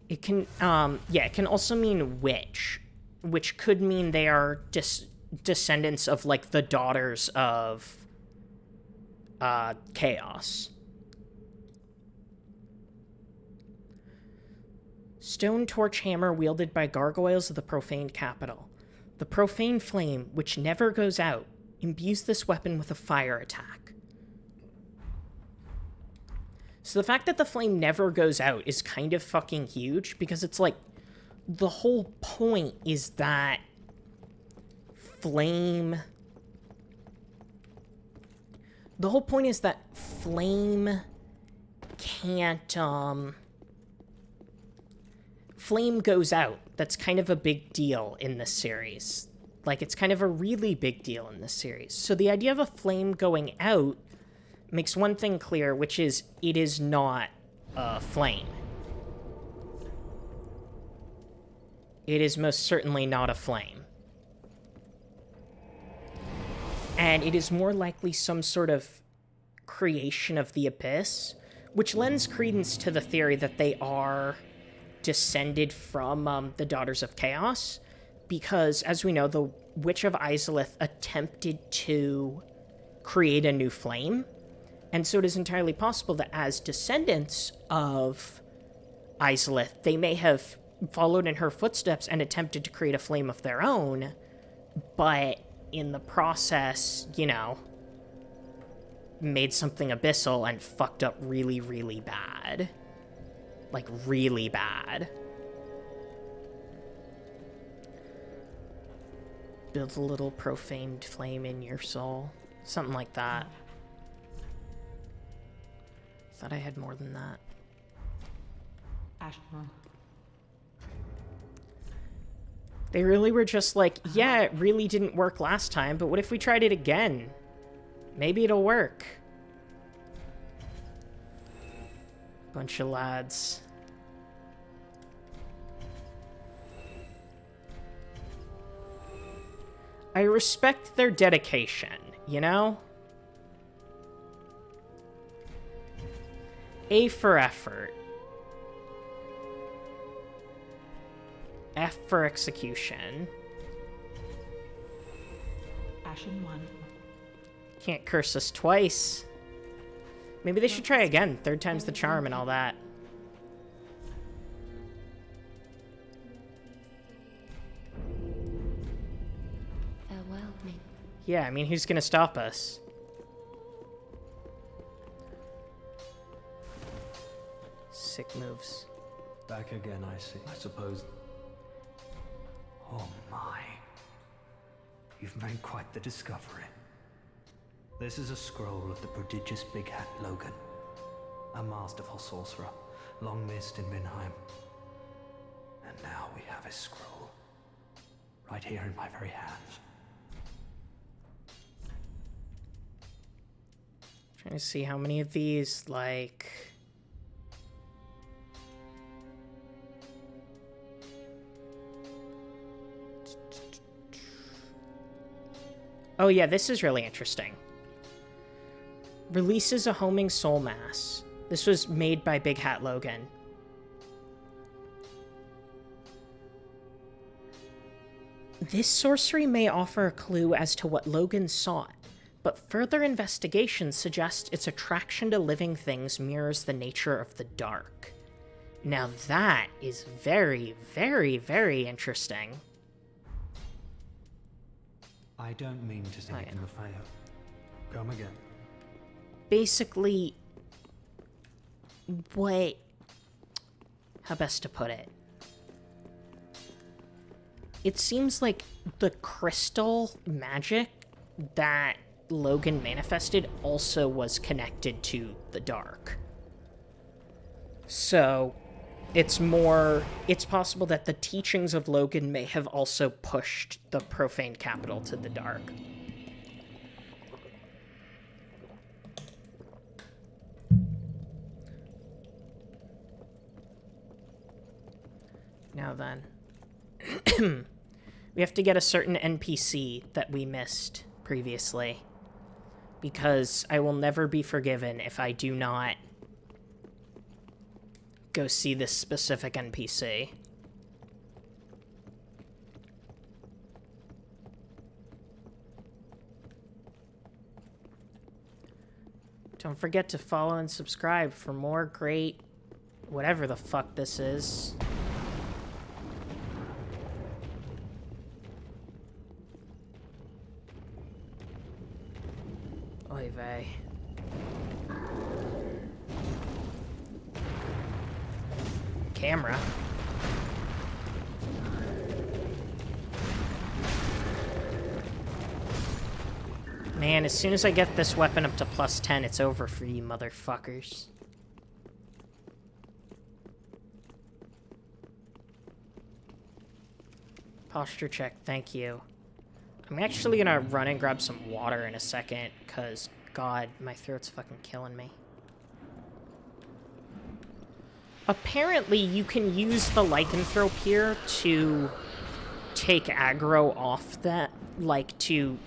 It can, yeah, it can also mean witch, which could mean they are descendants of, like, the daughters of Chaos. Stone torch hammer wielded by gargoyles of the profaned capital. The profane flame, which never goes out, imbues this weapon with a fire attack. So the fact that the flame never goes out is kind of fucking huge, because it's like, the whole point is that flame... The whole point is that flame can't, flame goes out. That's kind of a big deal in this series. Like, it's kind of a really big deal in this series. So the idea of a flame going out makes one thing clear, which is it is not a flame. It is most certainly not a flame. And it is more likely some sort of creation of the Abyss, which lends credence to the theory that they are descended from the Daughters of Chaos, because, as we know, the Witch of Izalith attempted to create a new flame, and so it is entirely possible that as descendants of Izalith, they may have followed in her footsteps and attempted to create a flame of their own, but in the process, you know, made something abyssal and fucked up really, really bad. Like, really bad. Build a little profaned flame in your soul. Something like that. Thought I had more than that. Ashton. They really were just like, yeah, it really didn't work last time, but what if we tried it again? Maybe it'll work. Bunch of lads. I respect their dedication, you know? A for effort. F for execution. Ashen 1. Can't curse us twice. Maybe they should try again. Third time's the charm and all that. Farewell, me. Yeah, I mean, who's gonna stop us? Sick moves. Back again, I see. I suppose... Oh my. You've made quite the discovery. This is a scroll of the prodigious Big Hat Logan. A masterful sorcerer, long missed in Minheim. And now we have his scroll. Right here in my very hands. Trying to see how many of these, like... Oh yeah, this is really interesting. Releases a homing soul mass. This was made by Big Hat Logan. This sorcery may offer a clue as to what Logan sought, but further investigation suggests its attraction to living things mirrors the nature of the dark. Now that is very, very, very interesting. I don't mean to say it in the fail. Come again. Basically, what... How best to put it? It seems like the crystal magic that Logan manifested also was connected to the dark. So, it's possible that the teachings of Logan may have also pushed the profaned capital to the dark. Now then. We have to get a certain NPC that we missed previously. Because I will never be forgiven if I do not go see this specific NPC. Don't forget to follow and subscribe for more great whatever the fuck this is. Oy vey. Camera. Man, as soon as I get this weapon up to +10, it's over for you motherfuckers. Posture check, thank you. I'm actually gonna run and grab some water in a second, because, God, my throat's fucking killing me. Apparently, you can use the lycanthrope here to take aggro off that, like, to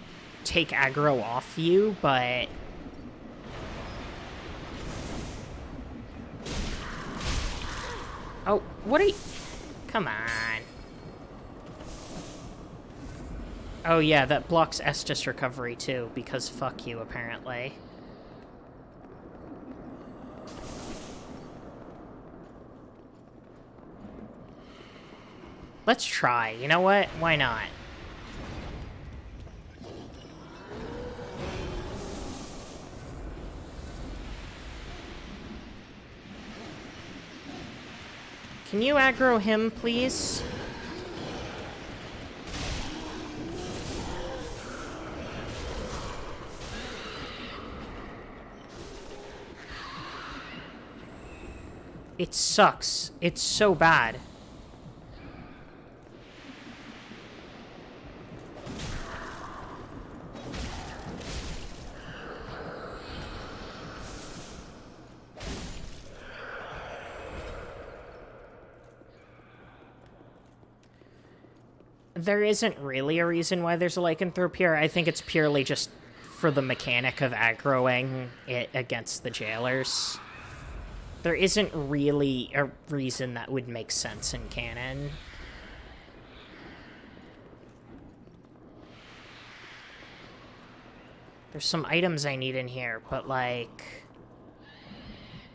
take aggro off you, but... Oh, what are you... Come on. Oh yeah, that blocks Estus recovery too, because fuck you, apparently. Let's try. You know what? Why not? Can you aggro him, please? It sucks. It's so bad. There isn't really a reason why there's a lycanthrope here. I think it's purely just for the mechanic of aggroing it against the jailers. There isn't really a reason that would make sense in canon. There's some items I need in here, but like...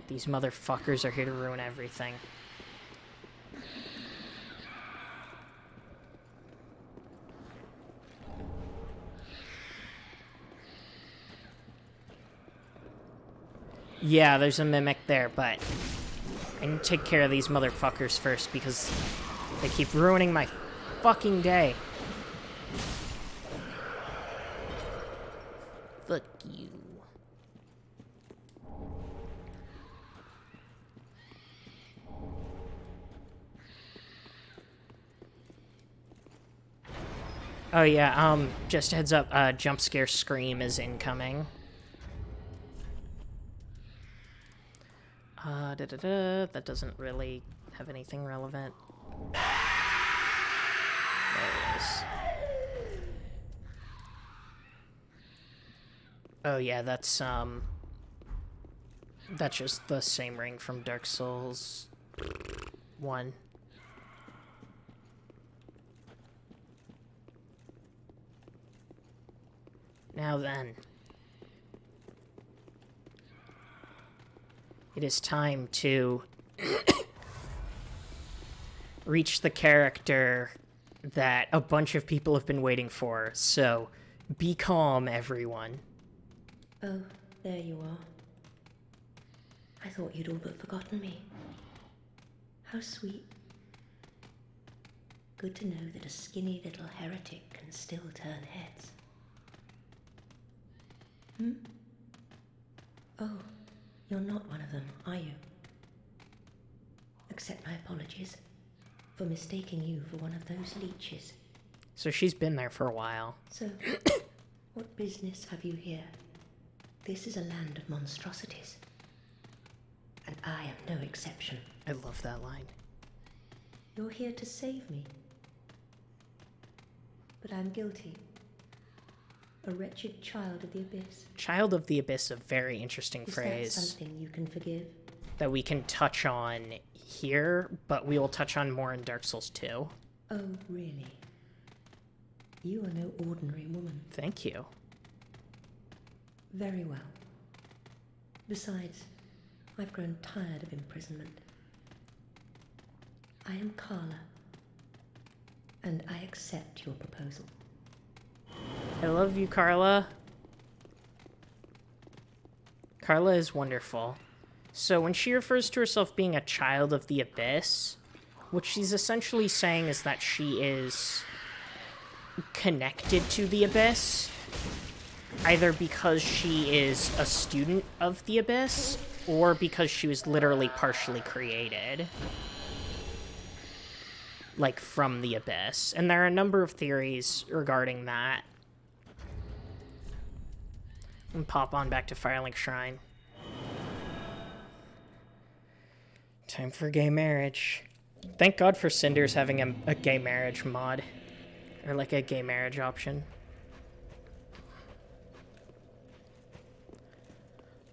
These motherfuckers are here to ruin everything. Yeah, there's a mimic there, but I need to take care of these motherfuckers first because they keep ruining my fucking day. Fuck you. Oh yeah, just heads up, jump scare scream is incoming. That doesn't really have anything relevant. There it is. Oh yeah, that's just the same ring from Dark Souls 1. Now then. It is time to reach the character that a bunch of people have been waiting for, so be calm, everyone. Oh, there you are. I thought you'd all but forgotten me. How sweet. Good to know that a skinny little heretic can still turn heads. Hmm? Oh. You're not one of them, are you? Accept my apologies for mistaking you for one of those leeches. So she's been there for a while. So, what business have you here? This is a land of monstrosities. And I am no exception. I love that line. You're here to save me. But I'm guilty. A wretched child of the abyss. Child of the abyss, a very interesting phrase. Is that something you can forgive? That we can touch on here, but we will touch on more in Dark Souls 2. Oh, really? You are no ordinary woman. Thank you. Very well. Besides, I've grown tired of imprisonment. I am Carla, and I accept your proposal. I love you, Carla. Carla is wonderful. So when she refers to herself being a child of the Abyss, what she's essentially saying is that she is connected to the Abyss, either because she is a student of the Abyss, or because she was literally partially created. Like, from the Abyss. And there are a number of theories regarding that. And pop on back to Firelink Shrine. Time for gay marriage. Thank God for Cinder's having a gay marriage mod. Or like a gay marriage option.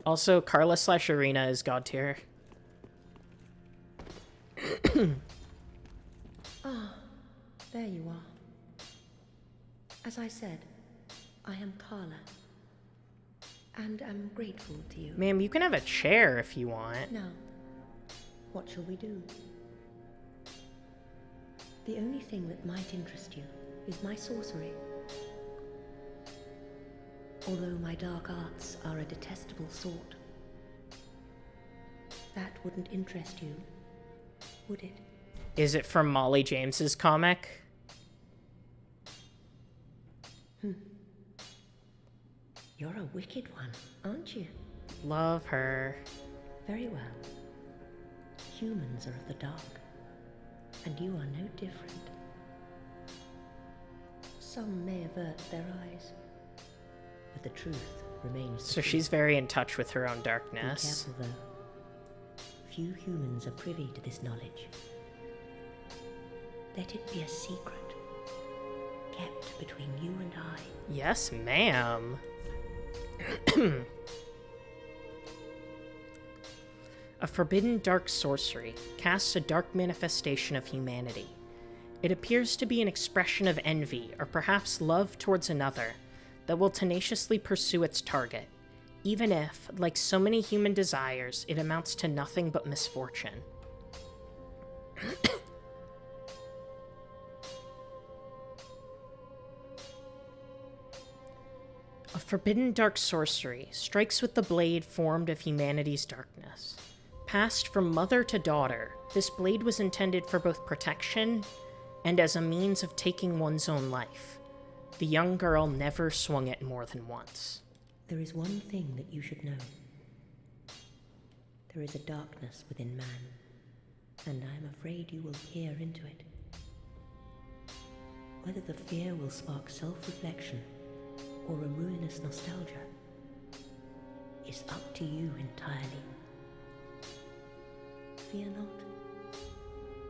Also, Carla/Arena is god tier. Ah, there you are. As I said, I am Carla. And am grateful to you. Ma'am, you can have a chair if you want. Now, what shall we do? The only thing that might interest you is my sorcery. Although my dark arts are a detestable sort. That wouldn't interest you, would it? Is it from Molly James's comic? You're a wicked one, aren't you? Love her. Very well. Humans are of the dark, and you are no different. Some may avert their eyes, but the truth remains the So truth. she's very in touch with her own darkness. Be careful, though. Few humans are privy to this knowledge. Let it be a secret, kept between you and I. Yes, ma'am. A forbidden dark sorcery casts a dark manifestation of humanity. It appears to be an expression of envy, or perhaps love towards another, that will tenaciously pursue its target, even if, like so many human desires, it amounts to nothing but misfortune. A forbidden dark sorcery strikes with the blade formed of humanity's darkness. Passed from mother to daughter, this blade was intended for both protection and as a means of taking one's own life. The young girl never swung it more than once. There is one thing that you should know. There is a darkness within man, and I am afraid you will peer into it. Whether the fear will spark self-reflection or a ruinous nostalgia is up to you entirely. Fear not.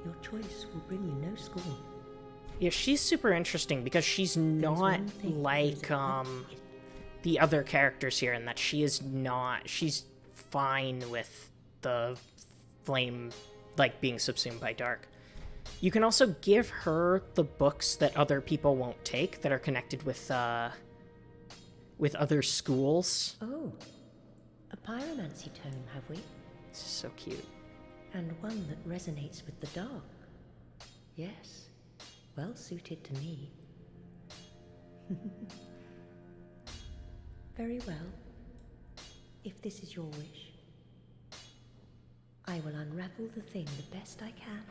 Your choice will bring you no scorn. Yeah, she's super interesting because she's not like the other characters here in that she's fine with the flame like being subsumed by dark. You can also give her the books that other people won't take that are connected with other schools. Oh, a pyromancy tome, have we? This is so cute. And one that resonates with the dark. Yes, well suited to me. Very well. If this is your wish, I will unravel the thing the best I can.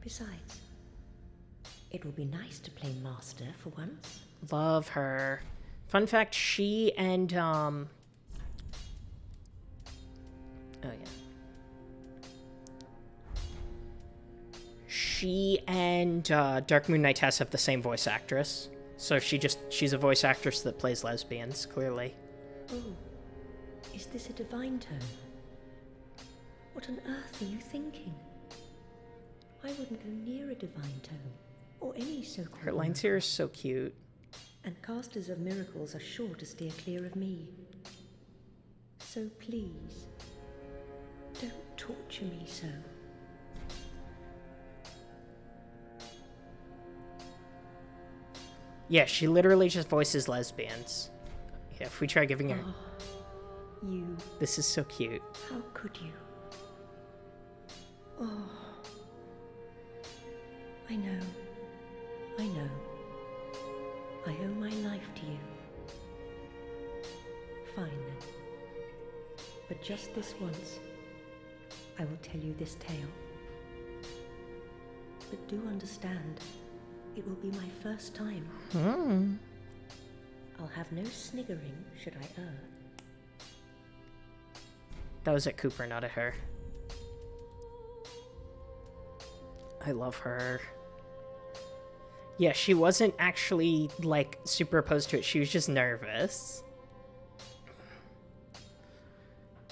Besides, it will be nice to play master for once. Love her. Fun fact, she and, oh yeah. She and Darkmoon Knightess have the same voice actress. So she's a voice actress that plays lesbians, clearly. Oh, is this a divine tone? What on earth are you thinking? I wouldn't go near a divine tone, or any so-called Her lines here are so cute. And casters of miracles are sure to steer clear of me. So please, don't torture me so. Yeah, she literally just voices lesbians. Yeah, if we try giving her... Oh, you... This is so cute. How could you? Oh... I know. I know. I owe my life to you. Fine then. But just this once, I will tell you this tale. But do understand, it will be my first time. I'll have no sniggering should I err. That was at Cooper, not at her. I love her. Yeah, she wasn't actually, like, super opposed to it. She was just nervous.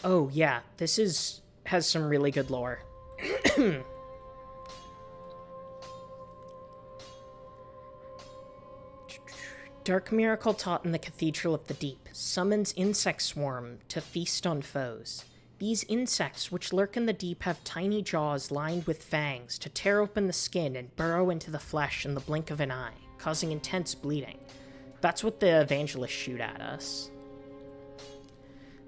Oh, yeah. This has some really good lore. Dark miracle taught in the Cathedral of the Deep summons insect swarm to feast on foes. These insects, which lurk in the deep, have tiny jaws lined with fangs to tear open the skin and burrow into the flesh in the blink of an eye, causing intense bleeding. That's what the evangelists shoot at us.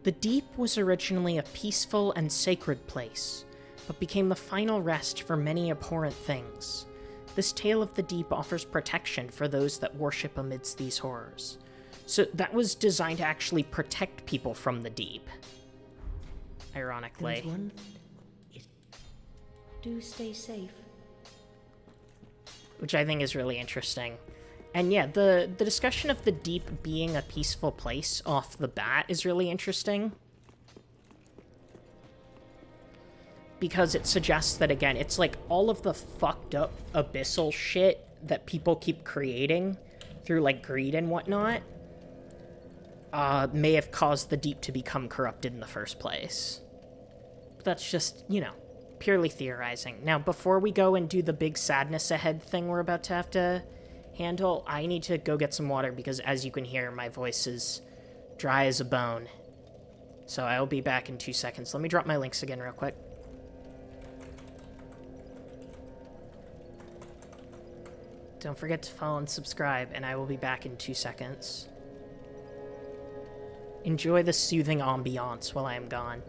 The deep was originally a peaceful and sacred place, but became the final rest for many abhorrent things. This tale of the deep offers protection for those that worship amidst these horrors. So that was designed to actually protect people from the deep. Ironically. Do stay safe. Which I think is really interesting. And yeah, the discussion of the deep being a peaceful place off the bat is really interesting. Because it suggests that, again, it's like all of the fucked up abyssal shit that people keep creating through, like, greed and whatnot may have caused the deep to become corrupted in the first place. But that's just, you know, purely theorizing. Now, before we go and do the big sadness ahead thing we're about to have to handle, I need to go get some water because, as you can hear, my voice is dry as a bone. So I will be back in 2 seconds. Let me drop my links again real quick. Don't forget to follow and subscribe, and I will be back in 2 seconds. Enjoy the soothing ambiance while I am gone.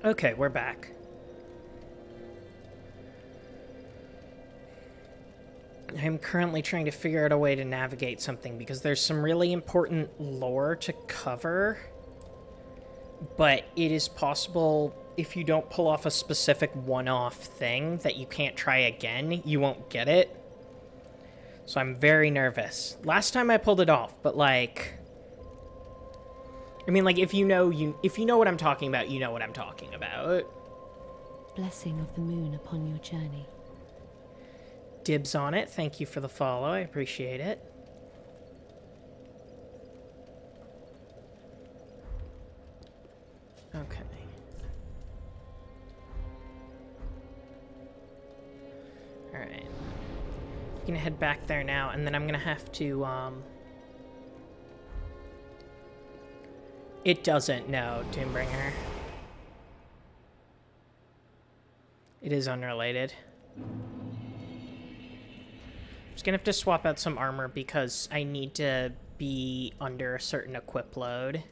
Okay, we're back. I'm currently trying to figure out a way to navigate something because there's some really important lore to cover, but it is possible if you don't pull off a specific one-off thing that you can't try again, you won't get it. So I'm very nervous. Last time I pulled it off, but like... I mean, like, if you know what I'm talking about, you know what I'm talking about. Blessing of the moon upon your journey. Dibs on it. Thank you for the follow. I appreciate it. Okay. Alright. I'm gonna head back there now, and then I'm gonna have to, It doesn't, no, Doombringer. It is unrelated. I'm just gonna have to swap out some armor because I need to be under a certain equip load.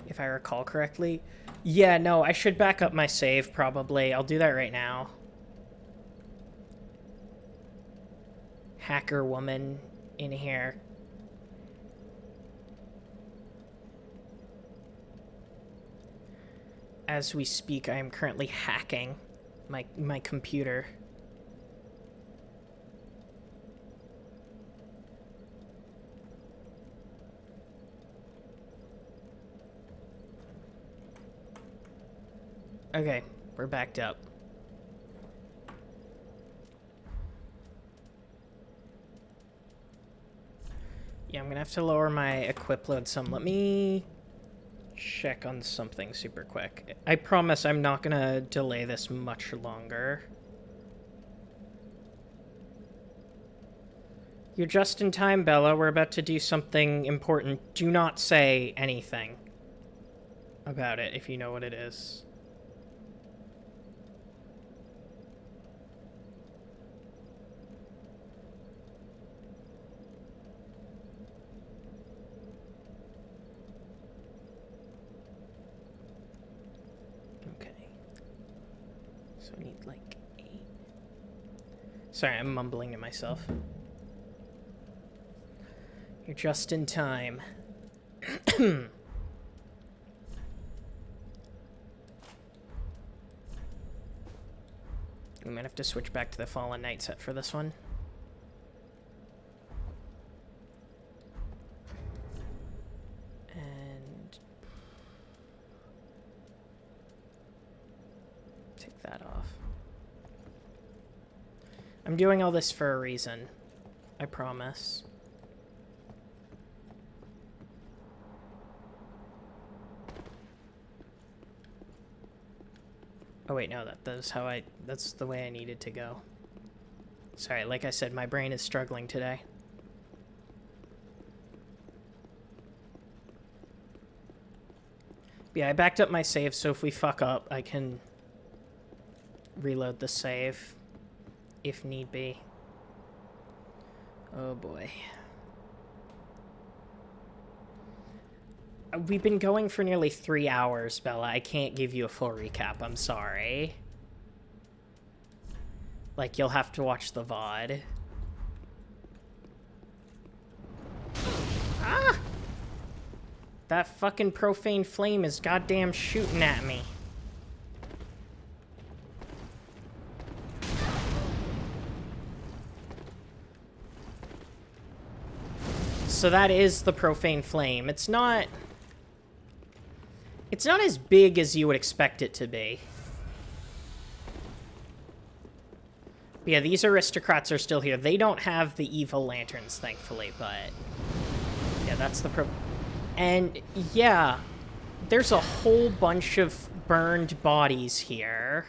If I recall correctly. Yeah, no, I should back up my save, probably. I'll do that right now. Hacker woman in here. As we speak, I am currently hacking my computer. Okay, we're backed up. Yeah, I'm gonna have to lower my equip load some. Let me check on something super quick. I promise I'm not gonna delay this much longer. You're just in time, Bella. We're about to do something important. Do not say anything about it if you know what it is. So I need like 8. Sorry, I'm mumbling to myself. You're just in time. We might have to switch back to the Fallen Knight set for this one. And take that off. I'm doing all this for a reason. I promise. Oh wait, no, that's the way I needed to go. Sorry, like I said, my brain is struggling today. Yeah, I backed up my save, so if we fuck up, I can reload the save if need be. Oh boy. We've been going for nearly 3 hours, Bella. I can't give you a full recap. I'm sorry. Like, you'll have to watch the VOD. Ah! That fucking profane flame is goddamn shooting at me. So that is the profane flame. It's not as big as you would expect it to be. But yeah, these aristocrats are still here. They don't have the evil lanterns, thankfully, but... yeah, that's the And, yeah, there's a whole bunch of burned bodies here.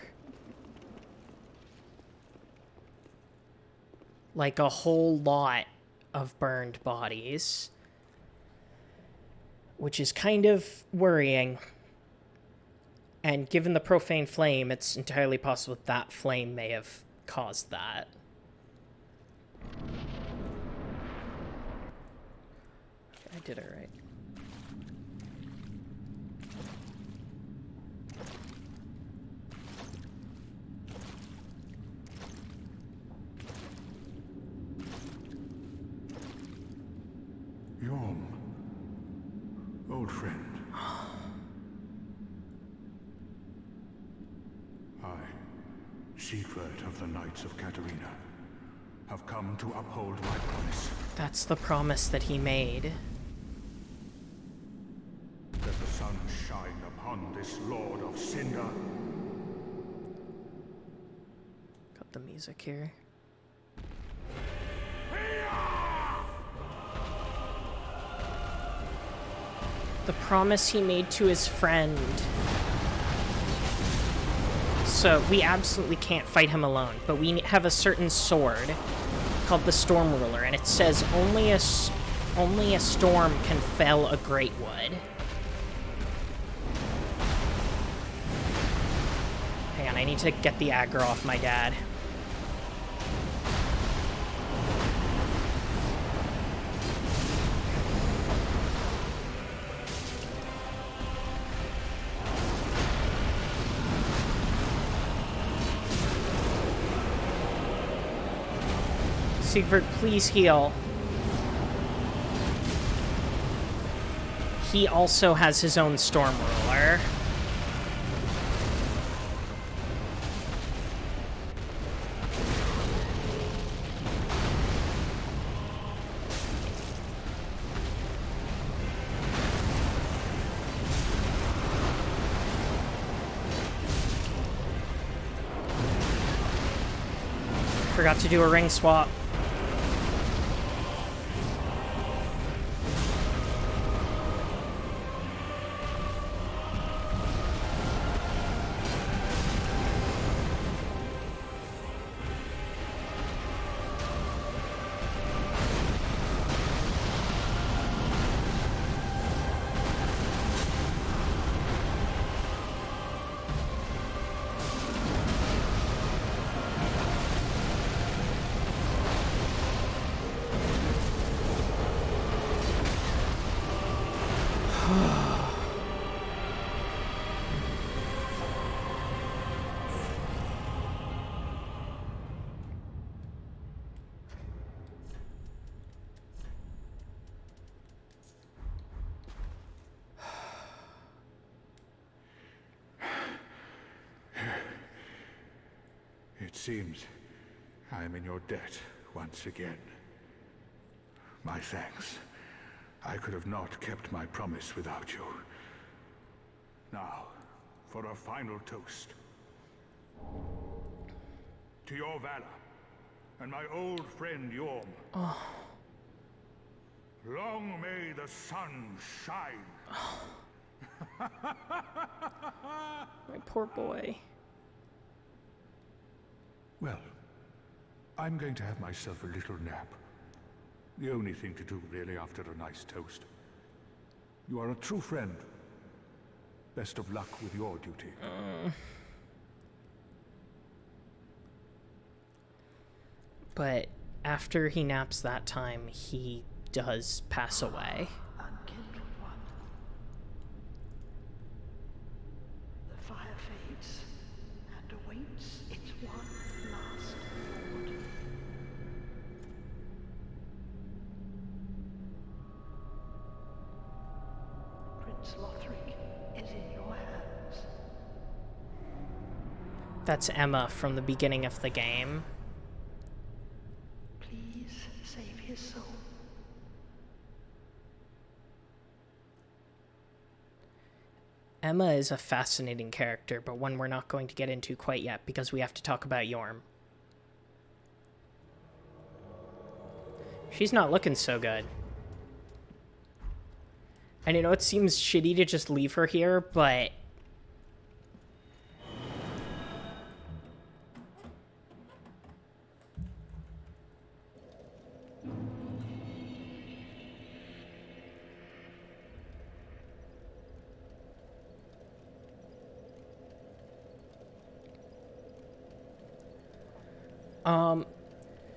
Like, a whole lot of burned bodies. Which is kind of worrying. And given the profane flame, it's entirely possible that flame may have caused that. I did it right. Old friend. I, Siegfried of the Knights of Katarina, have come to uphold my promise. That's the promise that he made. Let the sun shine upon this Lord of Cinder. Got the music here. The promise he made to his friend. So we absolutely can't fight him alone, but we have a certain sword called the Storm Ruler, and it says only a storm can fell a great wood. Hang on, I need to get the aggro off my dad. Siegfried, please heal. He also has his own Storm Ruler. Forgot to do a ring swap. It seems I am in your debt once again. My thanks. I could have not kept my promise without you. Now, for a final toast. To your valor, and my old friend Yorm. Oh. Long may the sun shine. My poor boy. Well, I'm going to have myself a little nap. The only thing to do, really, after a nice toast. You are a true friend. Best of luck with your duty. But after he naps that time, he does pass away. Unkindled one. The fire fades and awaits its one last reward. Prince Lothric is in your hands. That's Emma from the beginning of the game. Please save his soul. Emma is a fascinating character, but one we're not going to get into quite yet because we have to talk about Yorm. She's not looking so good. And you know, it seems shitty to just leave her here, but...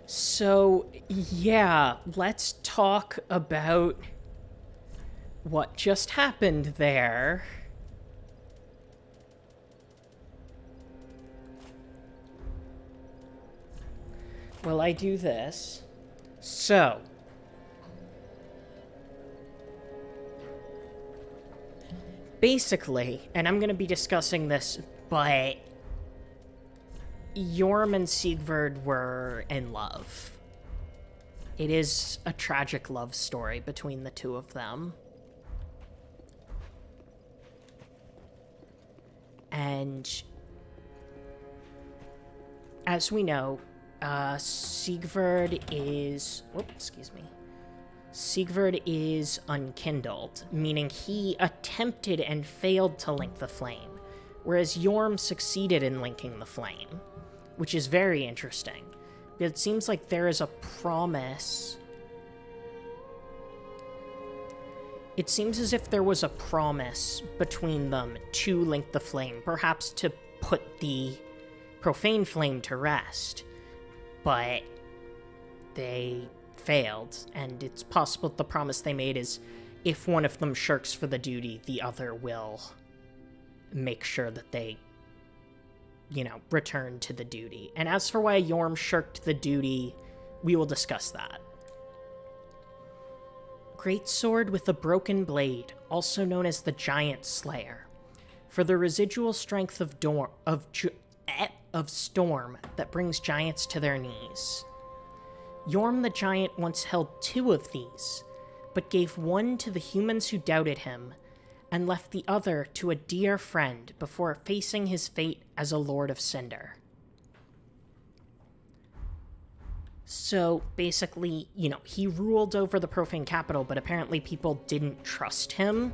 So, yeah, let's talk about what just happened there. Will I do this? So, basically, and I'm going to be discussing this, but Yorm and Sigvard were in love. It is a tragic love story between the two of them. And as we know, Sigvard is unkindled, meaning he attempted and failed to link the flame, whereas Yorm succeeded in linking the flame, which is very interesting. It seems like there is a promise. It seems as if there was a promise between them to link the flame, perhaps to put the profane flame to rest, but they failed, and it's possible the promise they made is if one of them shirks for the duty, the other will make sure that they, return to the duty. And as for why Yorm shirked the duty, we will discuss that. Great sword with a broken blade, also known as the Giant Slayer, for the residual strength of storm that brings giants to their knees. Yorm the Giant once held 2 of these, but gave one to the humans who doubted him, and left the other to a dear friend before facing his fate as a Lord of Cinder. So, basically, he ruled over the profane capital, but apparently people didn't trust him.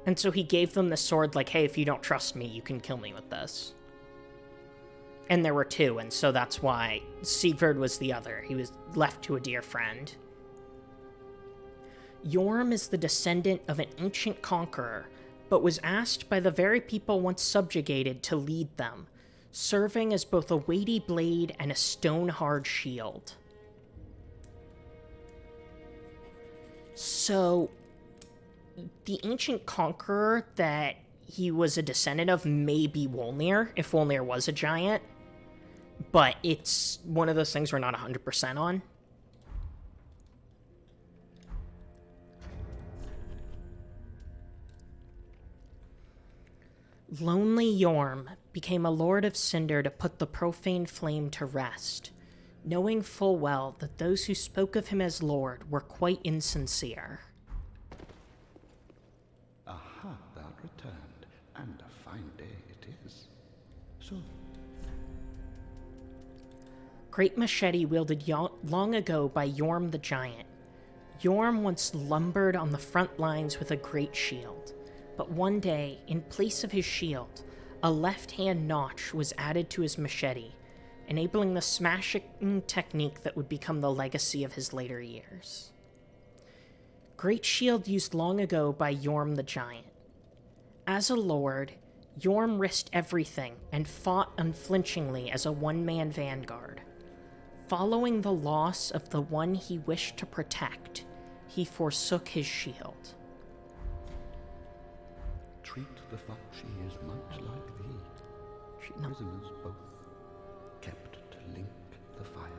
And so he gave them the sword like, hey, if you don't trust me, you can kill me with this. And there were 2, and so that's why Sigvard was the other. He was left to a dear friend. Yorm is the descendant of an ancient conqueror, but was asked by the very people once subjugated to lead them, serving as both a weighty blade and a stone-hard shield. So, the ancient conqueror that he was a descendant of may be Wolnir, if Wolnir was a giant, but it's one of those things we're not 100% on. Lonely Yorm became a Lord of Cinder to put the profane flame to rest, knowing full well that those who spoke of him as Lord were quite insincere. Aha, thou art returned, and a fine day it is. So, Great machete wielded long ago by Yorm the Giant. Yorm once lumbered on the front lines with a great shield. But one day, in place of his shield, a left-hand notch was added to his machete, enabling the smashing technique that would become the legacy of his later years. Great shield used long ago by Yorm the Giant. As a lord, Yorm risked everything and fought unflinchingly as a one-man vanguard. Following the loss of the one he wished to protect, he forsook his shield. treat the fox, she is much like thee. Prisoners both, kept to link the fire.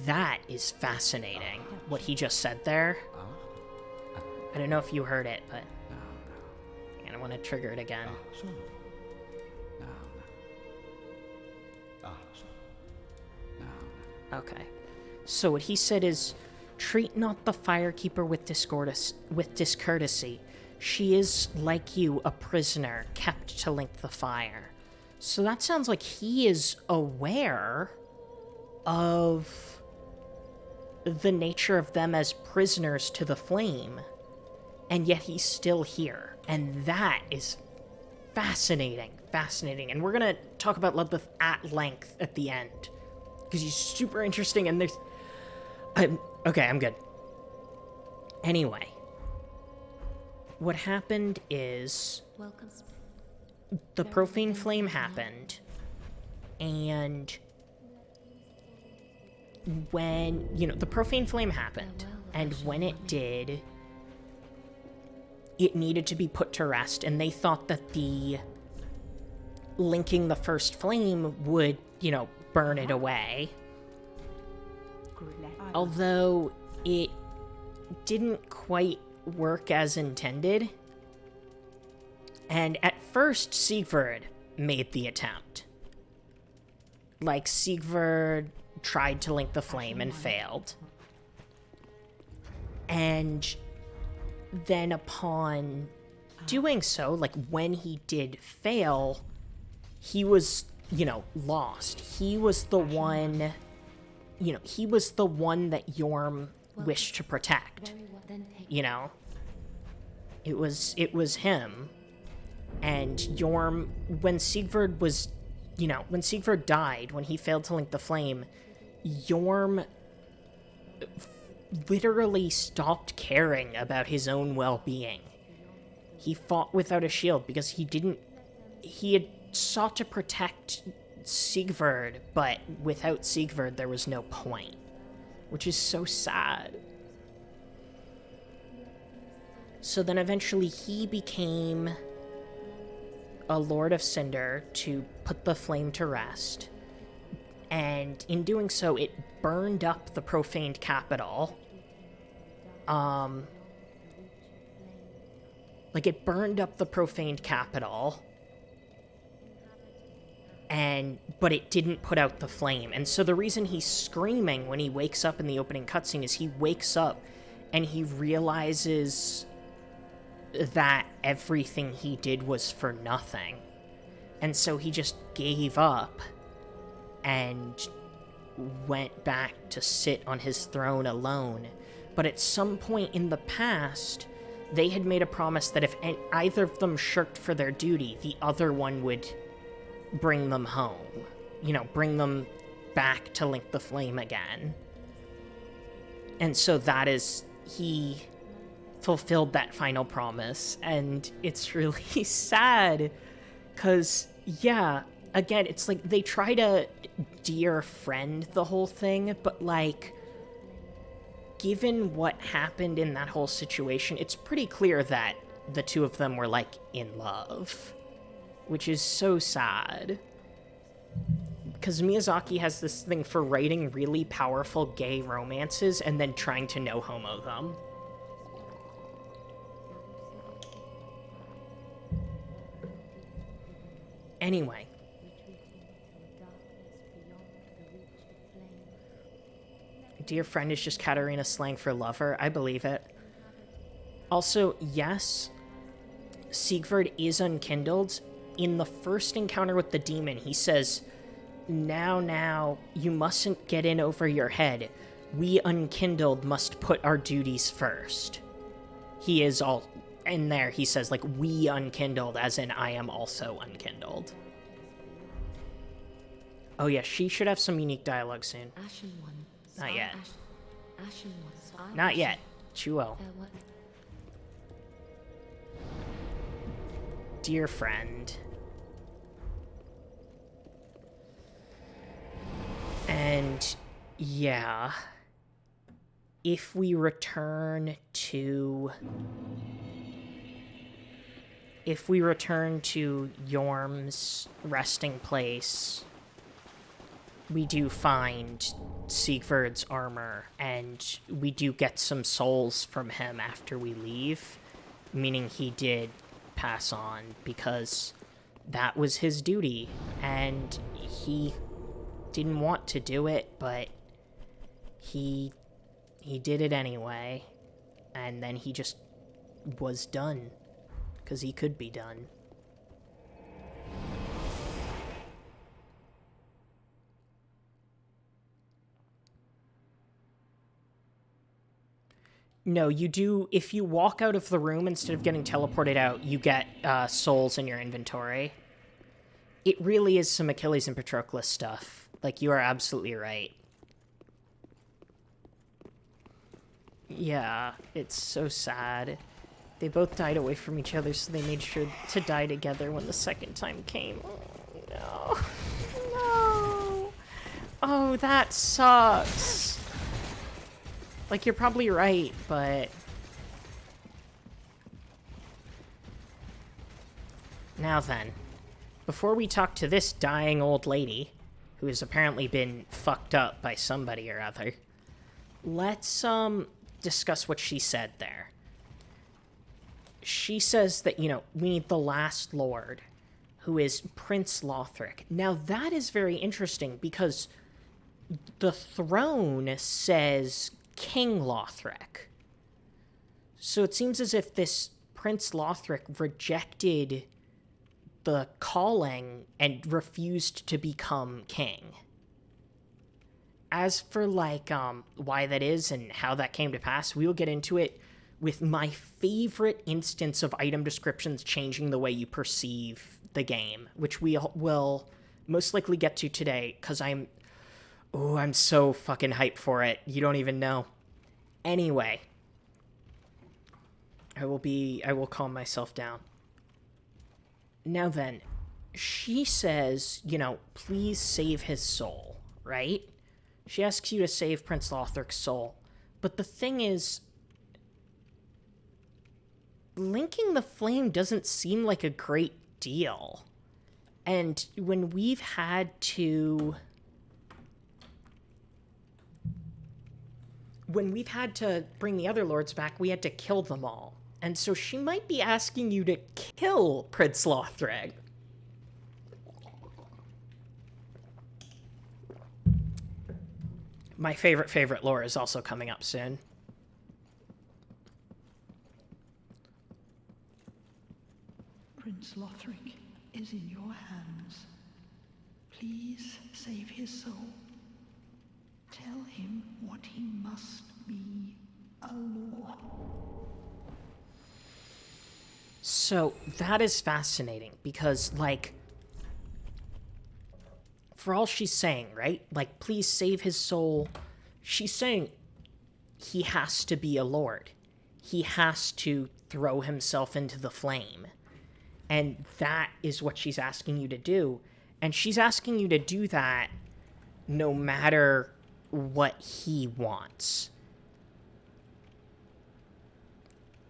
That is fascinating, what he just said there. I don't know if you heard it, but I don't want to trigger it again. So. Okay. So what he said is, treat not the firekeeper with discourtesy. She is, like you, a prisoner, kept to link the fire. So that sounds like he is aware of the nature of them as prisoners to the flame, and yet he's still here. And that is fascinating. And we're going to talk about Ludwig at length at the end, because he's super interesting, and there's... okay, I'm good. Anyway, what happened is... the profane flame happened, and when, the profane flame happened, and when it did, it needed to be put to rest, and they thought that the linking the first flame would, burn it away. Although it didn't quite work as intended. And at first, Sigurd made the attempt. Like, Sigurd tried to link the flame and failed. And then upon doing so, like, when he did fail, he was, you know, lost. He was the one, you know, he was the one that Yorm wished to protect. You know? It was him. And Yorm, when Sigurd was, you know, when Sigurd died, when he failed to link the flame, Yorm literally stopped caring about his own well-being. He fought without a shield because he had sought to protect Sigurd, but without Sigurd there was no point, which is so sad. So then eventually he became a Lord of Cinder to put the flame to rest, and in doing so, it burned up the profaned capital. Like, it burned up the profaned capital, but it didn't put out the flame. And so the reason he's screaming when he wakes up in the opening cutscene is he wakes up and he realizes that everything he did was for nothing. And so he just gave up and went back to sit on his throne alone. But at some point in the past, they had made a promise that if either of them shirked for their duty, the other one would bring them home. You know, bring them back to link the flame again. And so that is, he fulfilled that final promise, and it's really sad, because, yeah, again, it's like, they try to dear friend the whole thing, but, like, given what happened in that whole situation, it's pretty clear that the two of them were, like, in love, which is so sad. Because Miyazaki has this thing for writing really powerful gay romances and then trying to no-homo them. Anyway. Dear friend is just Katarina's slang for lover. I believe it. Also, yes, Sigurd is unkindled. In the first encounter with the demon, he says, now, you mustn't get in over your head. We unkindled must put our duties first. He is all... in there, he says, like, we unkindled, as in I am also unkindled. Oh yeah, she should have some unique dialogue soon. Not yet. Not yet. She will. Dear friend. And, yeah. If we return to Yorm's resting place, we do find Sigurd's armor, and we do get some souls from him after we leave, meaning he did pass on, because that was his duty, and he didn't want to do it, but he did it anyway, and then he just was done, because he could be done. No, you do, if you walk out of the room instead of getting teleported out, you get souls in your inventory. It really is some Achilles and Patroclus stuff. Like, you are absolutely right. Yeah, it's so sad. They both died away from each other, so they made sure to die together when the second time came. Oh, no. No. Oh, that sucks. Like, you're probably right, but... Now then, before we talk to this dying old lady, who has apparently been fucked up by somebody or other, let's, discuss what she said there. she says that, we need the last lord, who is Prince Lothric. Now, that is very interesting, because the throne says King Lothric. So it seems as if this Prince Lothric rejected the calling and refused to become king. As for, why that is and how that came to pass, we will get into it with my favorite instance of item descriptions changing the way you perceive the game, which we will most likely get to today, because I'm so fucking hyped for it. You don't even know. Anyway, I will calm myself down. Now then, she says, please save his soul, right? She asks you to save Prince Lothric's soul. But the thing is, linking the flame doesn't seem like a great deal. And when we've had to bring the other lords back, we had to kill them all. And so she might be asking you to kill Prince Lothric. My favorite lore is also coming up soon. Prince Lothric is in your hands. Please save his soul. Tell him what he must be, a lord. So, that is fascinating, because, for all she's saying, right? Please save his soul. She's saying he has to be a lord. He has to throw himself into the flame. And that is what she's asking you to do. And she's asking you to do that no matter what he wants.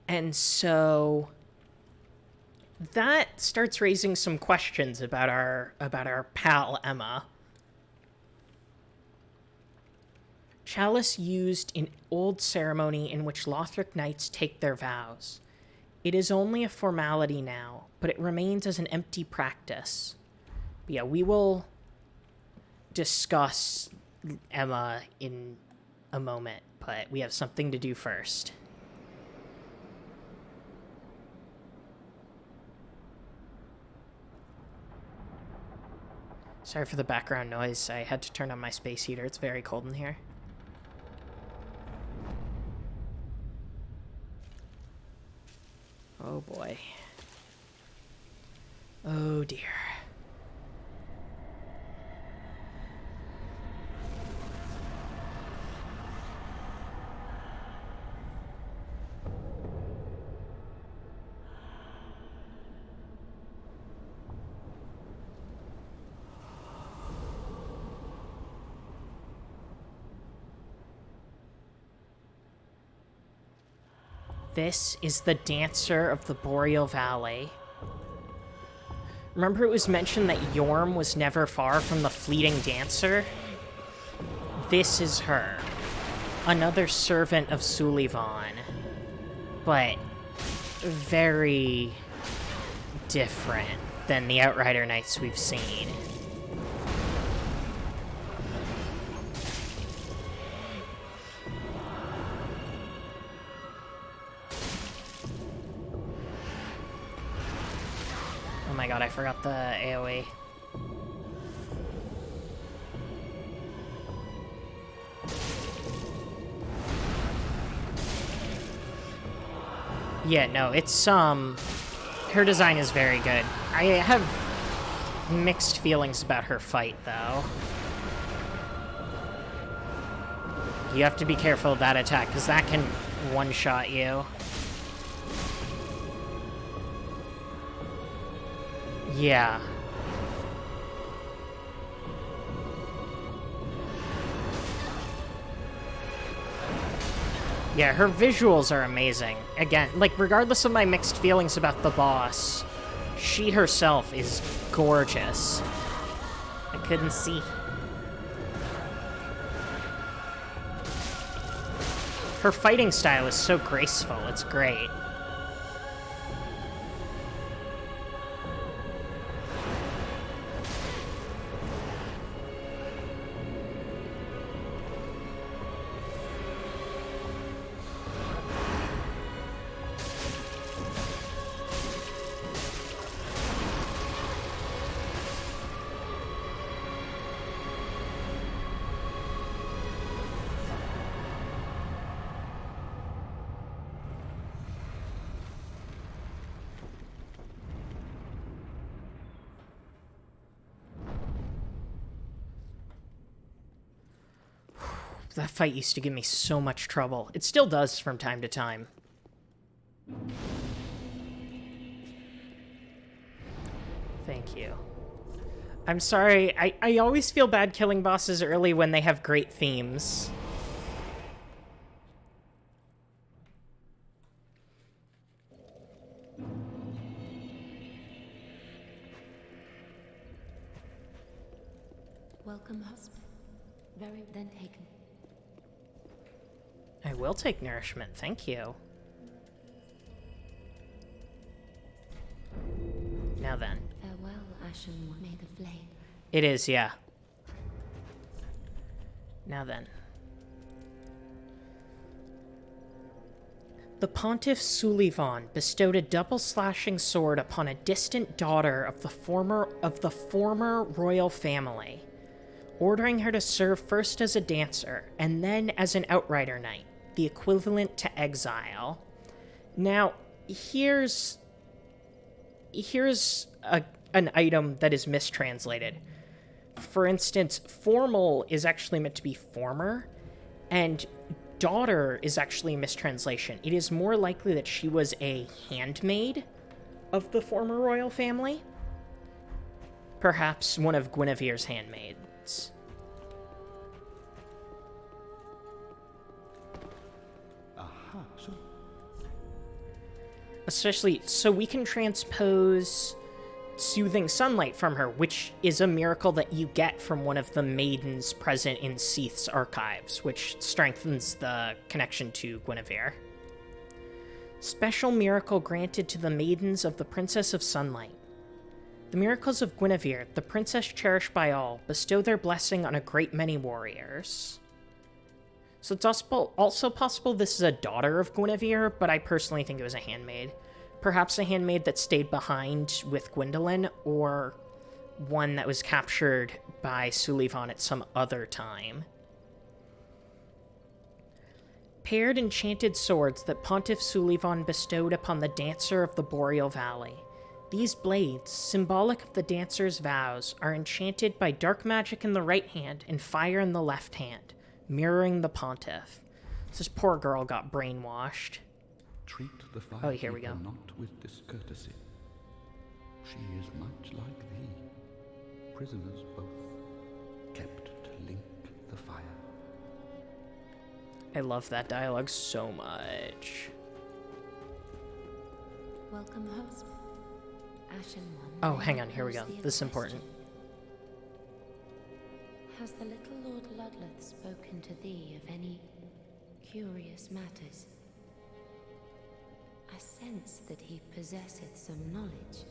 And so that starts raising some questions about our pal Emma. Chalice used in old ceremony in which Lothric knights take their vows. It is only a formality now, but it remains as an empty practice. But yeah, we will discuss Emma in a moment, but we have something to do first. Sorry for the background noise. I had to turn on my space heater. It's very cold in here. Oh boy. Oh dear. This is the Dancer of the Boreal Valley. Remember it was mentioned that Yorm was never far from the fleeting dancer? This is her. Another servant of Sullivan. But very different than the Outrider Knights we've seen. Oh my god, I forgot the AoE. Yeah, no, it's, her design is very good. I have mixed feelings about her fight, though. You have to be careful of that attack, because that can one-shot you. Yeah. Yeah, her visuals are amazing. Again, like, regardless of my mixed feelings about the boss, she herself is gorgeous. I couldn't see. Her fighting style is so graceful, it's great. That fight used to give me so much trouble. It still does from time to time. Thank you. I'm sorry, I always feel bad killing bosses early when they have great themes. Welcome, husband. Very then taken. I will take nourishment, thank you. Now then. Farewell, Ashen One. May the flame. It is, yeah. Now then. The Pontiff Sullivan bestowed a double-slashing sword upon a distant daughter of the former royal family, ordering her to serve first as a dancer and then as an outrider knight, the equivalent to exile. Now, here's an item that is mistranslated. For instance, formal is actually meant to be former, and daughter is actually a mistranslation. It is more likely that she was a handmaid of the former royal family. Perhaps one of Guinevere's handmaids. Aha, so Especially, so we can transpose soothing sunlight from her, which is a miracle that you get from one of the maidens present in Seath's archives, which strengthens the connection to Guinevere. Special miracle granted to the maidens of the Princess of Sunlight. The miracles of Guinevere, the princess cherished by all, bestow their blessing on a great many warriors. So it's also possible this is a daughter of Guinevere, but I personally think it was a handmaid. Perhaps a handmaid that stayed behind with Gwyndolin, or one that was captured by Sullivan at some other time. Paired enchanted swords that Pontiff Sullivan bestowed upon the dancer of the Boreal Valley. These blades, symbolic of the dancer's vows, are enchanted by dark magic in the right hand and fire in the left hand, mirroring the Pontiff. So this poor girl got brainwashed. treat the fire Oh, here we go. not with discourtesy. She is much like thee, prisoners both, kept to link the fire. I love that dialogue so much. Welcome, host. Ashen One. Oh, hang on, here we go. This is important. Has the little Lord Ludleth spoken to thee of any curious matters? I sense that he possesseth some knowledge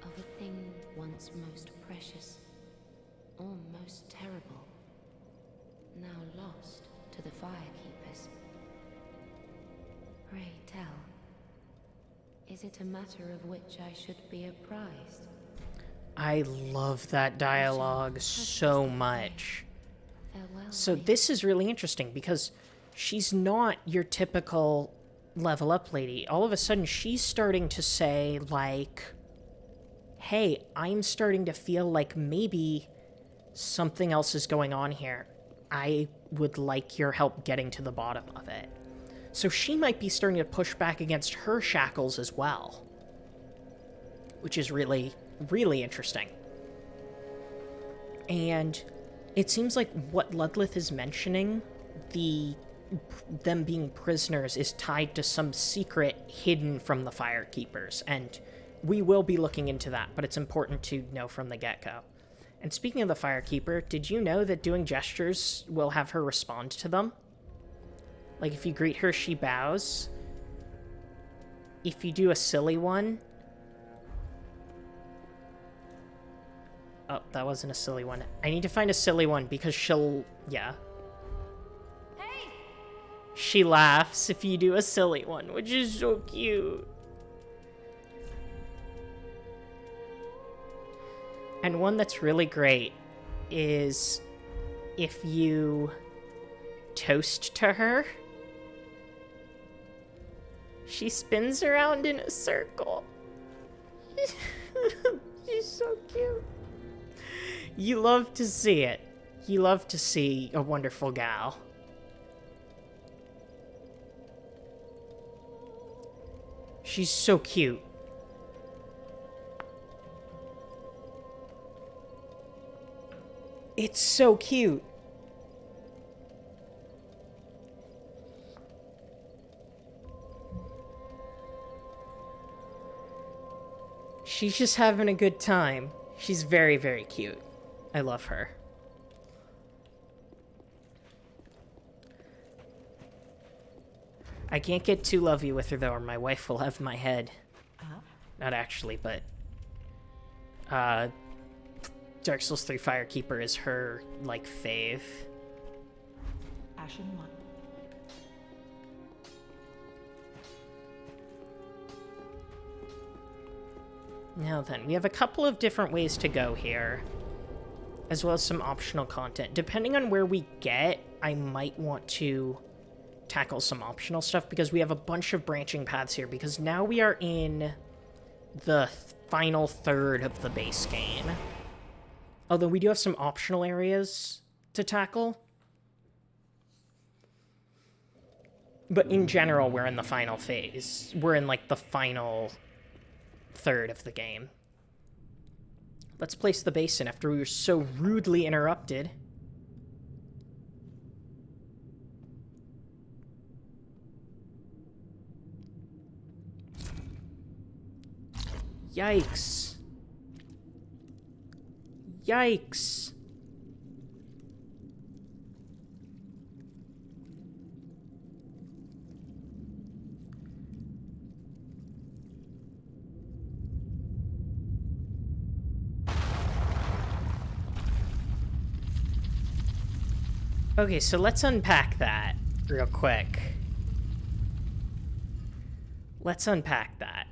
of a thing once most precious, or most terrible, now lost to the firekeepers. Pray tell, is it a matter of which I should be apprised? I love that dialogue so much. So this is really interesting because she's not your typical level up lady. All of a sudden she's starting to say like, hey, I'm starting to feel like maybe something else is going on here. I would like your help getting to the bottom of it. So she might be starting to push back against her shackles as well, which is really, really interesting. And it seems like what Ludleth is mentioning, them being prisoners, is tied to some secret hidden from the Firekeepers, and we will be looking into that, but it's important to know from the get-go. And speaking of the Firekeeper, did you know that doing gestures will have her respond to them? Like, if you greet her, she bows. If you do a silly one... Oh, that wasn't a silly one. I need to find a silly one because she'll... Yeah. Hey! She laughs if you do a silly one, which is so cute. And one that's really great is if you toast to her, she spins around in a circle. She's so cute. You love to see it. You love to see a wonderful gal. She's so cute. It's so cute. She's just having a good time. She's very, very cute. I love her. I can't get too lovey with her, though, or my wife will have my head. Not actually, but... Dark Souls 3 Firekeeper is her, like, fave. Ashen 1. Now then, we have a couple of different ways to go here, as well as some optional content. Depending on where we get, I might want to tackle some optional stuff, because we have a bunch of branching paths here, because now we are in the final third of the base game. Although we do have some optional areas to tackle. But in general, we're in the final phase. We're in, like, the final third of the game. Let's place the basin after we were so rudely interrupted. Yikes. Yikes. Okay, so let's unpack that real quick. Let's unpack that.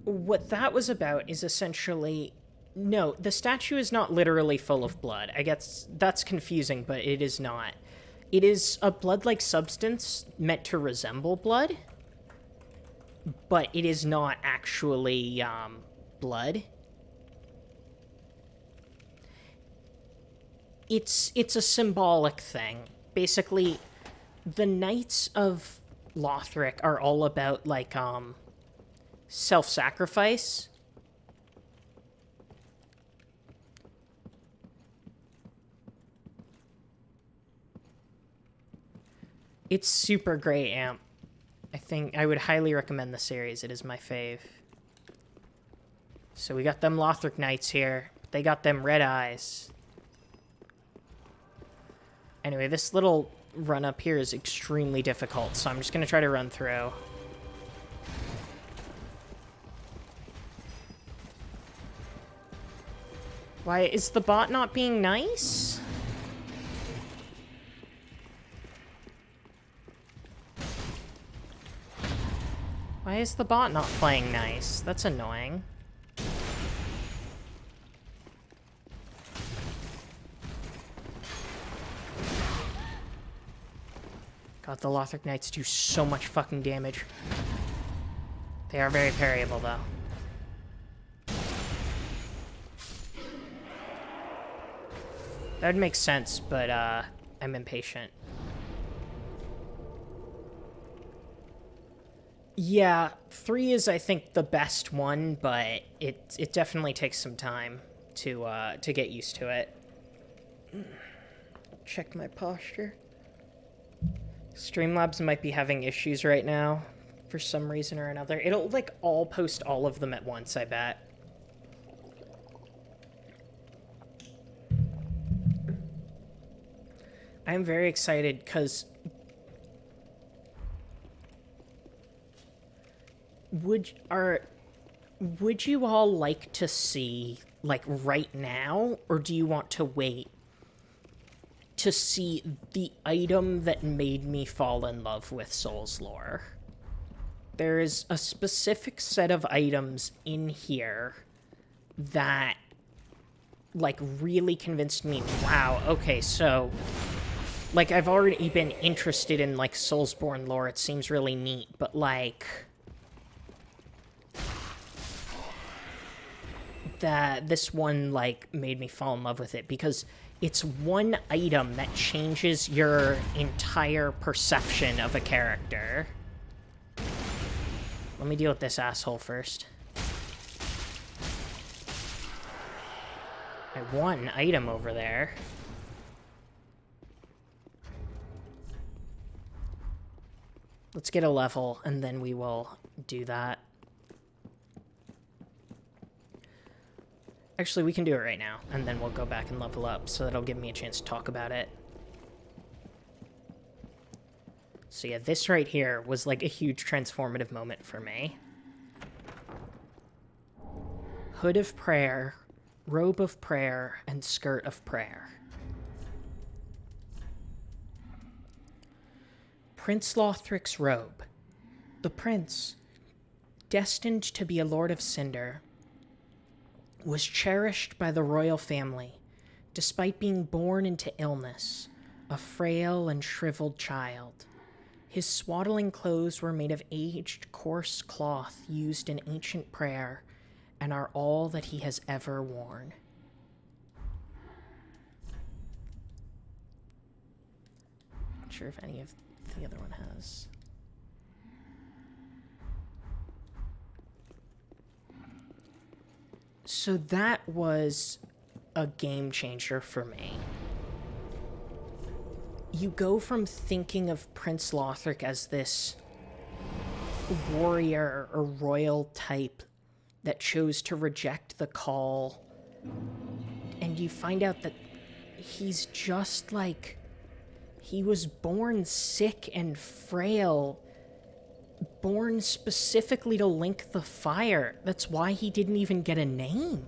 What that was about is essentially... No, the statue is not literally full of blood. I guess that's confusing, but it is not. It is a blood-like substance meant to resemble blood, but it is not actually, blood. It's a symbolic thing. Basically, the Knights of Lothric are all about, like, self-sacrifice. It's super great, Amp. I think I would highly recommend the series. It is my fave. So we got them Lothric Knights here. They got them red eyes. Anyway, this little run up here is extremely difficult, so I'm just going to try to run through. Why, is the bot not being nice? Why is the bot not playing nice? That's annoying. God, the Lothric Knights do so much fucking damage. They are very parryable, though. That would make sense, but, I'm impatient. Yeah, 3 is, I think, the best one, but it definitely takes some time to get used to it. Check my posture. Streamlabs might be having issues right now for some reason or another. It'll, like, all post all of them at once, I bet. I'm very excited, because... Would you all like to see, like, right now, or do you want to wait to see the item that made me fall in love with Souls lore? There is a specific set of items in here that, like, really convinced me, wow, okay, so Like, I've already been interested in, like, Soulsborne lore. It seems really neat, but, like... this one, like, made me fall in love with it, because it's one item that changes your entire perception of a character. Let me deal with this asshole first. I want an item over there. Let's get a level, and then we will do that. Actually, we can do it right now, and then we'll go back and level up, so that'll give me a chance to talk about it. So yeah, this right here was like a huge transformative moment for me. Hood of Prayer, Robe of Prayer, and Skirt of Prayer. Prince Lothric's robe. The prince, destined to be a Lord of Cinder, was cherished by the royal family, despite being born into illness, a frail and shriveled child. His swaddling clothes were made of aged, coarse cloth used in ancient prayer, and are all that he has ever worn. Not sure if any of the other one has. So that was a game changer for me. You go from thinking of Prince Lothric as this warrior or royal type that chose to reject the call, and you find out that he's just like... He was born sick and frail, born specifically to link the fire. That's why he didn't even get a name.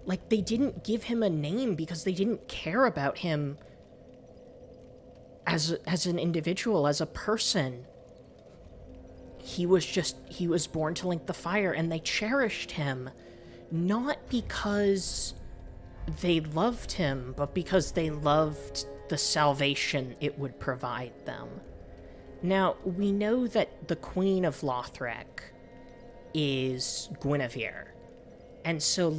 Like, they didn't give him a name because they didn't care about him as an individual, as a person. He was born to link the fire, and they cherished him, not because they loved him, but because they loved the salvation it would provide them. Now, we know that the Queen of Lothric is Guinevere, and so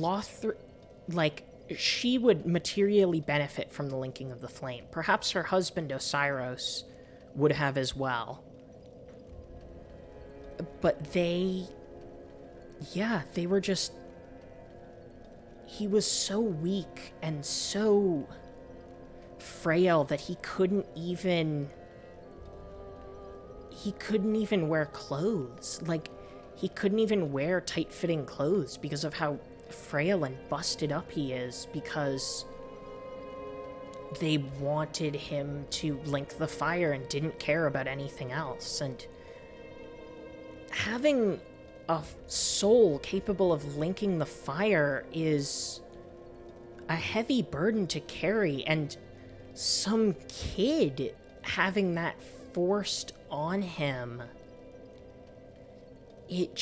she would materially benefit from the linking of the flame. Perhaps her husband Osiros would have as well. But they were just... He was so weak and so frail that he couldn't even wear clothes. Like, he couldn't even wear tight-fitting clothes because of how frail and busted up he is, because they wanted him to link the fire and didn't care about anything else. And having a soul capable of linking the fire is a heavy burden to carry, and some kid having that forced on him, it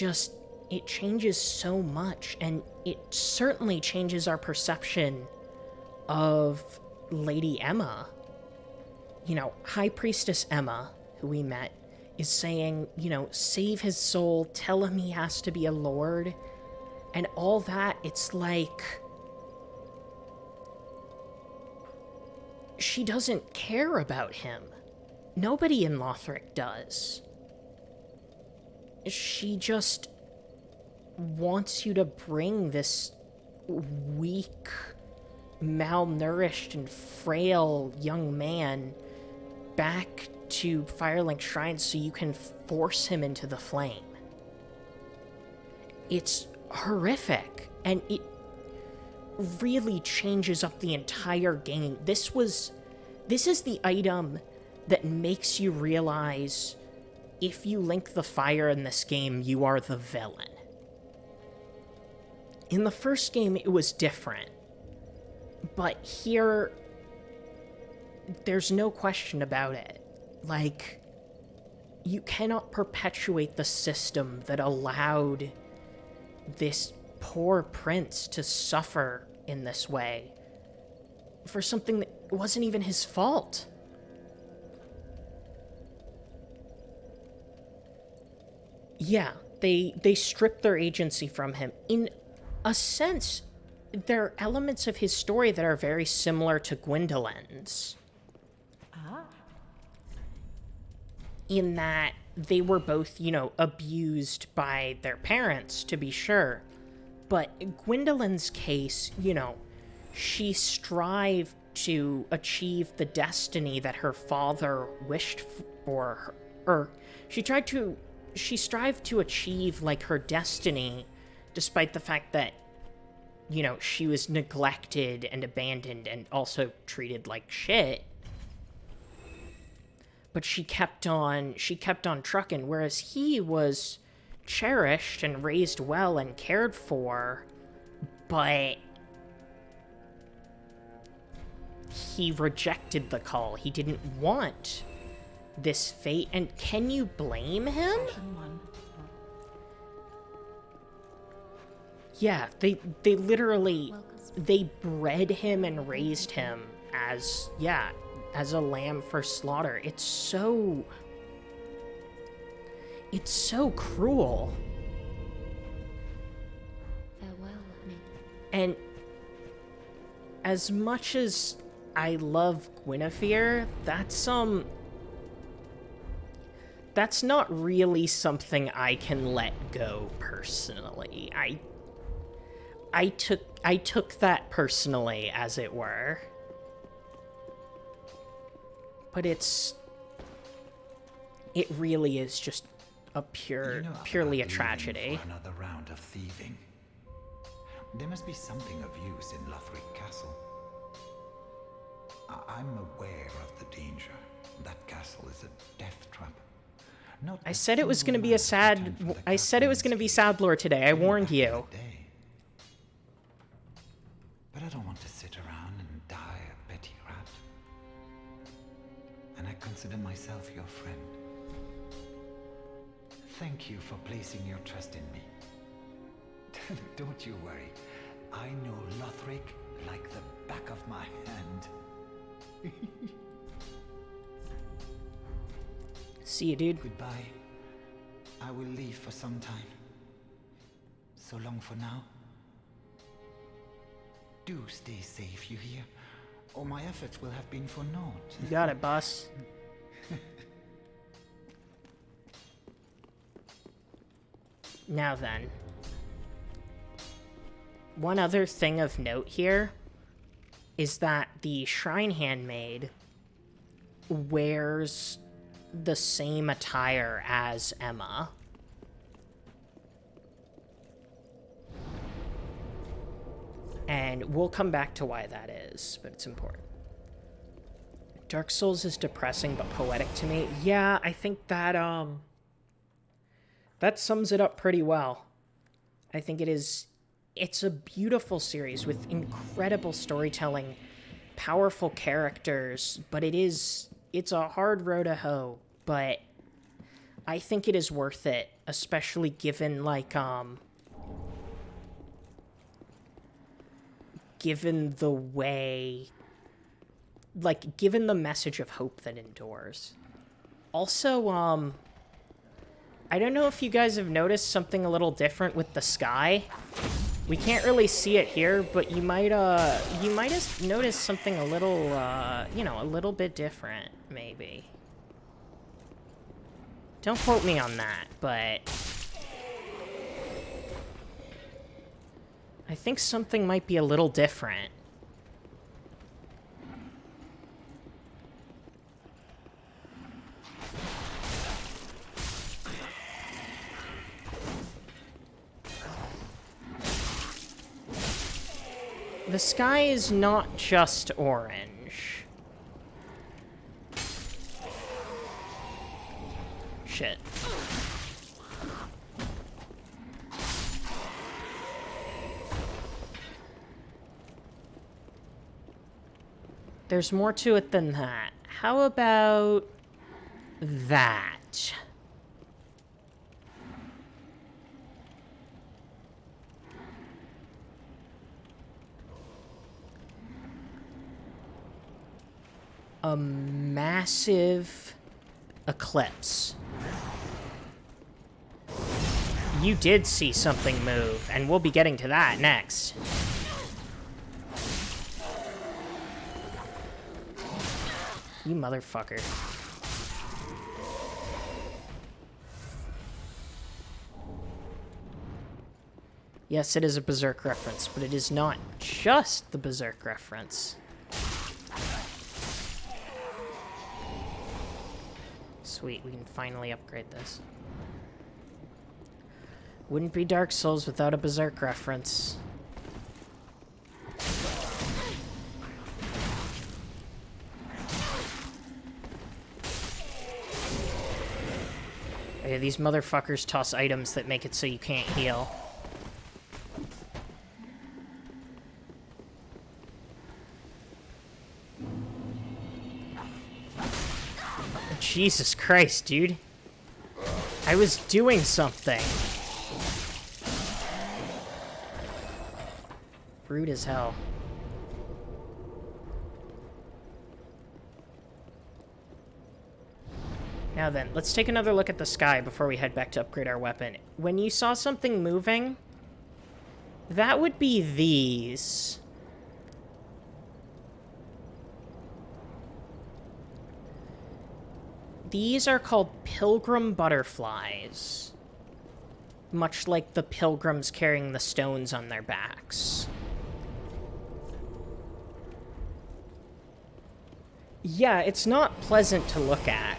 changes so much, and it certainly changes our perception of Lady Emma. You know, High Priestess Emma, who we met, is saying, you know, save his soul, tell him he has to be a lord, and all that. It's like, she doesn't care about him. Nobody in Lothric does. She just wants you to bring this weak, malnourished, and frail young man back to Firelink Shrine so you can force him into the flame. It's horrific, and it really changes up the entire game. This is the item that makes you realize if you link the fire in this game, you are the villain. In the first game, it was different. But here, there's no question about it. Like, you cannot perpetuate the system that allowed this poor prince to suffer in this way for something that wasn't even his fault. Yeah, they strip their agency from him. In a sense, there are elements of his story that are very similar to Gwyndolин's. Ah. In that they were both, you know, abused by their parents, to be sure. But Gwyndolин's case, you know, she strived to achieve the destiny that her father wished for her. Or she strived to achieve, like, her destiny, despite the fact that, you know, she was neglected and abandoned and also treated like shit. But she kept on trucking, whereas he was cherished and raised well and cared for, but he rejected the call. He didn't want this fate, and can you blame him? Yeah, they literally, they bred him and raised him as a lamb for slaughter. It's so cruel. Farewell, Annie. And as much as I love Guinevere, that's not really something I can let go personally. I took that personally, as it were. But it really is just a purely a tragedy. For another round of thieving. There must be something of use in Lothric Castle. I'm aware of the danger. That castle is a death trap. I said it was going to be sad lore today. I warned you. But I don't want to sit around and die a petty rat. And I consider myself your friend. Thank you for placing your trust in me. Don't you worry. I know Lothric like the back of my hand. See you, dude. Goodbye. I will leave for some time. So long for now. Do stay safe, you hear? Or my efforts will have been for naught. You got it, boss. Now then. One other thing of note here is that the Shrine Handmaid wears the same attire as Emma. And we'll come back to why that is, but it's important. Dark Souls is depressing but poetic to me. Yeah, I think that that sums it up pretty well. I think it's a beautiful series with incredible storytelling, powerful characters, but it's a hard road to hoe, but I think it is worth it, especially given given the way, given the message of hope that endures. Also, I don't know if you guys have noticed something a little different with the sky. We can't really see it here, but you might have noticed something a little, a little bit different, maybe. Don't quote me on that, but I think something might be a little different. The sky is not just orange. Shit. There's more to it than that. How about that? A massive eclipse. you did see something move, and we'll be getting to that next. You motherfucker. Yes, it is a Berserk reference, but it is not just the Berserk reference. Sweet, we can finally upgrade this. Wouldn't be Dark Souls without a Berserk reference. Okay, these motherfuckers toss items that make it so you can't heal. Jesus Christ, dude. I was doing something. Rude as hell. Now then, let's take another look at the sky before we head back to upgrade our weapon. When you saw something moving, that would be these. These are called pilgrim butterflies. Much like the pilgrims carrying the stones on their backs. Yeah, it's not pleasant to look at.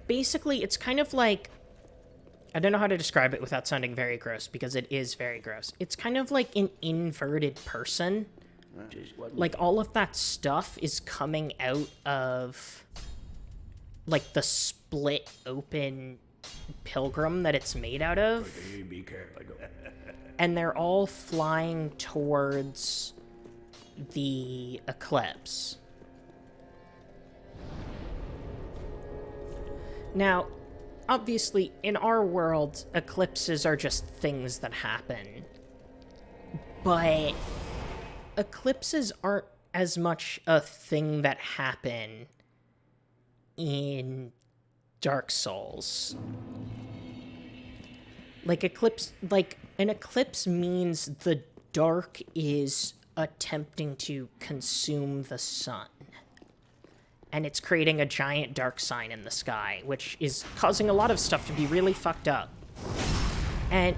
Basically, it's kind of like... I don't know how to describe it without sounding very gross, because it is very gross. It's kind of like an inverted person. Like, all of that stuff is coming out of, like, the split open pilgrim that it's made out of. Be careful. And they're all flying towards the eclipse. Now, obviously, in our world, eclipses are just things that happen. But eclipses aren't as much a thing that happen in Dark Souls. Like, an eclipse means the dark is attempting to consume the sun. And it's creating a giant dark sign in the sky, which is causing a lot of stuff to be really fucked up. And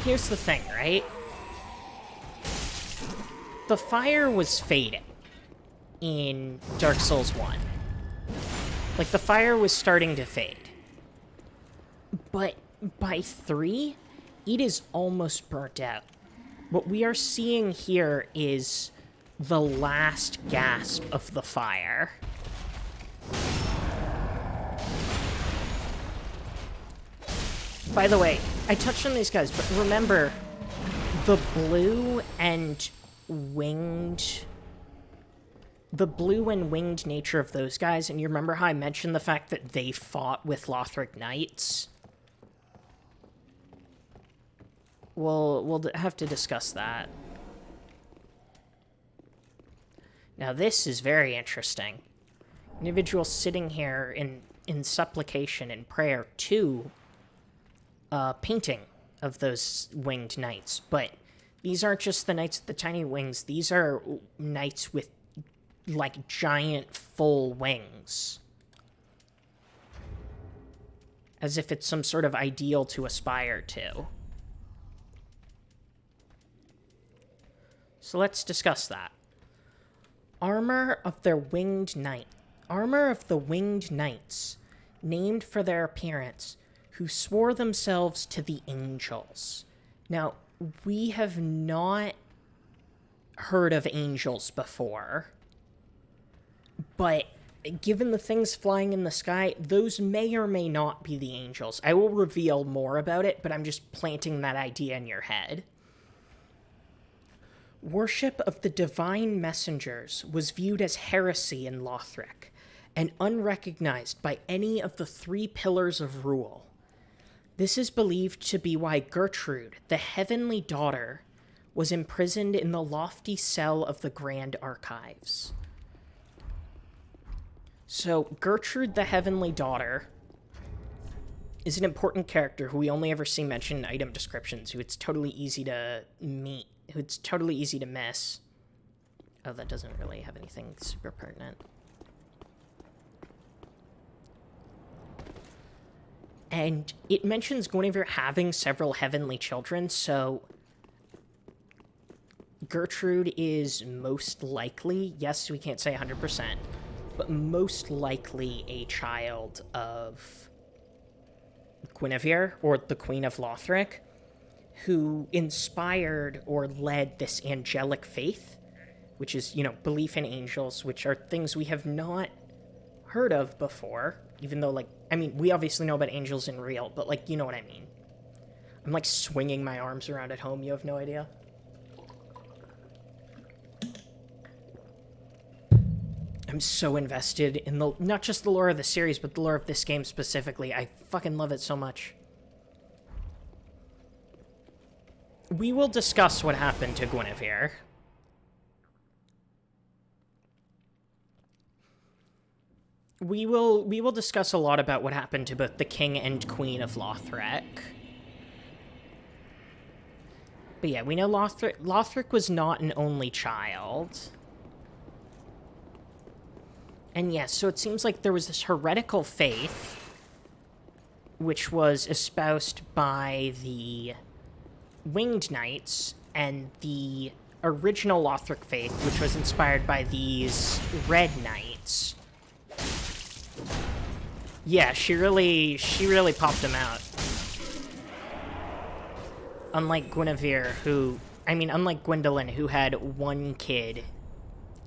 here's the thing, right? The fire was fading in Dark Souls 1. Like, the fire was starting to fade. But by 3, it is almost burnt out. What we are seeing here is the last gasp of the fire. By the way, I touched on these guys, but remember, the blue and winged nature of those guys, and you remember how I mentioned the fact that they fought with Lorethrough Knights? We'll have to discuss that. Now this is very interesting. Individual sitting here in supplication and prayer to painting of those winged knights. But these aren't just the knights with the tiny wings. These are knights with, like, giant full wings. As if it's some sort of ideal to aspire to. So let's discuss that. Armor of the winged knights, named for their appearance, who swore themselves to the angels. Now, we have not heard of angels before, but given the things flying in the sky, those may or may not be the angels. I will reveal more about it, but I'm just planting that idea in your head. Worship of the divine messengers was viewed as heresy in Lorethrough, and unrecognized by any of the 3 pillars of rule. This is believed to be why Gertrude, the heavenly daughter, was imprisoned in the lofty cell of the Grand Archives. So, Gertrude the Heavenly Daughter is an important character who we only ever see mentioned in item descriptions, who it's totally easy to meet, who it's totally easy to miss. Oh, that doesn't really have anything super pertinent. And it mentions Guinevere having several heavenly children, so Gertrude is most likely, yes, we can't say 100%, but most likely a child of Guinevere, or the Queen of Lothric, who inspired or led this angelic faith, which is, you know, belief in angels, which are things we have not heard of before, even though, like, I mean, we obviously know about angels in real, but, like, you know what I mean. I'm, like, swinging my arms around at home, you have no idea. I'm so invested in the, not just the lore of the series, but the lore of this game specifically. I fucking love it so much. We will discuss what happened to Guinevere. We will discuss a lot about what happened to both the King and Queen of Lothric. But yeah, we know Lothric was not an only child. And yes, so it seems like there was this heretical faith, which was espoused by the Winged Knights, and the original Lothric faith, which was inspired by these Red Knights. Yeah, she really popped them out. Unlike Guinevere, unlike Gwyndolin, who had one kid,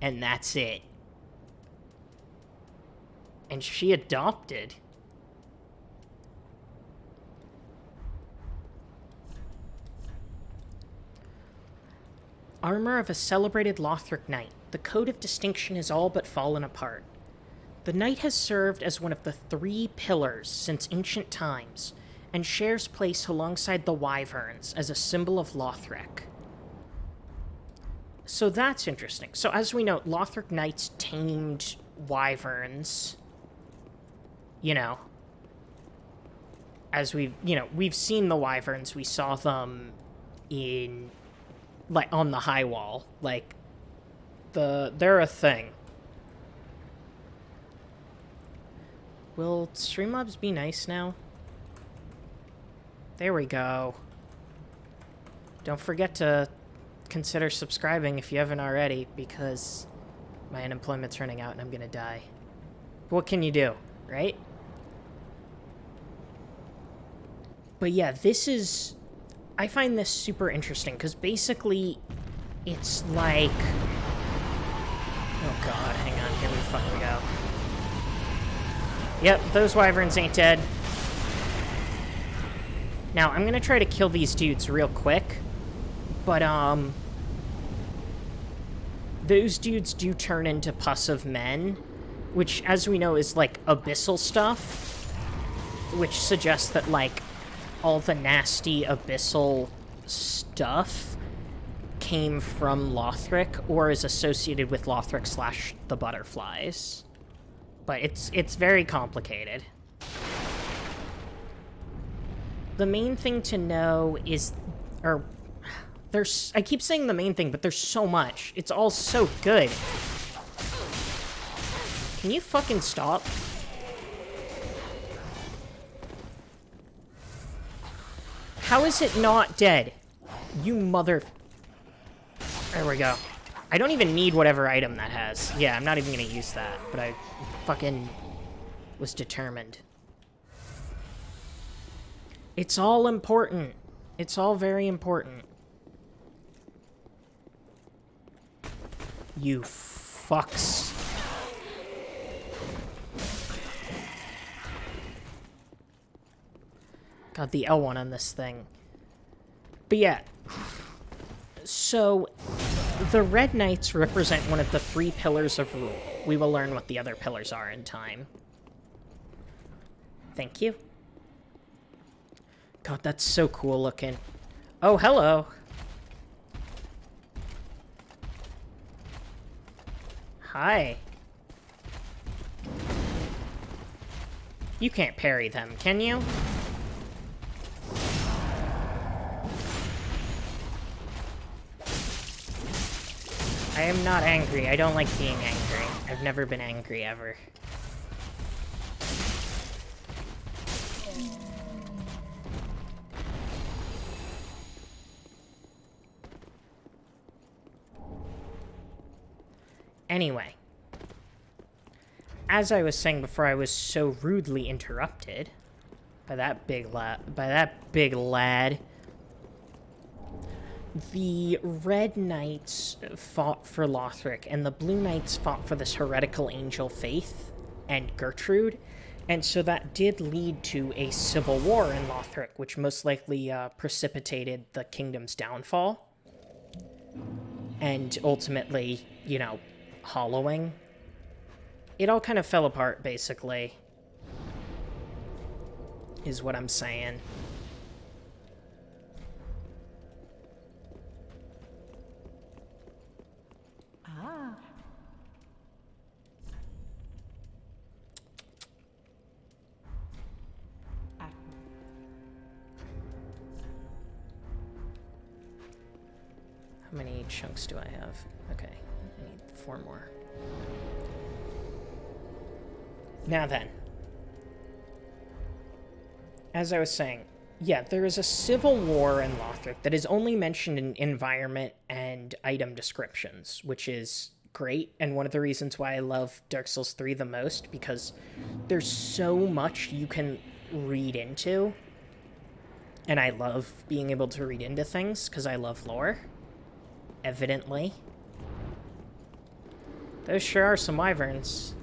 and that's it. And she adopted. Armor of a celebrated Lothric knight. The code of distinction has all but fallen apart. The knight has served as one of the 3 pillars since ancient times, and shares place alongside the wyverns as a symbol of Lothric. So that's interesting. So as we know, Lothric knights tamed wyverns. You know, as we've seen the wyverns, we saw them in, like, on the high wall. Like, they're a thing. Will Streamlabs be nice now? There we go. Don't forget to consider subscribing if you haven't already, because my unemployment's running out and I'm gonna die. What can you do, right? But yeah, I find this super interesting, because basically, it's like... Oh god, hang on, here we fucking go. Yep, those wyverns ain't dead. Now, I'm gonna try to kill these dudes real quick, but, those dudes do turn into pus of men, which, as we know, is, like, abyssal stuff, which suggests that, like, all the nasty abyssal stuff came from Lothric, or is associated with Lothric / the butterflies. But it's very complicated. The main thing to know is, I keep saying the main thing, but there's so much. It's all so good. Can you fucking stop? How is it not dead? You mother... There we go. I don't even need whatever item that has. Yeah, I'm not even gonna use that, but I fucking was determined. It's all important. It's all very important. You fucks. God, the L1 on this thing. But yeah. So, the Red Knights represent one of the 3 pillars of rule. We will learn what the other pillars are in time. Thank you. God, that's so cool looking. Oh, hello. Hi. You can't parry them, can you? I am not angry. I don't like being angry. I've never been angry ever. Anyway, as I was saying before, I was so rudely interrupted by that big lad. The Red Knights fought for Lothric, and the Blue Knights fought for this heretical angel Faith and Gertrude, and so that did lead to a civil war in Lothric, which most likely precipitated the kingdom's downfall, and ultimately, you know, hollowing. It all kind of fell apart, basically, is what I'm saying. Ah. How many chunks do I have? Okay, I need 4 more. Now then, as I was saying, yeah, there is a civil war in Lothric that is only mentioned in environment and item descriptions, which is great, and one of the reasons why I love Dark Souls 3 the most, because there's so much you can read into, and I love being able to read into things, because I love lore, evidently. Those sure are some wyverns.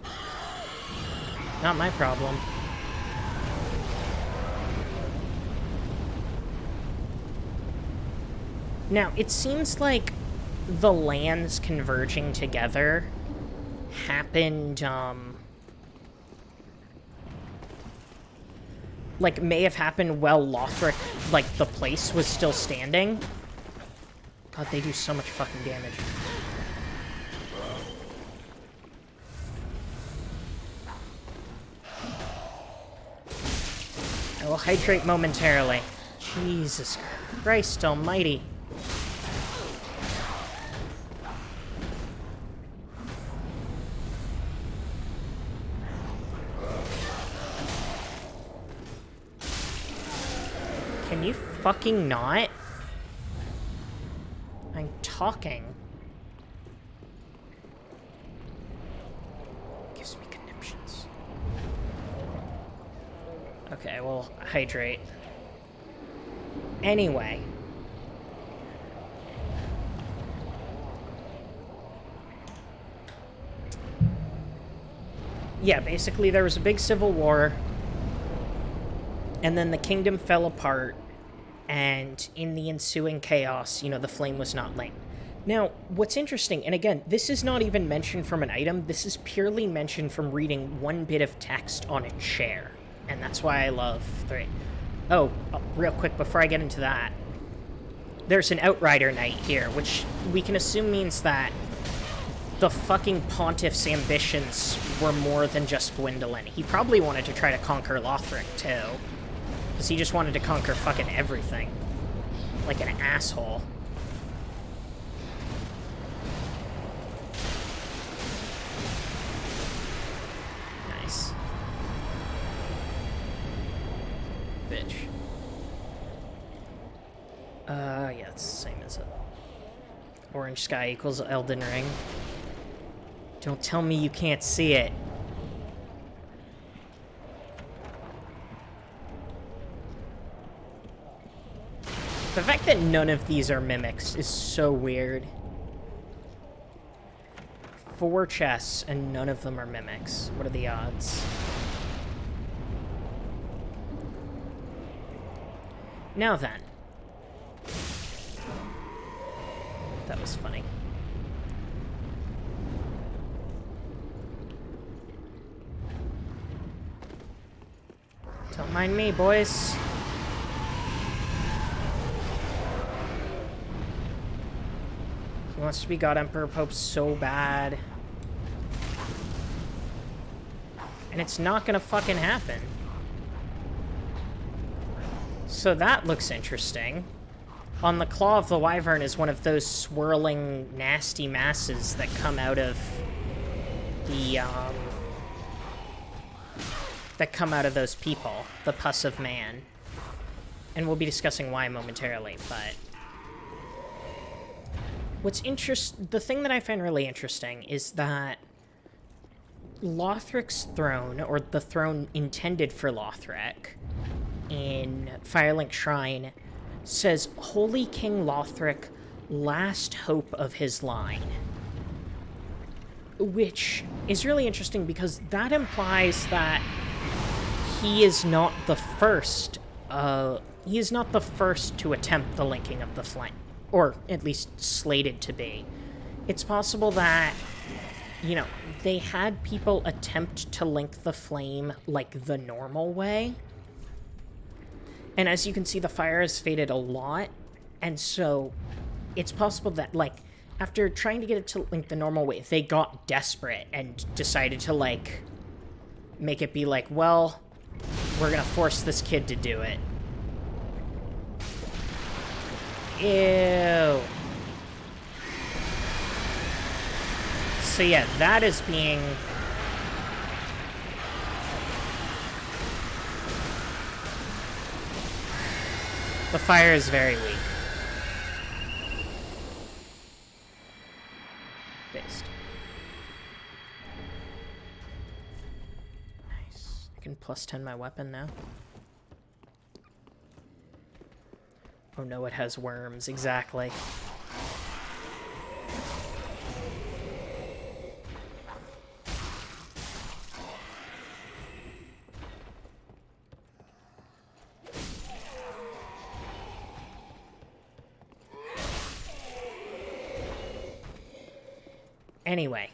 Not my problem. Now, it seems like the lands converging together happened, like, may have happened while Lothric, like, the place was still standing. God, they do so much fucking damage. I will hydrate momentarily. Jesus Christ almighty. Can you fucking not? I'm talking. Gives me conniptions. Okay, well, hydrate. Anyway. Yeah, basically there was a big civil war, and then the kingdom fell apart, and in the ensuing chaos, you know, the flame was not lit. Now, what's interesting, and again, this is not even mentioned from an item, this is purely mentioned from reading one bit of text on a chair. And that's why I love 3. Oh, real quick, before I get into that, there's an Outrider Knight here, which we can assume means that the fucking Pontiff's ambitions were more than just Gwyndolin. He probably wanted to try to conquer Lothric, too. Because he just wanted to conquer fucking everything. Like an asshole. Nice. Bitch. Yeah, it's the same as it. Orange sky equals Elden Ring. Don't tell me you can't see it. The fact that none of these are mimics is so weird. 4 chests and none of them are mimics. What are the odds? Now then. That was funny. Don't mind me, boys. He wants to be God Emperor Pope so bad. And it's not gonna fucking happen. So that looks interesting. On the claw of the wyvern is one of those swirling, nasty masses that come out of the, that come out of those people, the pus of man. And we'll be discussing why momentarily, but... the thing that I find really interesting is that Lothric's throne, or the throne intended for Lothric, in Firelink Shrine, says, Holy King Lothric, last hope of his line. Which is really interesting because that implies that he is not the first, he is not the first to attempt the linking of the flame. Or at least slated to be. It's possible that, you know, they had people attempt to link the flame like the normal way. And as you can see, the fire has faded a lot. And so it's possible that, like, after trying to get it to link the normal way, they got desperate and decided to, like, make it be like, well, we're gonna force this kid to do it. Ew. So yeah, that is being... The fire is very weak. Based. Nice. I can plus 10 my weapon now. Oh no, it has worms, exactly. Anyway.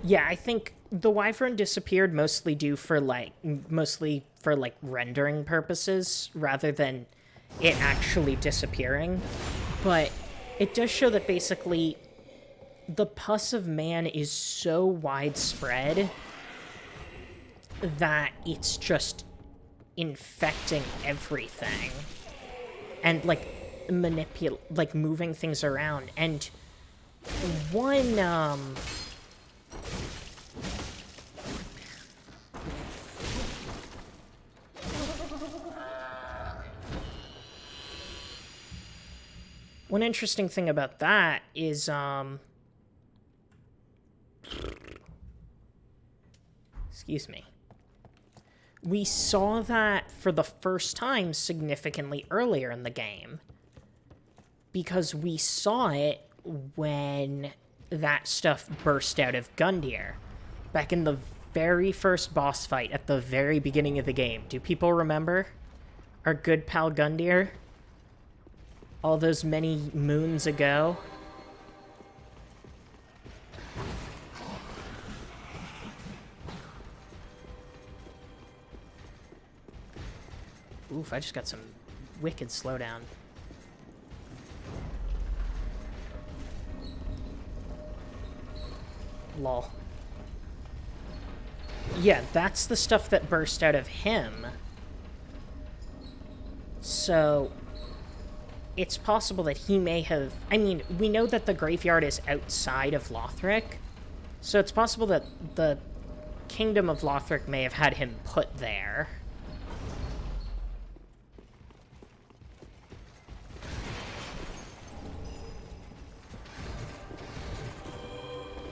Yeah, I think the wyvern disappeared mostly for rendering purposes rather than it actually disappearing. But it does show that basically the pus of man is so widespread that it's just infecting everything and moving things around. And one interesting thing about that is, excuse me. We saw that for the first time significantly earlier in the game. Because we saw it when that stuff burst out of Gundyr. Back in the very first boss fight at the very beginning of the game. Do people remember our good pal Gundyr? All those many moons ago. Oof, I just got some wicked slowdown. Lol. Yeah, that's the stuff that burst out of him. So it's possible that he may have... I mean, we know that the graveyard is outside of Lothric, so it's possible that the Kingdom of Lothric may have had him put there.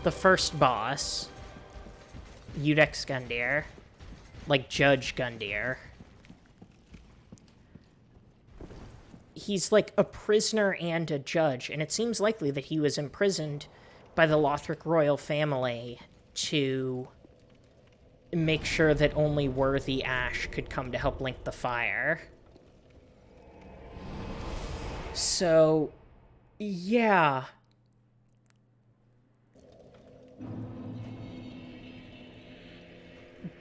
The first boss, Udex Gundyr, like Judge Gundyr, he's like a prisoner and a judge, and it seems likely that he was imprisoned by the Lothric royal family to make sure that only worthy Ash could come to help link the fire. So, yeah.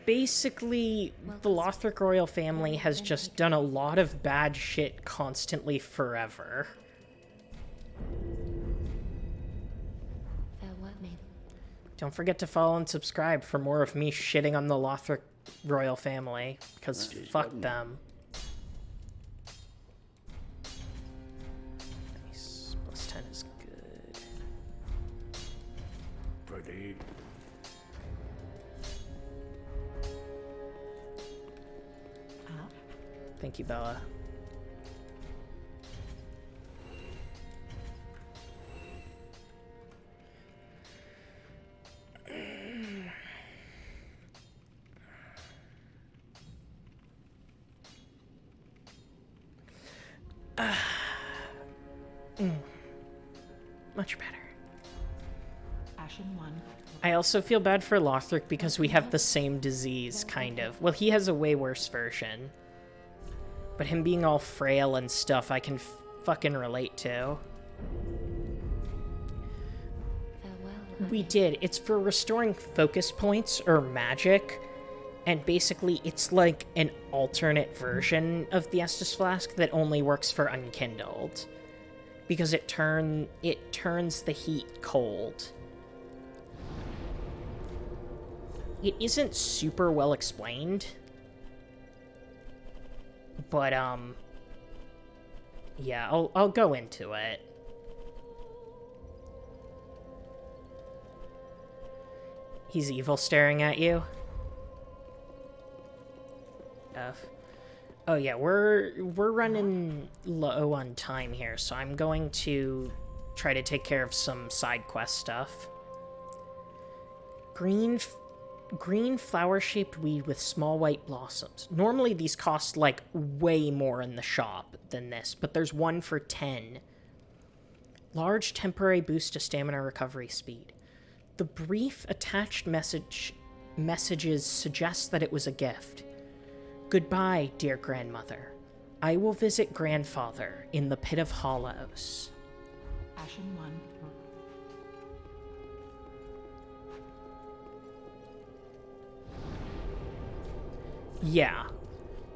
Basically, the Lothric royal family has just done a lot of bad shit constantly forever. Farewell. Darkmoon. Don't forget to follow and subscribe for more of me shitting on the Lorethrough royal family, because fuck them. Nice. Plus 10 is good. Pretty. Thank you, Bella. Much better. Ashen 1. I also feel bad for Lorethrough because we have the same disease, kind of. Well, he has a way worse version. But him being all frail and stuff, I can fucking relate to. We did. It's for restoring focus points or magic. And basically, it's like an alternate version of the Estus Flask that only works for unkindled. Because it turns the heat cold. It isn't super well explained. But, yeah, I'll go into it. He's evil staring at you. Oh yeah, we're running low on time here, so I'm going to try to take care of some side quest stuff. Green flower-shaped weed with small white blossoms. Normally these cost, like, way more in the shop than this, but there's one for 10. Large temporary boost to stamina recovery speed. The brief attached messages suggest that it was a gift. Goodbye, dear grandmother. I will visit grandfather in the Pit of Hollows. Ashen 1. Yeah.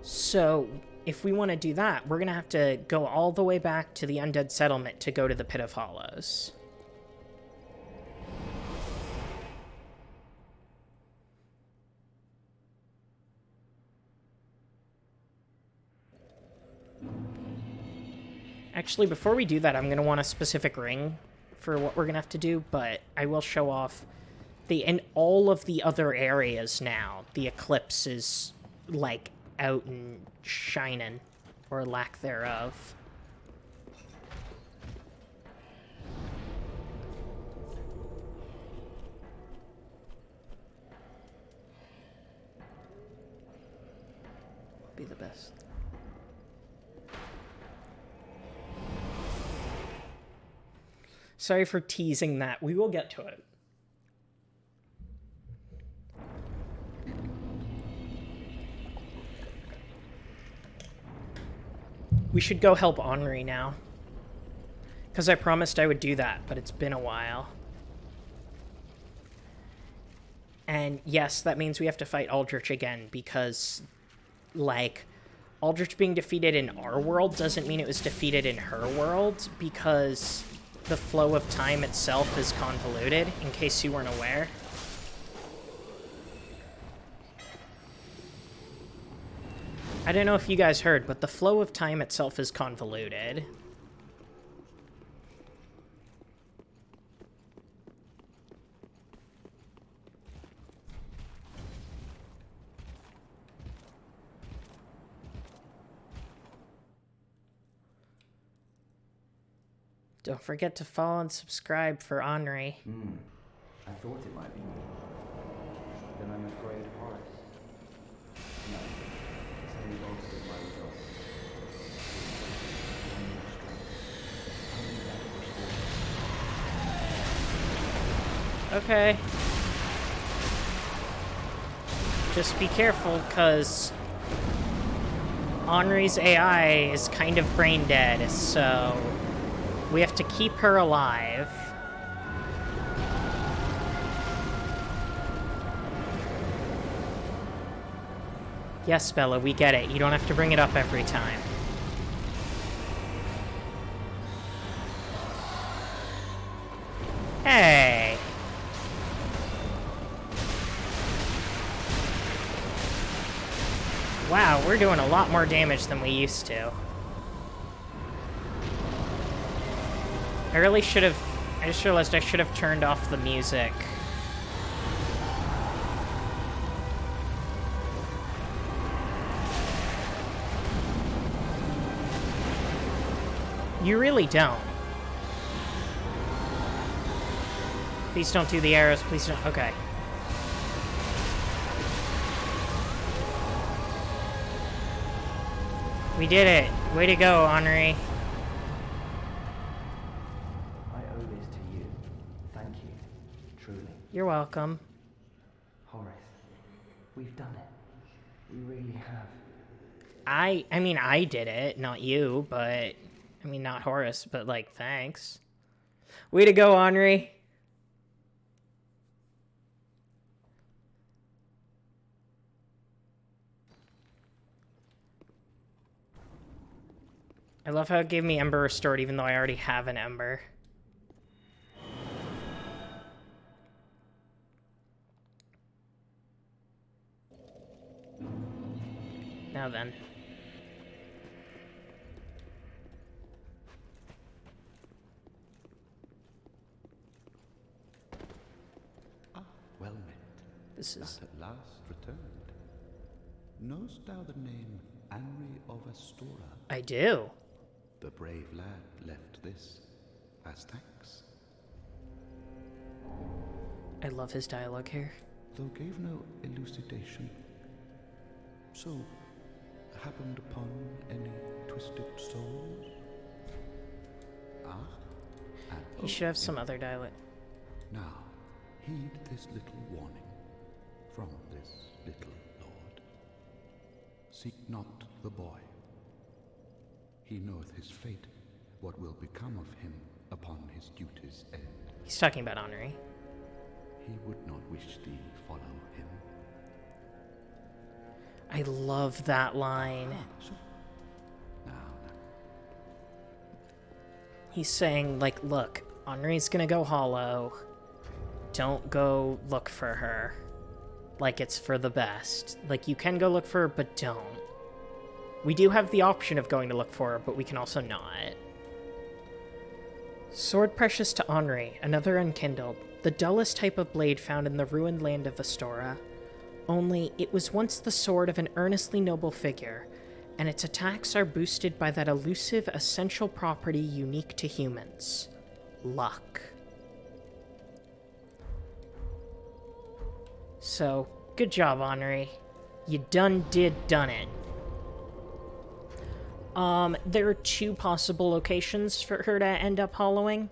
So, if we want to do that, we're going to have to go all the way back to the Undead Settlement to go to the Pit of Hollows. Actually, before we do that, I'm going to want a specific ring for what we're going to have to do, but I will show off in all of the other areas now, the eclipse is, like, out and shining, or lack thereof. Would be the best. Sorry for teasing that. We will get to it. We should go help Henri now. Because I promised I would do that, but it's been a while. And yes, that means we have to fight Aldrich again, because, like, Aldrich being defeated in our world doesn't mean it was defeated in her world, because the flow of time itself is convoluted, in case you weren't aware. I don't know if you guys heard, but the flow of time itself is convoluted. Don't forget to follow and subscribe for Henri. I thought it might be me. Then I'm afraid Horace. No, it's only bolstered my resolve. Okay. Just be careful, because Henri's AI is kind of brain dead, so we have to keep her alive. Yes, Bella, we get it. You don't have to bring it up every time. Hey! Wow, we're doing a lot more damage than we used to. I really should have... I just realized I should have turned off the music. You really don't. Please don't do the arrows, please don't... Okay. We did it! Way to go, Henri. I owe this to you. Thank you. Truly. You're welcome. Horace, we've done it. We really have. I mean, I did it, not you, but... I mean, not Horace, but, like, thanks. Way to go, Henri. I love how it gave me Ember Restored, even though I already have an Ember. Now then. Well met. This is... That at last returned. Knowst thou the name Henri of Astora? I do. The brave lad left this as thanks. I love his dialogue here. Though gave no elucidation. So, happened upon any twisted souls? Ah? You should have some other dialect. Now, heed this little warning from this little lord. Seek not the boy. He knoweth his fate, what will become of him upon his duty's end. He's talking about Henri. He would not wish thee follow him. I love that line. He's saying, like, look, Henri's gonna go hollow. Don't go look for her. Like, it's for the best. Like, you can go look for her, but don't. We do have the option of going to look for her, but we can also not. Sword precious to Henri, another unkindled. The dullest type of blade found in the ruined land of Astora. Only, it was once the sword of an earnestly noble figure, and its attacks are boosted by that elusive, essential property unique to humans. Luck. So, good job, Henri. You done it. There are two possible locations for her to end up hollowing.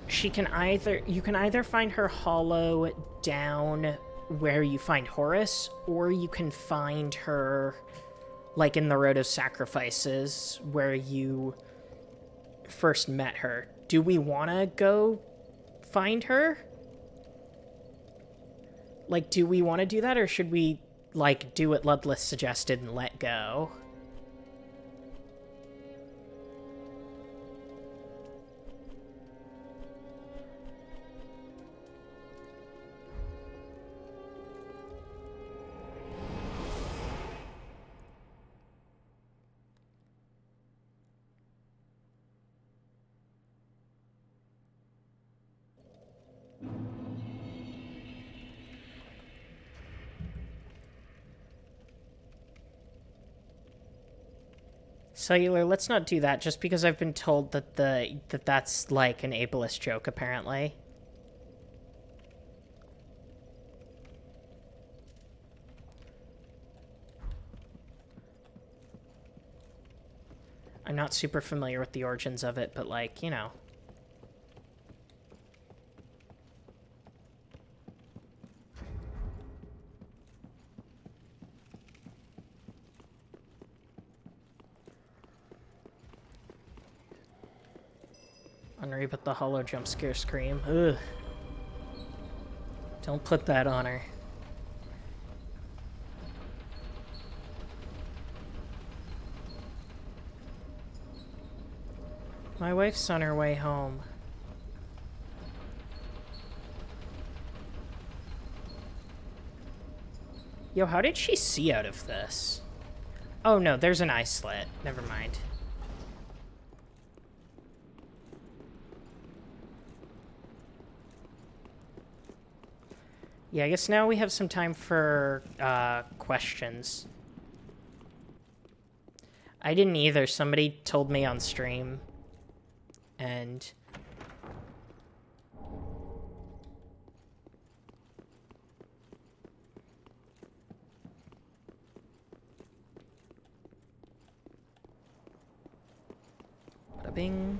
You can either find her hollow down where you find Horus, or you can find her, like, in the Road of Sacrifices, where you first met her. Do we want to go find her? Like, do we want to do that, or should we, like, do what Ludless suggested and let go? Cellular, let's not do that, just because I've been told that that's like an ableist joke, apparently. I'm not super familiar with the origins of it, but, like, you know. Henri put the hollow jump scare scream. Ugh. Don't put that on her. My wife's on her way home. Yo, how did she see out of this? Oh no, there's an eye slit. Never mind. Yeah, I guess now we have some time for questions. I didn't either. Somebody told me on stream. And... Bada bing.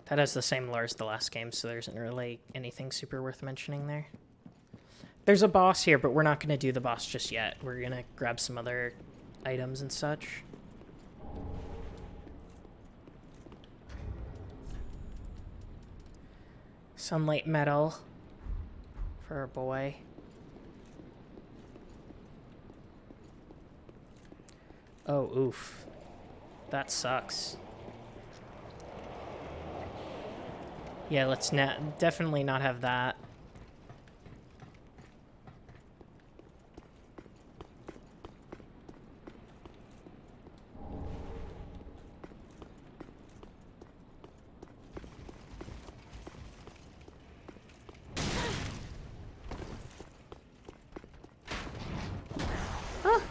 That has the same lore as the last game, so there isn't really anything super worth mentioning there. There's a boss here, but we're not going to do the boss just yet. We're going to grab some other items and such. Sunlight metal for our boy. Oh, oof. That sucks. Yeah, let's definitely not have that. Huh.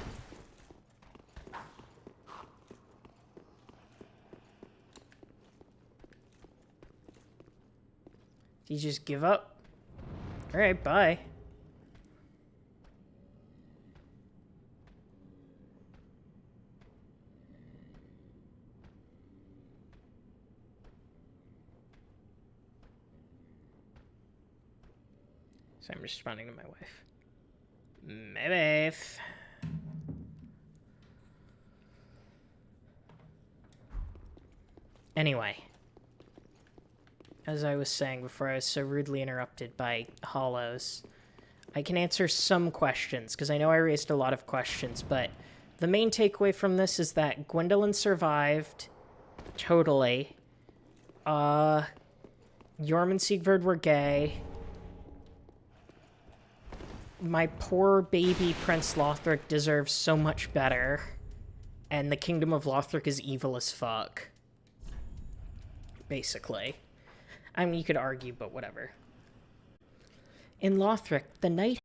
Do you just give up? Alright, bye. So I'm responding to my wife. My wife. Anyway. As I was saying before I was so rudely interrupted by Hollows, I can answer some questions, because I know I raised a lot of questions, but the main takeaway from this is that Gwyndolin survived. Totally. Yorm and Siegfried were gay. My poor baby Prince Lothric deserves so much better. And the Kingdom of Lothric is evil as fuck. Basically. I mean, you could argue, but whatever. In Lothric, the knight